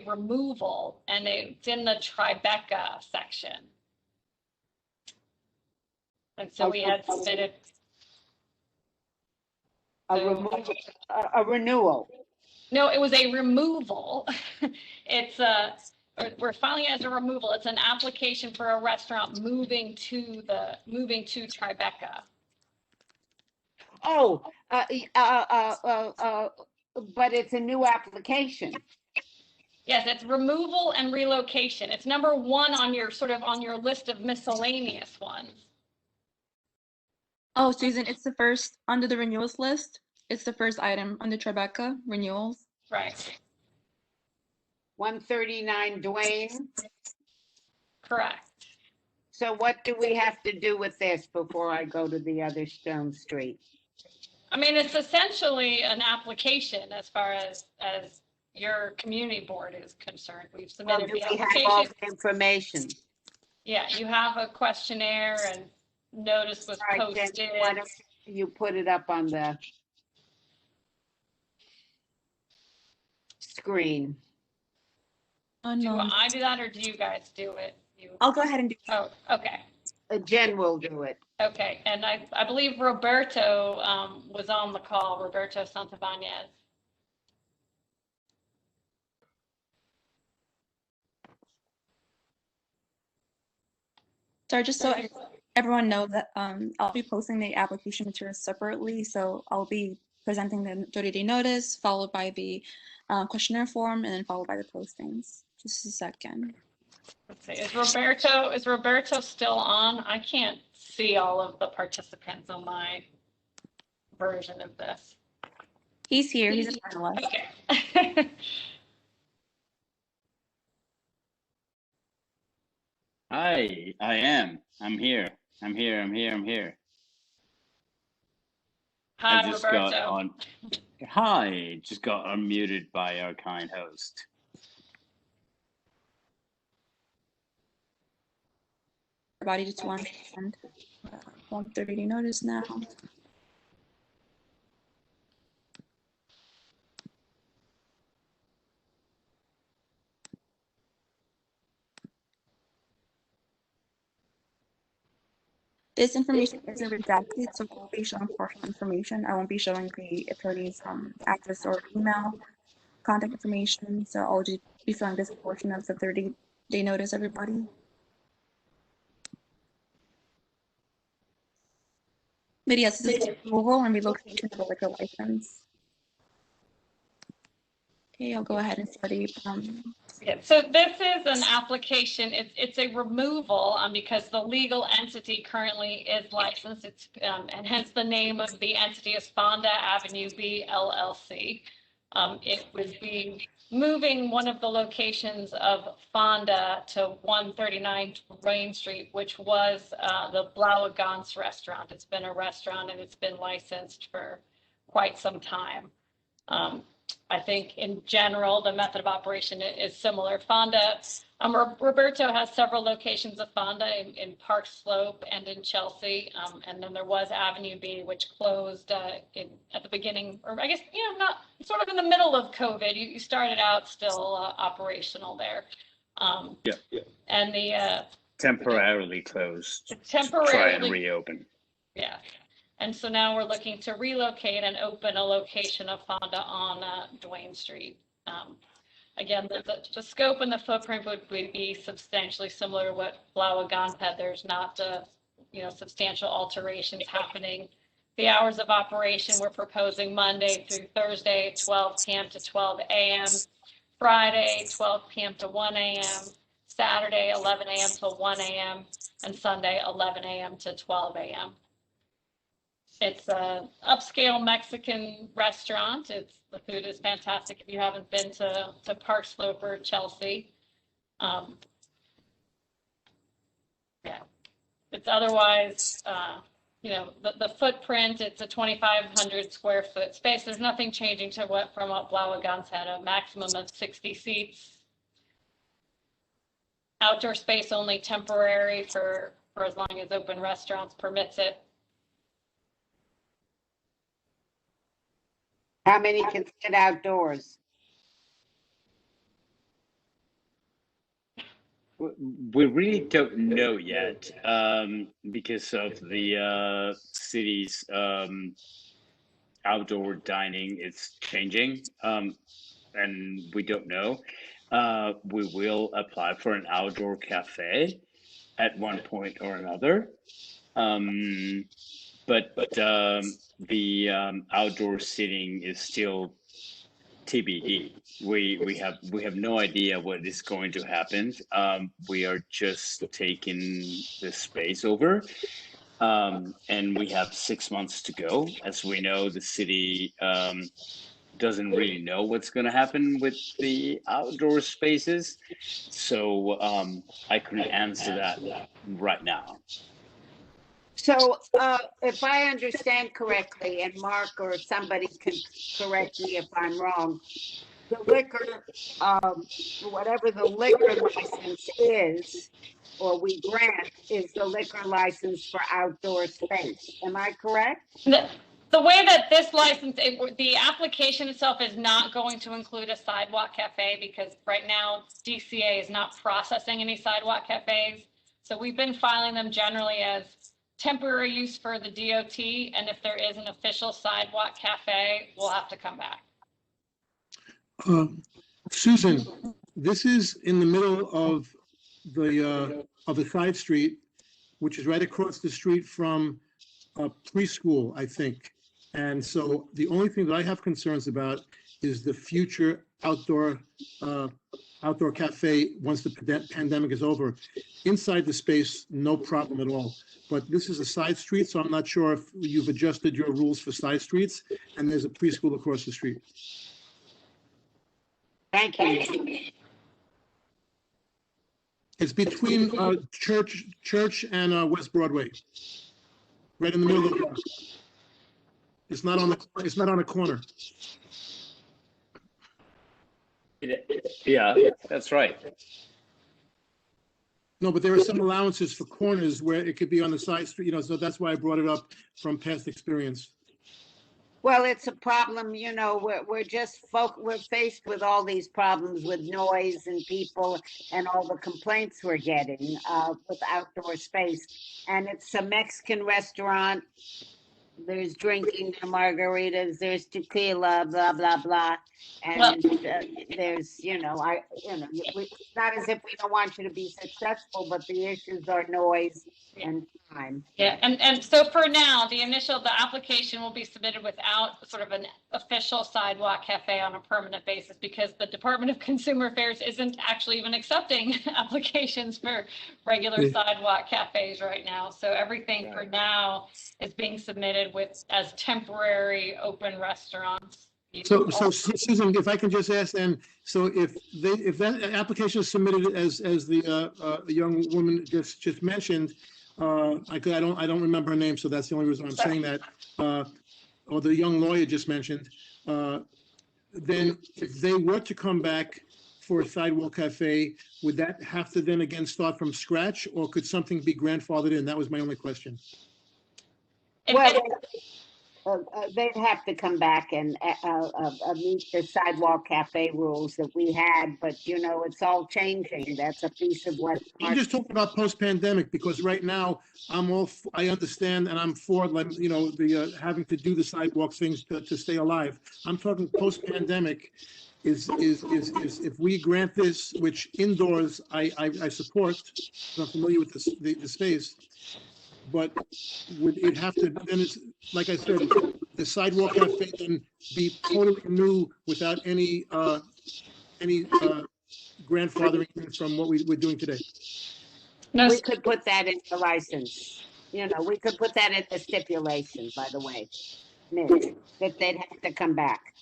removal, and it's in the Tribeca section. And so we had submitted. A renewal. No, it was a removal. It's we're filing it as a removal. It's an application for a restaurant moving to Tribeca. Oh, but it's a new application. Yes, it's removal and relocation. It's number one on your list of miscellaneous ones. Oh, Susan, it's the first under the renewals list. It's the first item under Tribeca renewals. Right. 139 Duane. Correct. So what do we have to do with this before I go to the other Stone Street? I mean, it's essentially an application as far as your community board is concerned. We've submitted Do the we have all application. the information? Yeah, you have a questionnaire and notice was All right, then, posted. why don't you put it up on the screen? Do I do that or do you guys do it? I'll go ahead and do it. Oh, okay. Jen will do it. Okay, and I believe Roberto was on the call, Roberto Santabanez. Sorry, just so everyone knows that I'll be posting the application materials separately. So I'll be presenting the 30-day notice, followed by the questionnaire form, and then followed by the postings. Just a second. Let's see, is Roberto still on? I can't see all of the participants on my version of this. He's here. He's a panelist. Okay. Hi, I am. I'm here. I'm here. Hi, I just Roberto. got on. Hi, just got unmuted by our kind host. Everybody just wants 1:30 notice now. This information isn't redacted, so I won't be showing partial information. I won't be showing the attorney's address or email, contact information. So I'll just be showing this portion of the 30-day notice, everybody. But yes, this is removal and relocation of the liquor license. Okay, I'll go ahead and start the Yeah, so this is an application, it's a removal because the legal entity currently is licensed, and hence the name of the entity is Fonda Avenue B LLC. It would be moving one of the locations of Fonda to 139 Rain Street, which was the Blaue Gans restaurant. It's been a restaurant and it's been licensed for quite some time. I think in general, the method of operation is similar. Fonda, Roberto has several locations of Fonda in Park Slope and in Chelsea. And then there was Avenue B, which closed at the beginning, or I guess, not sort of in the middle of COVID. You started out still operational there. Yeah. And the Temporarily closed. Temporarily. Try and reopen. Yeah. And so now we're looking to relocate and open a location of Fonda on Duane Street. Again, the scope and the footprint would be substantially similar to what Blaue Gans had. There's not substantial alterations happening. The hours of operation we're proposing Monday through Thursday, 12 p.m. to 12 a.m., Friday, 12 p.m. to 1 a.m., Saturday, 11 a.m. to 1 a.m., and Sunday, 11 a.m. to 12 a.m. It's a upscale Mexican restaurant. The food is fantastic if you haven't been to Park Slope or Chelsea. Yeah, it's otherwise, the footprint, it's a 2,500 square foot space. There's nothing changing from what Blaue Gans had, a maximum of 60 seats. Outdoor space only temporary for as long as open restaurants permits it. How many can sit outdoors? We really don't know yet because of the city's outdoor dining. It's changing, and we don't know. We will apply for an outdoor cafe at one point or another. But the outdoor seating is still TBD. We have no idea what is going to happen. We are just taking the space over, and we have 6 months to go. As we know, the city doesn't really know what's going to happen with the outdoor spaces, so I couldn't answer that right now. So if I understand correctly, and Mark or somebody can correct me if I'm wrong, the liquor, whatever the liquor license is, or we grant, is the liquor license for outdoor space. Am I correct? The way that this license, the application itself is not going to include a sidewalk cafe because right now DCA is not processing any sidewalk cafes. So we've been filing them generally as temporary use for the DOT, and if there is an official sidewalk cafe, we'll have to come back. Susan, this is in the middle of the side street, which is right across the street from a preschool, I think. And so the only thing that I have concerns about is the future outdoor outdoor cafe once the pandemic is over. Inside the space, no problem at all. But this is a side street, so I'm not sure if you've adjusted your rules for side streets, and there's a preschool across the street. Thank you. It's between Church and West Broadway, right in the middle of the park. It's not on a corner. Yeah, that's right. No, but there are some allowances for corners where it could be on the side street, so that's why I brought it up from past experience. Well, it's a problem, we're faced with all these problems with noise and people and all the complaints we're getting with outdoor space. And it's a Mexican restaurant. There's drinking, margaritas, there's tequila, blah, blah, blah. And there's, it's not as if we don't want you to be successful, but the issues are noise and time. Yeah, and so for now, the application will be submitted without sort of an official sidewalk cafe on a permanent basis because the Department of Consumer Affairs isn't actually even accepting applications for regular sidewalk cafes right now. So everything for now is being submitted as temporary open restaurants. So Susan, if I can just ask then, so if that application is submitted as the young woman just mentioned, I don't remember her name, so that's the only reason I'm saying that, or the young lawyer just mentioned, then if they were to come back for a sidewalk cafe, would that have to then again start from scratch, or could something be grandfathered in? That was my only question. Well, they'd have to come back and meet the sidewalk cafe rules that we had, but it's all changing. That's a piece of what. I'm just talking about post-pandemic because right now I understand and I'm for the having to do the sidewalk things to stay alive. I'm talking post-pandemic. Is if we grant this, which indoors I support, I'm familiar with the space. But would it have to, then it's, like I said, the sidewalk cafe then be totally new without any grandfathering from what we're doing today? We could put that in the license. We could put that in the stipulation, by the way, that they'd have to come back.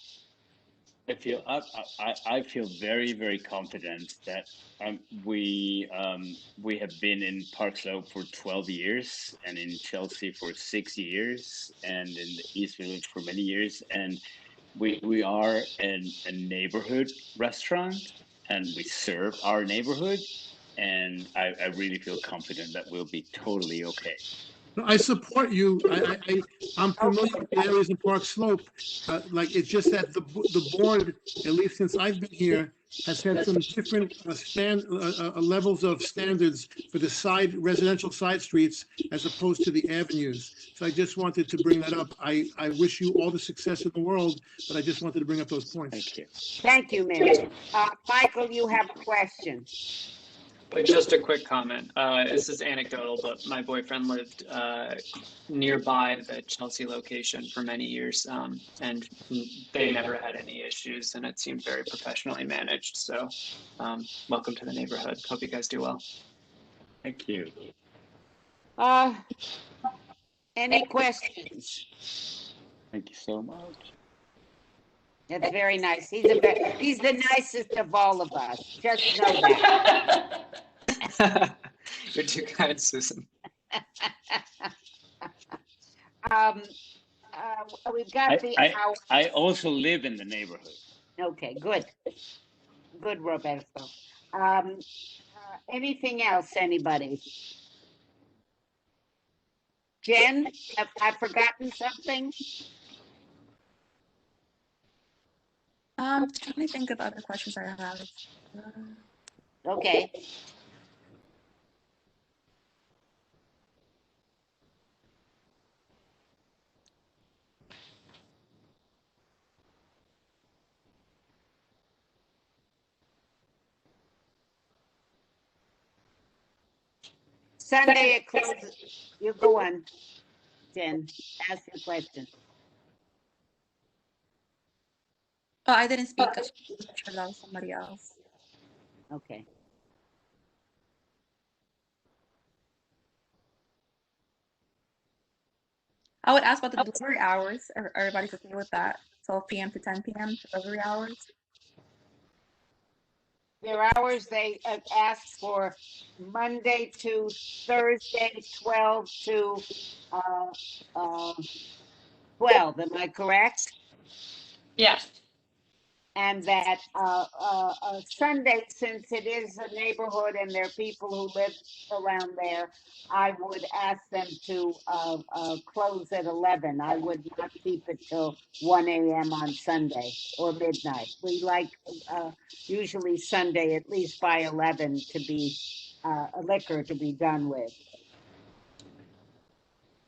I feel very, very confident that we have been in Park Slope for 12 years and in Chelsea for 6 years and in the East Village for many years. And we are a neighborhood restaurant and we serve our neighborhood. And I really feel confident that we'll be totally okay. I support you. I'm familiar with the areas in Park Slope. It's just that the board, at least since I've been here, has had some different levels of standards for the residential side streets as opposed to the avenues. So I just wanted to bring that up. I wish you all the success in the world, but I just wanted to bring up those points. Thank you. Thank you, Mary. Michael, you have a question. Just a quick comment. This is anecdotal, but my boyfriend lived nearby the Chelsea location for many years, and they never had any issues, and it seemed very professionally managed. So, welcome to the neighborhood. Hope you guys do well. Thank you. Any questions? Thank you so much. That's very nice. He's the nicest of all of us. Just know that. You're too kind, Susan. We've got I also live in the neighborhood. Okay, good. Good, Roberto. Anything else, anybody? Jen, have I forgotten something? Trying to think of other questions I have. Okay. Sunday it closes. You go on, Jen. Ask your question. Oh, I didn't speak. I'm sure that was somebody else. Okay. I would ask about the delivery hours. Everybody's okay with that? 12 p.m. to 10 p.m. delivery hours. Their hours, they ask for Monday to Thursday, 12 to 12. Am I correct? Yes. And that Sunday, since it is a neighborhood and there are people who live around there, I would ask them to close at 11. I would not keep it till 1 a.m. on Sunday or midnight. We like usually Sunday at least by 11 to be a liquor to be done with.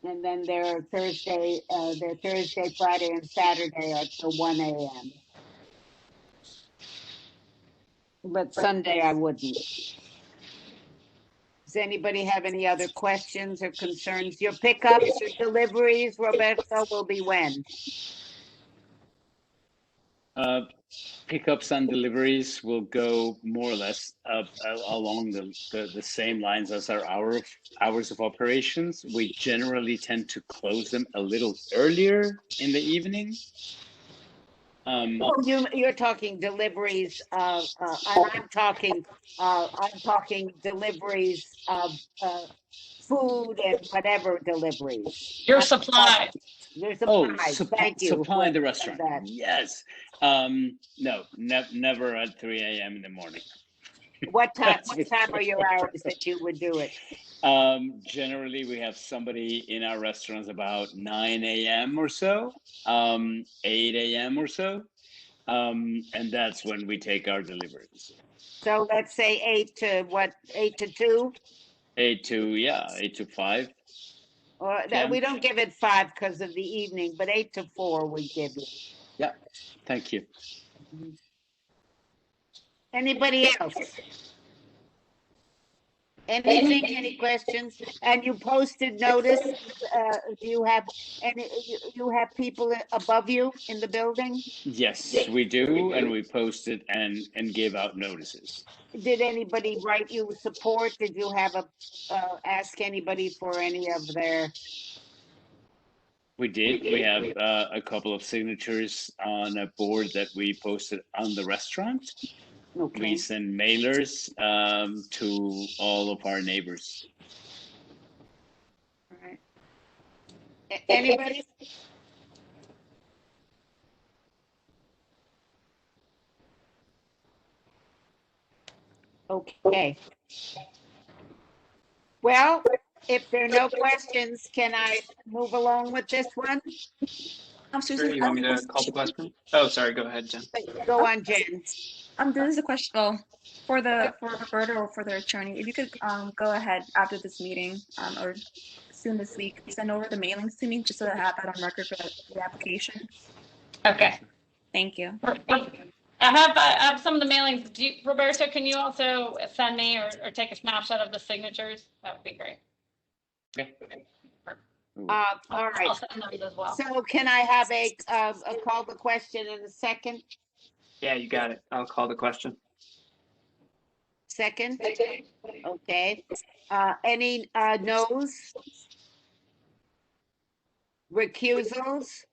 And then their Thursday, Friday, and Saturday are till 1 a.m. But Sunday I wouldn't. Does anybody have any other questions or concerns? Your pickups or deliveries, Roberto, will be when? Pickups and deliveries will go more or less along the same lines as our hours of operations. We generally tend to close them a little earlier in the evening. You're talking deliveries of, I'm talking deliveries of food and whatever deliveries. Your supplies. Your Oh, supplies. Thank you. supply in the Whoever restaurant. said that. Yes. No, never at 3 a.m. in the morning. What time That's are your hours that you would do it? Generally, we have somebody in our restaurants about 9 a.m. or so, 8 a.m. or so. And that's when we take our deliveries. So let's say 8 to 2? 8 to 5. Or we don't give it 5 because of the evening, but 8 to 4 we give you. Yeah, thank you. Anybody else? Anything, any questions? And you posted notice, do you have you have people above you in the building? Yes, we do, and we posted and gave out notices. Did anybody write you support? Did you have ask anybody for any of their? We did. We have a couple of signatures on a board that we posted on the restaurant. Okay. We send mailers to all of our neighbors. All right. Anybody? Okay. Well, if there are no questions, can I move along with this one? Sure, you want me to call the question? Oh, sorry, go ahead, Jen. Go on, Jen. This is a question, for Roberto or for the attorney, if you could go ahead after this meeting or soon this week, send over the mailings to me just so that I have that on record for the application. Okay. Thank you. I have some of the mailings. Roberto, can you also send me or take a snapshot of the signatures? That would be great. Okay. All I'll right. send those as well. So can I have a call the question in a second? Yeah, you got it. I'll call the question. Second? Okay. Any no's? Recusals?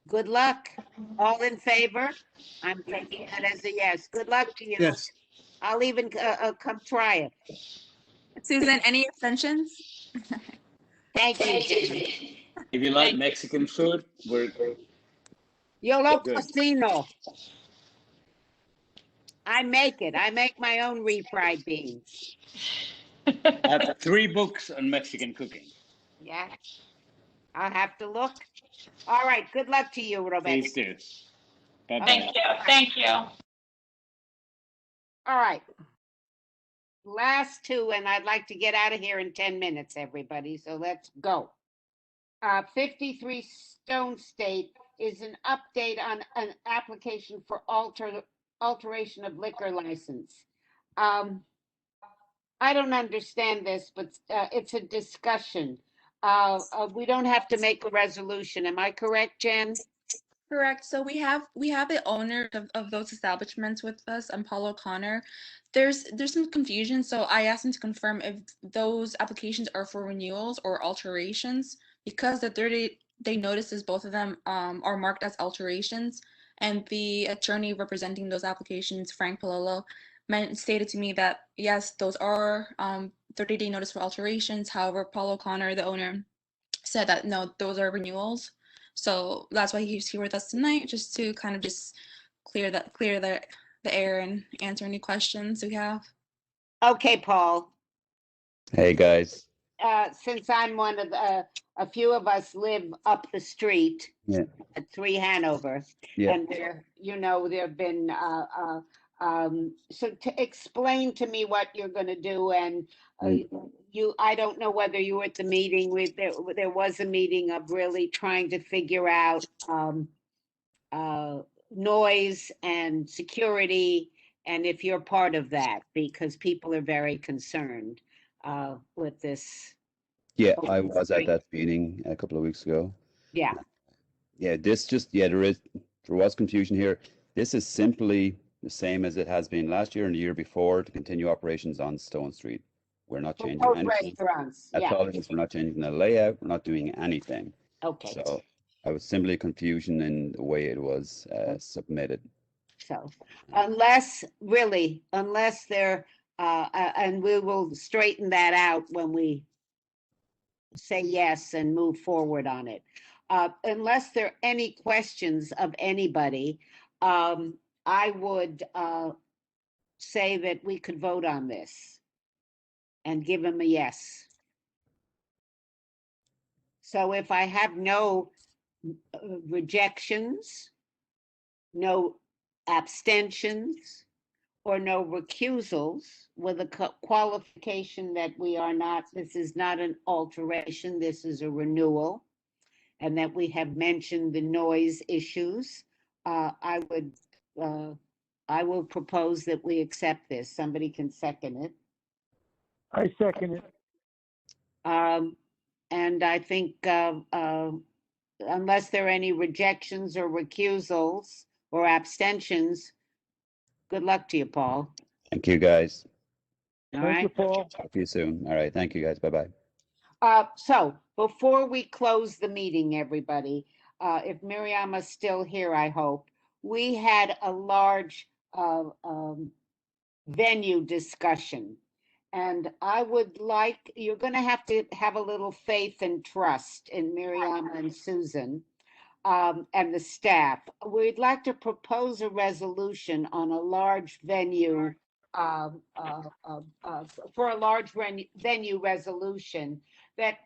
Good luck. All in favor? I'm taking that as a yes. Good luck to you. Yes. I'll even come try it. Susan, any extensions? Thank you. If you like Mexican food, we're Yo lo good. cocino. I make it. I make my own refried beans. I have 3 books on Mexican cooking. Yeah. I'll have to look. All right. Good luck to you, Roberto. Please do. Bye-bye. Thank you. Thank you. All right. Last 2, and I'd like to get out of here in 10 minutes, everybody. So let's go. 53 Stone State is an update on an application for alteration of liquor license. I don't understand this, but it's a discussion. We don't have to make a resolution. Am I correct, Jen? Correct. So we have the owner of those establishments with us, Paul O'Connor. There's some confusion, so I asked him to confirm if those applications are for renewals or alterations, because the 30-day notices, both of them are marked as alterations, and the attorney representing those applications, Frank Palolo, stated to me that yes, those are 30-day notice for alterations. However, Paul O'Connor, the owner, said that no, those are renewals. So that's why he's here with us tonight, just to kind of just clear the air and answer any questions we have. Okay, Paul. Hey, guys. Since I'm one of a few of us live up the street Yeah. at 3 Hanover, Yeah. and there have been so to explain to me what you're going to do, and I don't know whether you were at the meeting. There was a meeting of really trying to figure out noise and security, and if you're part of that, because people are very concerned with this. Yeah, I was at that meeting a couple of weeks ago. Yeah. Yeah, there was confusion here. This is simply the same as it has been last year and the year before, to continue operations on Stone Street. We're not changing Both anything. restaurants, That's yeah. all it is. We're not changing the layout. We're not doing anything. Okay. So I was simply confusion in the way it was submitted. So unless they're, and we will straighten that out when we say yes and move forward on it. Unless there are any questions of anybody, I would say that we could vote on this and give him a yes. So if I have no rejections, no abstentions, or no recusals, with a qualification that this is not an alteration, this is a renewal, and that we have mentioned the noise issues, I will propose that we accept this. Somebody can second it. I second it. And I think unless there are any rejections or recusals or abstentions, good luck to you, Paul. Thank you, guys. All right. Paul. Talk to you soon. All right. Thank you, guys. Bye-bye. So before we close the meeting, everybody, if Miriama's still here, I hope, we had a large venue discussion. And I would like, you're going to have a little faith and trust in Miriama and Susan and the staff. We'd like to propose a resolution on a large venue for a large venue resolution that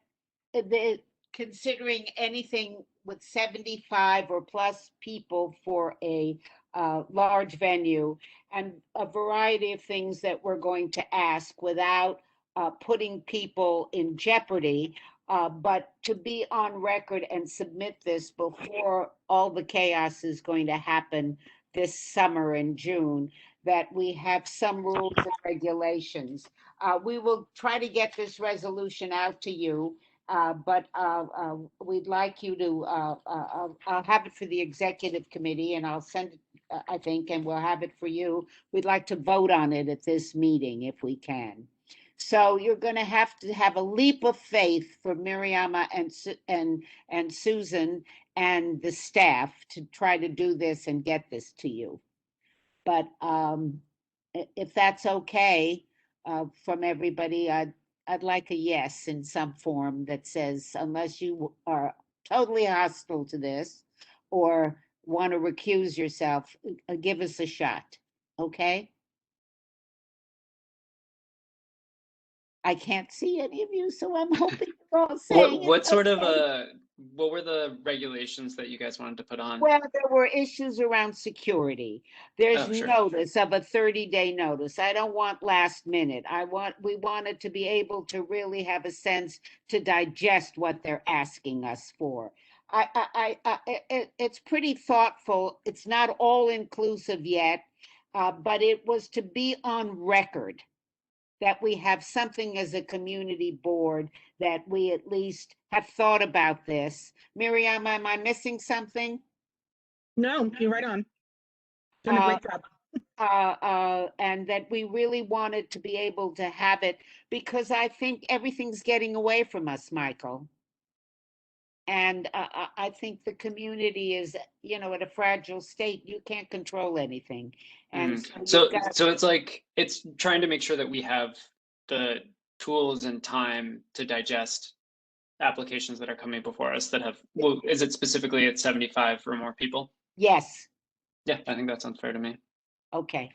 considering anything with 75 or plus people for a large venue, and a variety of things that we're going to ask without putting people in jeopardy, but to be on record and submit this before all the chaos is going to happen this summer in June, that we have some rules and regulations. We will try to get this resolution out to you, but we'd like you to, I'll have it for the executive committee, and I'll send it, I think, and we'll have it for you. We'd like to vote on it at this meeting if we can. So you're going to have a leap of faith for Miriama and Susan and the staff to try to do this and get this to you. But if that's okay from everybody, I'd like a yes in some form that says, unless you are totally hostile to this or want to recuse yourself, give us a shot, okay? I can't see any of you, so I'm hoping you're all saying What it's sort okay. of what were the regulations that you guys wanted to put on? Well, there were issues around security. There's Oh, sure. notice of a 30-day notice. I don't want last minute. We wanted to be able to really have a sense to digest what they're asking us for. It's pretty thoughtful. It's not all inclusive yet, but it was to be on record that we have something as a community board that we at least have thought about this. Miriam, am I missing something? No, you're right on. Doing a great job. And that we really wanted to be able to have it because I think everything's getting away from us, Michael. And I think the community is, you know, at a fragile state. You can't control anything. And So it's like, it's trying to make sure that we have the tools and time to digest applications that are coming before us that have, well, is it specifically at 75 or more people? Yes. Yeah, I think that sounds fair to me. Okay.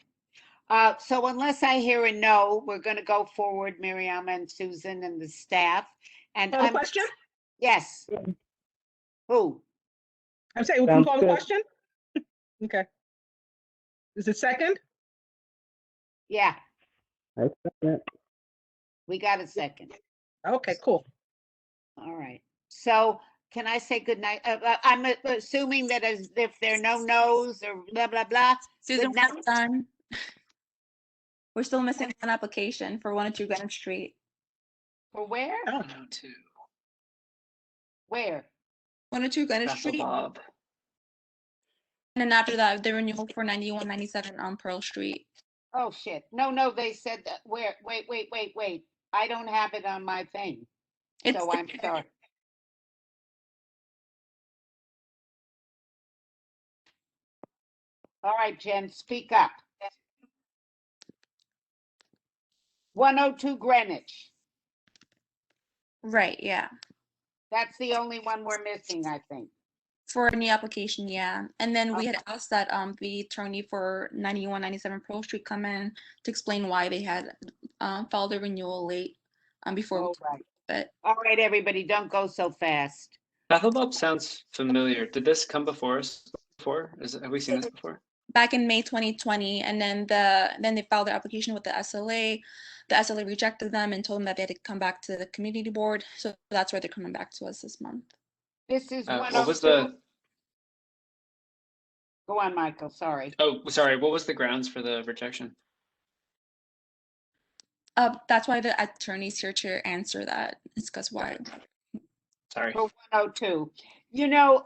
So unless I hear a no, we're going to go forward, Miriam and Susan and the staff. And Call the question? Yes. Who? I'm saying we can call the question? Okay. Is it second? Yeah, I second. we got a second. Okay, cool. All right. So can I say good night? I'm assuming that as if there are no no's or blah, blah, blah. Susan, good night. we're not done. We're still missing one application for 102 Greenwich Street. For where? Oh. 102. Where? 102 Greenwich Castle Street. Bob. And then after that, the renewal for 9197 on Pearl Street. Oh, shit. No, they said that. Where? Wait. I don't have it on my thing. So I'm sorry. All right, Jen, speak up. 102 Greenwich. Right, yeah. That's the only one we're missing, I think. For a new application, yeah. And then we had asked that the attorney for 9197 Pearl Street come in to explain why they had filed the renewal late before. All right. All right, everybody, don't go so fast. Bethel Bob sounds familiar. Did this come before us before? Have we seen this before? Back in May 2020, and then they filed their application with the SLA. The SLA rejected them and told them that they had to come back to the community board. So that's why they're coming back to us this month. This is What was the? Go on, Michael, sorry. Oh, sorry. What was the grounds for the rejection? That's why the attorney's here to answer that. It's because why. Sorry. For 102. You know,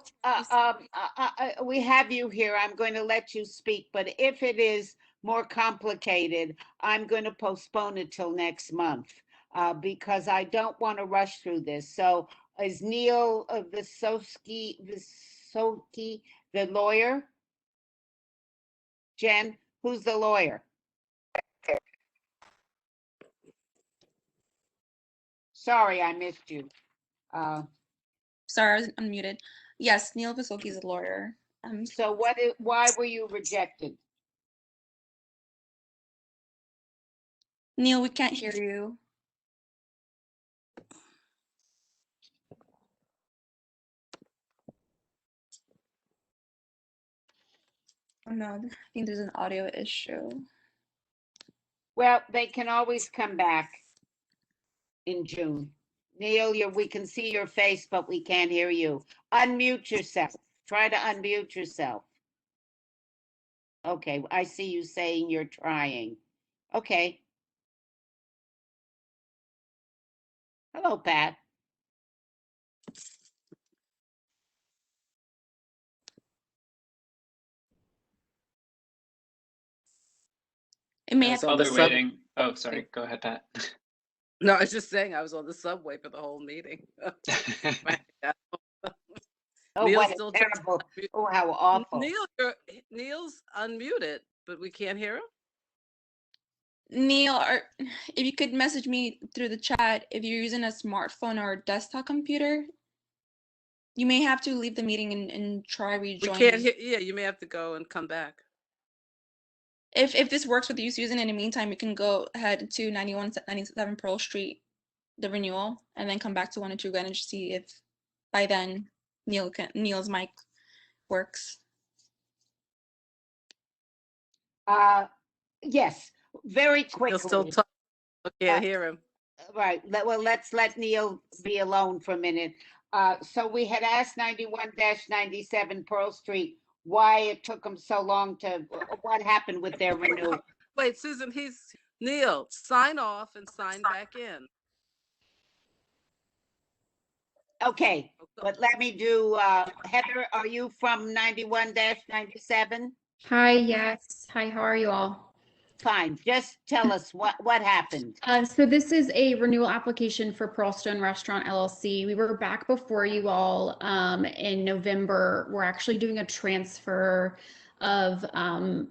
we have you here. I'm going to let you speak, but if it is more complicated, I'm going to postpone it till next month because I don't want to rush through this. So is Neil Visocki the lawyer? Jen, who's the lawyer? Sorry, I missed you. Sorry, I was unmuted. Yes, Neil Visocki is a lawyer. So why were you rejected? Neil, we can't hear you. Oh no, I think there's an audio issue. Well, they can always come back in June. Neil, we can see your face, but we can't hear you. Unmute yourself. Try to unmute yourself. Okay, I see you saying you're trying. Okay. Hello, Pat. It may While have they're waiting. Oh, sorry. Go ahead, Pat. No, I was just saying I was on the subway for the whole meeting. Oh, Neil's what a still terrible, oh, how awful. Neil's unmuted, but we can't hear him. Neil, if you could message me through the chat, if you're using a smartphone or a desktop computer, you may have to leave the meeting and try rejoining. We can't hear. Yeah, you may have to go and come back. If this works with you, Susan, in the meantime, you can go ahead to 9197 Pearl Street, the renewal, and then come back to 102 Greenwich to see if by then Neil's mic works. Yes, very quickly. He'll still talk. I can't hear him. Right. Well, let's let Neil be alone for a minute. So we had asked 91-97 Pearl Street why it took them so long what happened with their renewal. Wait, Susan, Neil, sign off and sign back in. Okay, but let me do, Heather, are you from 91-97? Hi, yes. Hi, how are you all? Fine, just tell us what happened. So this is a renewal application for Pearlstone Restaurant LLC. We were back before you all in November. We're actually doing a transfer of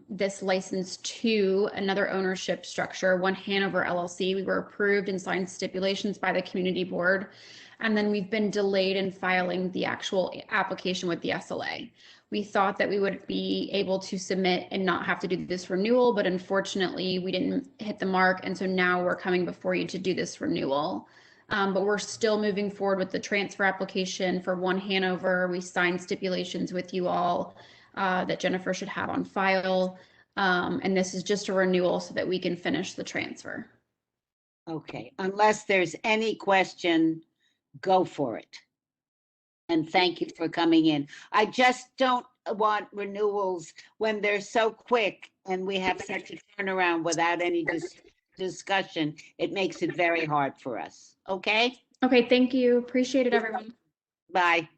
this license to another ownership structure, One Hanover LLC. We were approved and signed stipulations by the community board. And then we've been delayed in filing the actual application with the SLA. We thought that we would be able to submit and not have to do this renewal, but unfortunately we didn't hit the mark. And so now we're coming before you to do this renewal. But we're still moving forward with the transfer application for One Hanover. We signed stipulations with you all that Jennifer should have on file. And this is just a renewal so that we can finish the transfer. Okay, unless there's any question, go for it. And thank you for coming in. I just don't want renewals when they're so quick and we have such a turnaround without any discussion. It makes it very hard for us. Okay? Okay, thank you. Appreciate it, everyone. Bye.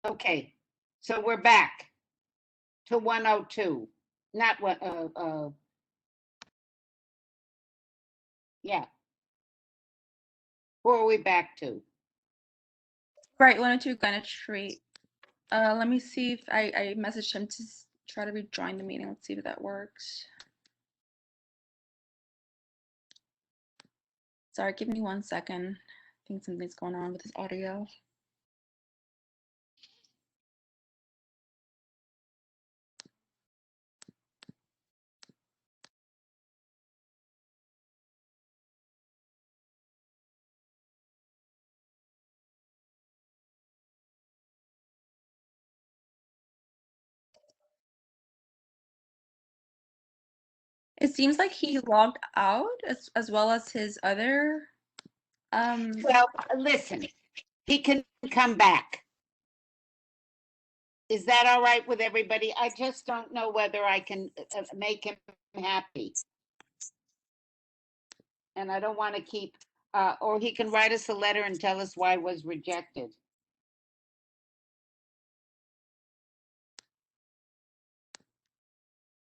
Okay, so we're back to 102, not what, yeah. Who are we back to? Right, 102 Greenwich Street. Let me see if I messaged him to try to rejoin the meeting. Let's see if that works. Sorry, give me 1 second. I think something's going on with his audio. It seems like he logged out as well as his other. Well, listen, he can come back. Is that all right with everybody? I just don't know whether I can make him happy. And I don't want to keep, or he can write us a letter and tell us why it was rejected.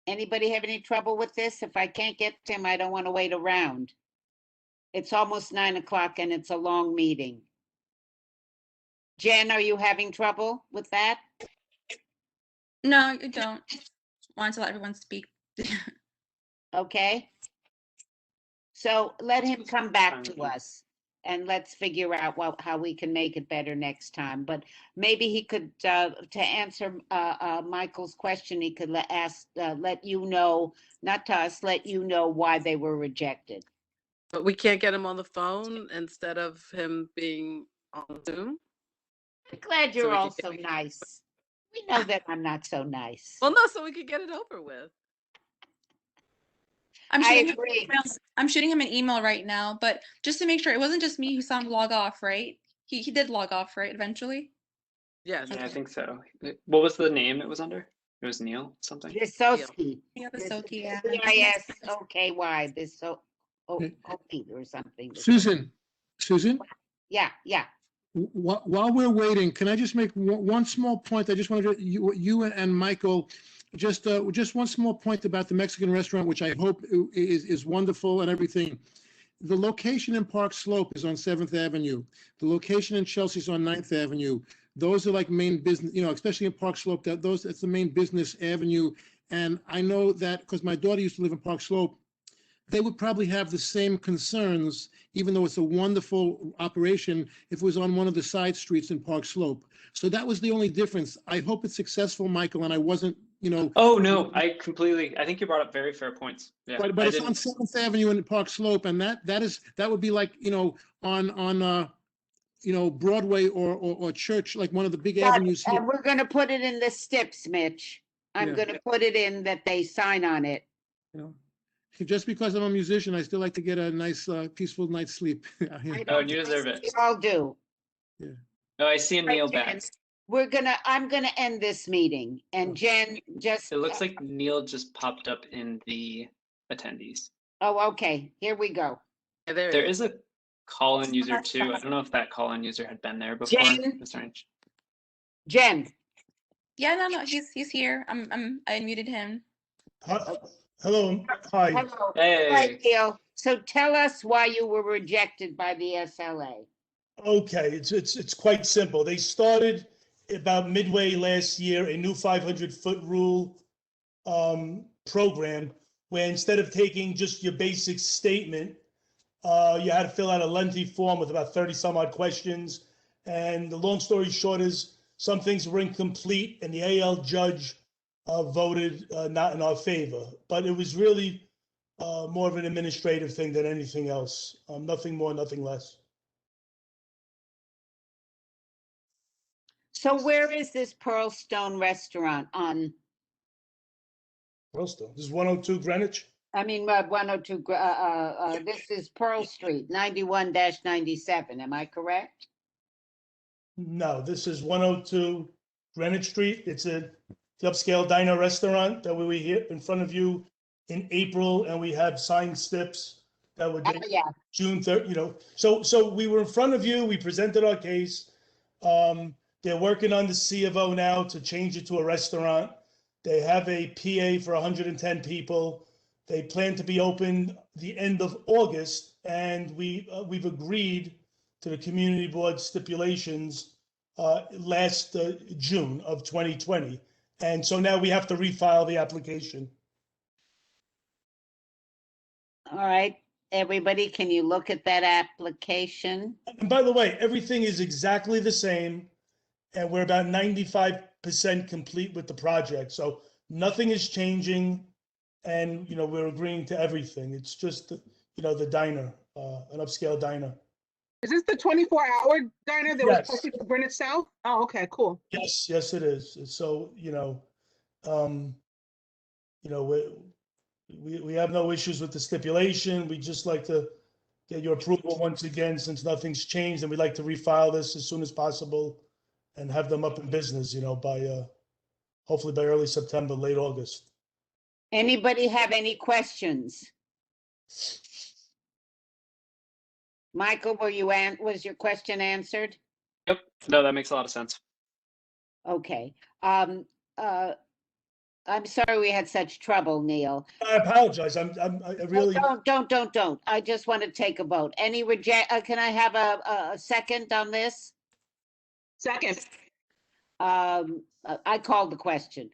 Anybody have any trouble with this? If I can't get to him, I don't want to wait around. It's almost 9 o'clock and it's a long meeting. Jen, are you having trouble with that? No, I don't. Want to let everyone speak. Okay. So let him come back to us and let's figure out how we can make it better next time. But maybe he could, to answer Michael's question, he could let you know, not to us, let you know why they were rejected. But we can't get him on the phone instead of him being on Zoom? I'm glad So you're we all can so nice. We know that I'm not so nice. Well, no, so we could get it over with. I'm I shooting, agree. I'm shooting him an email right now, but just to make sure, it wasn't just me who saw him log off, right? He did log off, right, eventually? Yes. Yeah, I think so. What was the name it was under? It was Neil something? Vissoky. Yeah, Vissoky, yeah. Vissoky, Vissoky or something. Susan, Yeah. while we're waiting, can I just make one small point? I just wanted to, you and Michael, just one small point about the Mexican restaurant, which I hope is wonderful and everything. The location in Park Slope is on 7th Avenue. The location in Chelsea is on 9th Avenue. Those are like main business, especially in Park Slope, that's the main business avenue. And I know that because my daughter used to live in Park Slope, they would probably have the same concerns, even though it's a wonderful operation, if it was on one of the side streets in Park Slope. So that was the only difference. I hope it's successful, Michael, and I wasn't, Oh, no, I think you brought up very fair points. Yeah, but it's on 7th Avenue in Park Slope, and that would be like, on Broadway or Church, like one of the big avenues here. And we're gonna put it in the steps, Mitch. I'm Yeah. gonna put it in that they sign on it. Just because I'm a musician, I still like to get a nice, peaceful night's sleep. Oh, you deserve it. We all do. No, I see Neil Jen, back. I'm gonna end this meeting, and Jen, just. It looks like Neil just popped up in the attendees. Oh, okay, here we go. There is a call-in user too. I don't know if that call-in user had been there before. Jen? Mr. Inch. Jen, Yeah, no, he's here. I unmuted him. Hello, hi. hello. Hey. Hi, Neil. So tell us why you were rejected by the SLA. Okay, it's quite simple. They started about midway last year a new 500-foot rule program where instead of taking just your basic statement, you had to fill out a lengthy form with about 30 some odd questions. And the long story short is some things were incomplete and the AL judge voted not in our favor. But it was really more of an administrative thing than anything else. Nothing more, nothing less. So where is this Pearl Stone restaurant on, Pearlstone. This is 102 Greenwich? 102, this is Pearl Street, 91-97, am I correct? No, this is 102 Greenwich Street. It's the upscale diner restaurant that we were here in front of you in April, and we have signed snips that were dated Yeah. June 3rd, So we were in front of you, we presented our case. They're working on the C of O now to change it to a restaurant. They have a PA for 110 people. They plan to be open the end of August, and we've agreed to the community board stipulations last June of 2020. And so now we have to refile the application. All right, everybody, can you look at that application? And by the way, everything is exactly the same, and we're about 95% complete with the project. So nothing is changing, and we're agreeing to everything. It's just the diner, an upscale diner. Is this the 24-hour diner that Yes. was posted to Greenwich South? Oh, okay, cool. Yes, it is. So we have no issues with the stipulation. We just like to get your approval once again, since nothing's changed, and we'd like to refile this as soon as possible and have them up in business, by hopefully by early September, late August. Anybody have any questions? Michael, was your question answered? Yep. No, that makes a lot of sense. Okay. I'm sorry we had such trouble, Neil. I apologize. I really. Don't. I just want to take a vote. Can I have a second on this? Second. I called the question.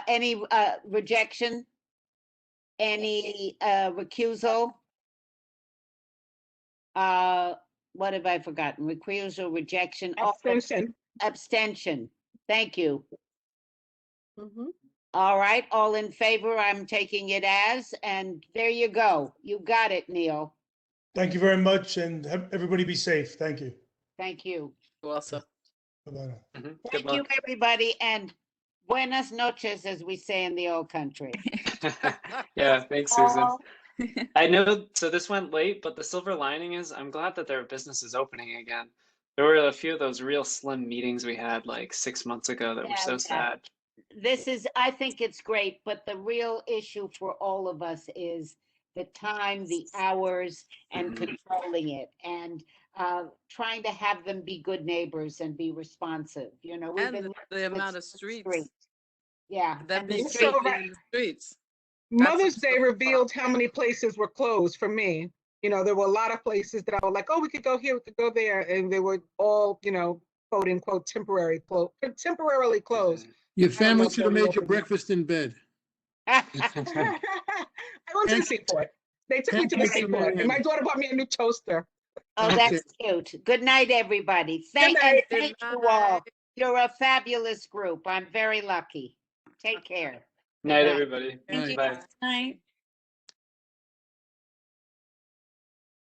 Any rejection? Any recusal? What have I forgotten? Recusal, rejection? Abstention. Abstention. Thank you. All right, all in favor, I'm taking it as, and there you go. You got it, Neil. Thank you very much, and everybody be safe. Thank you. Thank you. You also. Bye-bye. Thank you, everybody, and buenas noches, as we say in the old country. Yeah, thanks, Susan. I know, so this went late, but the silver lining is I'm glad that their business is opening again. There were a few of those real slim meetings we had like 6 months ago that were so sad. I think it's great, but the real issue for all of us is the time, the hours, and controlling it, and trying to have them be good neighbors and be responsive. We've And been the amount of streets. Yeah. Them and the being street- in the streets. Mother's Day revealed how many places were closed for me. There were a lot of places that I was like, oh, we could go here, we could go there. And they were all, quote unquote, temporarily closed. Your family should have made your breakfast in bed. I went to the seaport. They took me to the seaport. And my daughter bought me a new toaster. Oh, that's cute. Good night, everybody. Thank you all. You're a fabulous group. I'm very lucky. Take care. Night, everybody. Thank you. Bye. Night.